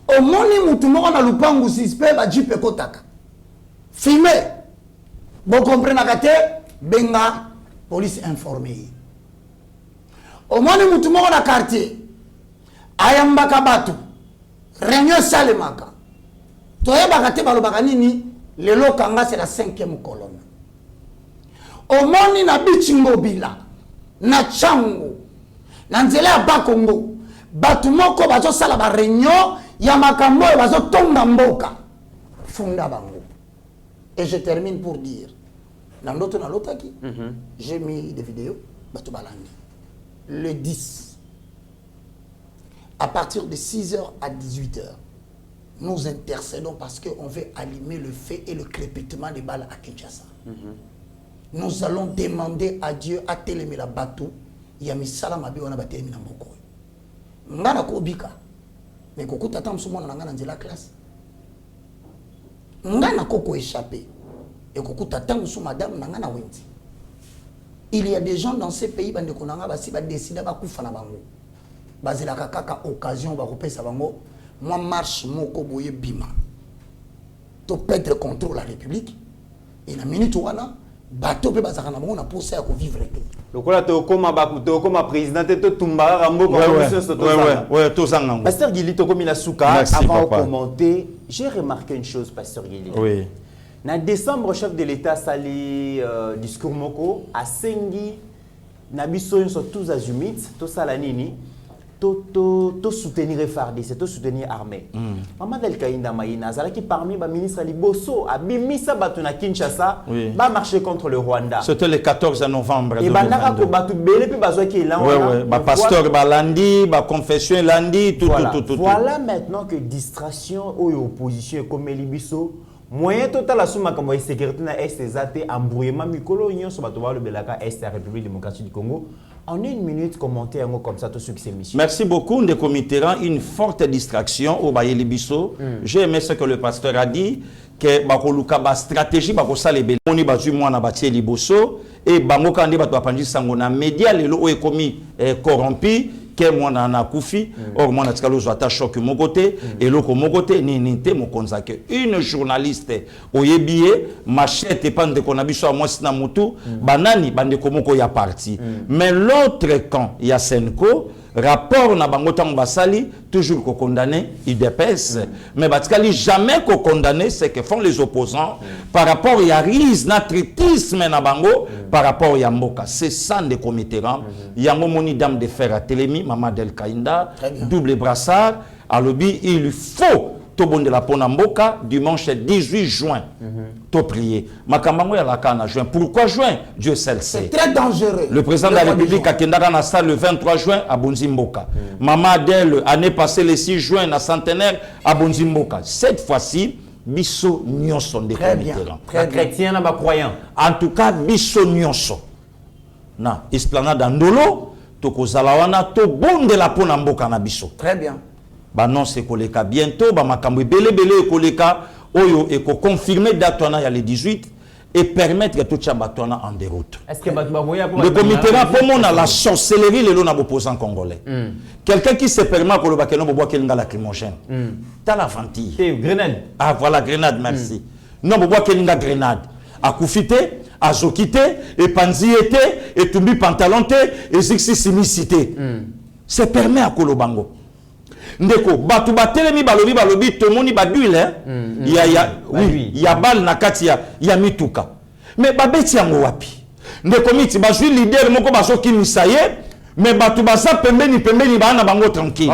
E: Au moni mutumo na lupangu sispe ba jipe kotaka. Filmé. Bon comprenez kate benga police informée. Au moni mutumo na quartier. Ayamba kabatu. Réunion salemaka. Toye bakate balobaka nini? Le Lokanga, c'est la 5e colonne. Au moni na bichingo bila, na chango, na nzele ya bakongo, batu moko bazo sala ba réunion, ya makambo bazo tonga mboka. Funda bango. Et je termine pour dire, na ndoto na lotaki, j'ai mis des vidéos, batu balandi. Le 10, à partir de 6h à 18h, nous intercédons parce qu'on veut allumer le feu et le crépitement des balles à Kinshasa. Nous allons demander à Dieu à Télémé la Batou, ya misala mabe wana batelemi na mboko ngana ko bika mais kokuta tam sumona na ngana nzela classe ngana ko échappé et kokuta tam sou madame na ngana wendi. Il y a des gens dans ces pays bande konanga basi ba décider ba kufa na bango bazela kaka occasion ba kopesa bango moi marche moko boye bima to perdre contrôle la République et la minute wana bato pe bazaka na bango na posa ya ko vivre te
D: lokola to koma président to tumba rambo
C: ouais to zanga.
D: Pasteur Gili to komi na souka avant de commenter, j'ai remarqué une chose Pasteur Gili.
C: Oui.
D: En décembre, chef de l'État sali discours moko a sengi na biso sur tous azumites, to salanini, to soutenir FARDC, to soutenir armée. Maman Del Kainda Maïna, zala qui parmi ba ministre Liboso a bimisa batu na Kinshasa, ba marcher contre le Rwanda.
C: C'était le 14 novembre.
D: Et ba naka ko batu bele pe bazo ki là.
C: Ouais, ba pasteur ba landi, ba confession landi, tout.
D: Voilà maintenant que distraction ou opposition comme Libiso moyen total la souma comme sécurité na STZT embrouillement mikolo union sur bato ba le belaka est la République démocratique du Congo. En une minute, commenter un mot comme ça, tout ce qui s'est mis.
C: Merci beaucoup, Ndeko Mitterrand. Une forte distraction au Bayeli Bisso. J'ai aimé ce que le pasteur a dit, que la stratégie, on bazu moi na batie liboso et bango kande bato apanji sango na média lelo o ekomi corrompu que moi na koufi or moi na tikalo zota choc mon côté et loko mon côté ni te mo konzake une journaliste oyebie machette et pande ko na biso a moi sina mutu banani bande komoko ya parti mais l'autre camp ya Senko rapport na bango tango basali toujours ko condamner IDPS mais batikali jamais ko condamner c'est que font les opposants par rapport ya rise na tritisme na bango par rapport ya mboka c'est ça de Mitterrand yango moni dame de fer à Télémi Maman Del Kainda double brassard à lobby il faut de la Ponamboka dimanche 18 juin. To prier. Makambango ya la kana juin. Pourquoi juin? Dieu seul sait.
E: C'est très dangereux.
C: Le président de la République a kendara na salle le 23 juin à Bonzimboka. Maman Adèle année passée le 6 juin na centenaire à Bonzimboka. Cette fois-ci biso nyonso de Mitterrand.
D: Très chrétien na ba croyant.
C: En tout cas biso nyonso. Na esplanade Ndolo to kozala wana to bonde la Ponamboka na biso.
E: Très bien.
C: Bah non c'est koleka bientôt bah makambo belé koleka oyo et ko confirmer date wana ya le 18 et permettre que tout chabatona en déroute. Est-ce que le comité pour mon la sorcellerie le na opposant congolais. Quelqu'un qui se permet ko le bakeno bobo kelinga lacrymogène. T'as la ventille.
D: C'est grenade.
C: Ah voilà grenade merci. Non bobo kelinga grenade. A koufité, a zokité et panziété et tumbi pantalonté et zixi simicité. C'est permet à Kolobango. Ndeko batu batelemi balobi tomoni baduile il y a bal na kati ya mituka mais babeti yango wapi ndeko miti bazwi leader moko basoki misaye mais batu baza pembeni bana bango tranquille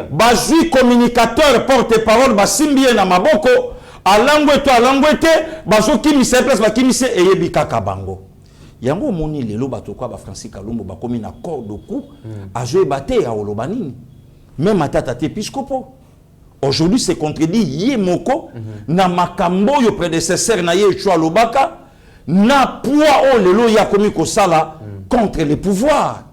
C: bazwi communicateur porte-parole basimbie na maboko alangwete basoki misaye place bakimise eyebi kaka bango yango moni lelo bato kwa ba Francis Kalumbo bakomi na corde au cou azoe bate ya olobanini. Même à tata épiscopo. Aujourd'hui, c'est contredit Yemoko, na makambo yo prédécesseur na ye Chua Lobaka, na poids o lelo ya komi ko sala contre les pouvoirs.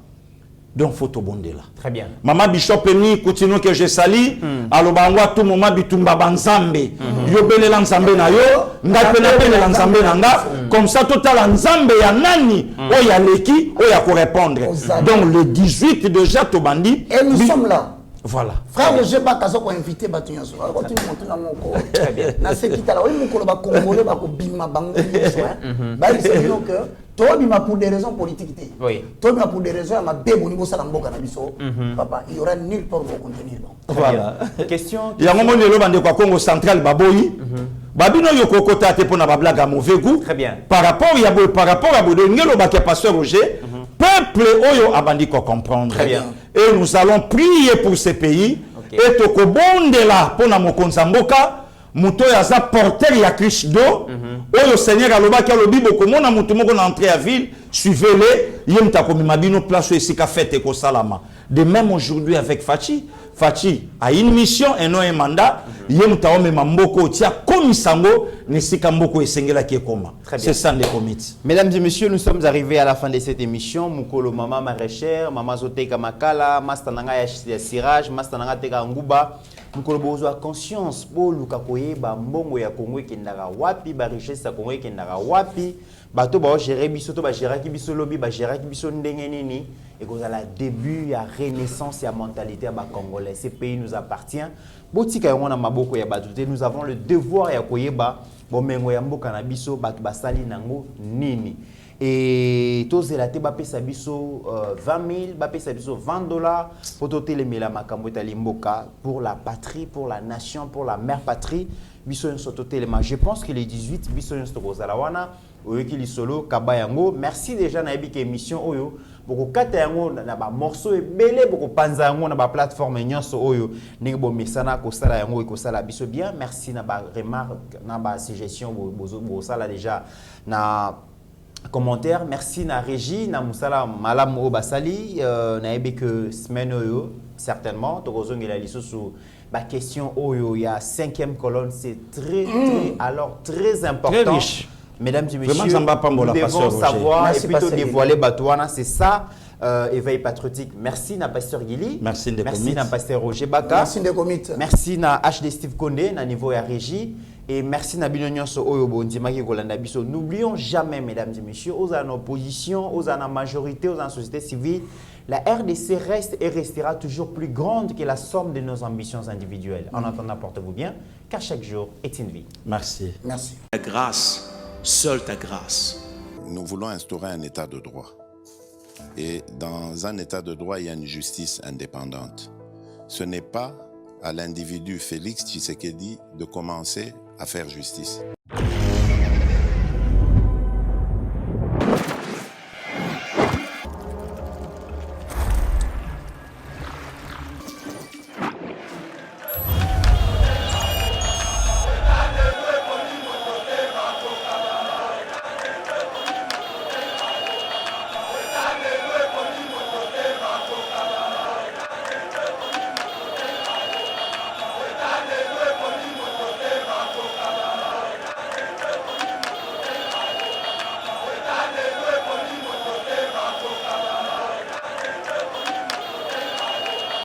C: Donc photo bondela.
D: Très bien.
C: Maman Bishop Eni continue que je sali, alobangwa tout moment bitumba banzambe. Yo bele lanzambe na yo, nga pena lanzambe nanga, comme ça total nzambe ya nani, o ya leki, o ya ko répondre. Donc le 18 déjà Tobandi
E: et nous sommes là.
C: Voilà.
E: Frère, je n'ai pas invité Batunyaso. Alors, tu me montres dans mon corps. Très bien. Dans ce qui est là, il faut que Congolais, Bima Bango, c'est donc toi, pour des raisons politiques.
D: Oui.
E: Toi, pour des raisons, ma bébé au niveau Salamboka Nabiso. Papa, il y aura nulle part pour contenir.
C: Voilà.
D: Question.
C: Il y a un moment où il y a Congo central, Baboyi. Babino yoko kota te pona bablaga mauvais goût.
D: Très bien.
C: Par rapport à Bodo Ngelo Baké Pasteur Roger, peuple oyo abandi ko comprendre.
D: Très bien.
C: Et nous allons prier pour ces pays. Et toko bonde la pona mokonza mboka muto ya za porteur ya Christ do. Oyo Seigneur aloba ki alobi boko mona mutu moko na entrée à ville, suivez-les, yemta ko mabino place esika fête ko salama. De même aujourd'hui avec Fachi a une mission et non un mandat. Yemta o mema mboko tia komisango Nesika Mboko et Sengela qui est comment. C'est ça les comités.
D: Mesdames et messieurs, nous sommes arrivés à la fin de cette émission. Mukolo Mama Maraîchère, Mama Zoteka Makala, Mastananga ya Siraj, Mastananga Teka Nguba. Mukolo Bozo a conscience pour Luka Koyeba Mbongo ya Congo Kendara Wapi, ba richesse ya Congo Kendara Wapi. Bato ba gérer biso to ba gérer ki biso lobi ba gérer ki biso ndenge nini et que la début ya renaissance ya mentalité ya ba congolais. Ce pays nous appartient. Botika yango na maboko ya bato te, nous avons le devoir ya koyeba bomengo ya mboka na biso bato basali nango nini. Et tozela te bapesa biso 20 000, bapesa biso $20 pour totelemela makambo etali mboka pour la patrie, pour la nation, pour la mère patrie. Biso yon sototelema. Je pense que les 18 biso yon sotokozala wana oyoki lisolo kaba yango. Merci déjà na ebike émission oyo boko kata yango na ba morceau ebele boko panza yango na ba plateforme nyonso oyo ndenge bo mesana ko sala yango ko sala biso bien. Merci na ba remarque na ba suggestion bo sala déjà na commentaire. Merci na régie na musala malam o basali na ebike semaine oyo certainement tokozongela lisusu. Ma question oyo, il y a 5e colonne, c'est très important.
C: Très riche.
D: Mesdames et messieurs,
C: nous
D: devons savoir et plutôt dévoiler Batouana, c'est ça, éveil patriotique. Merci na pasteur Gili.
C: Merci
D: na pasteur Roger Baka.
E: Merci de commit.
D: Merci na HD Steve Kondé na niveau ya régie. Et merci na Binonyoso Oyo Bondimaki Kolanda Biso. N'oublions jamais, mesdames et messieurs, aux en opposition, aux en majorité, aux en société civile, la RDC reste et restera toujours plus grande que la somme de nos ambitions individuelles. En attendant, portez-vous bien, car chaque jour est une vie.
C: Merci.
E: Merci.
M: Ta grâce, seule ta grâce.
B: Nous voulons instaurer un état de droit. Et dans un état de droit, il y a une justice indépendante. Ce n'est pas à l'individu Félix Tshisekedi de commencer à faire justice.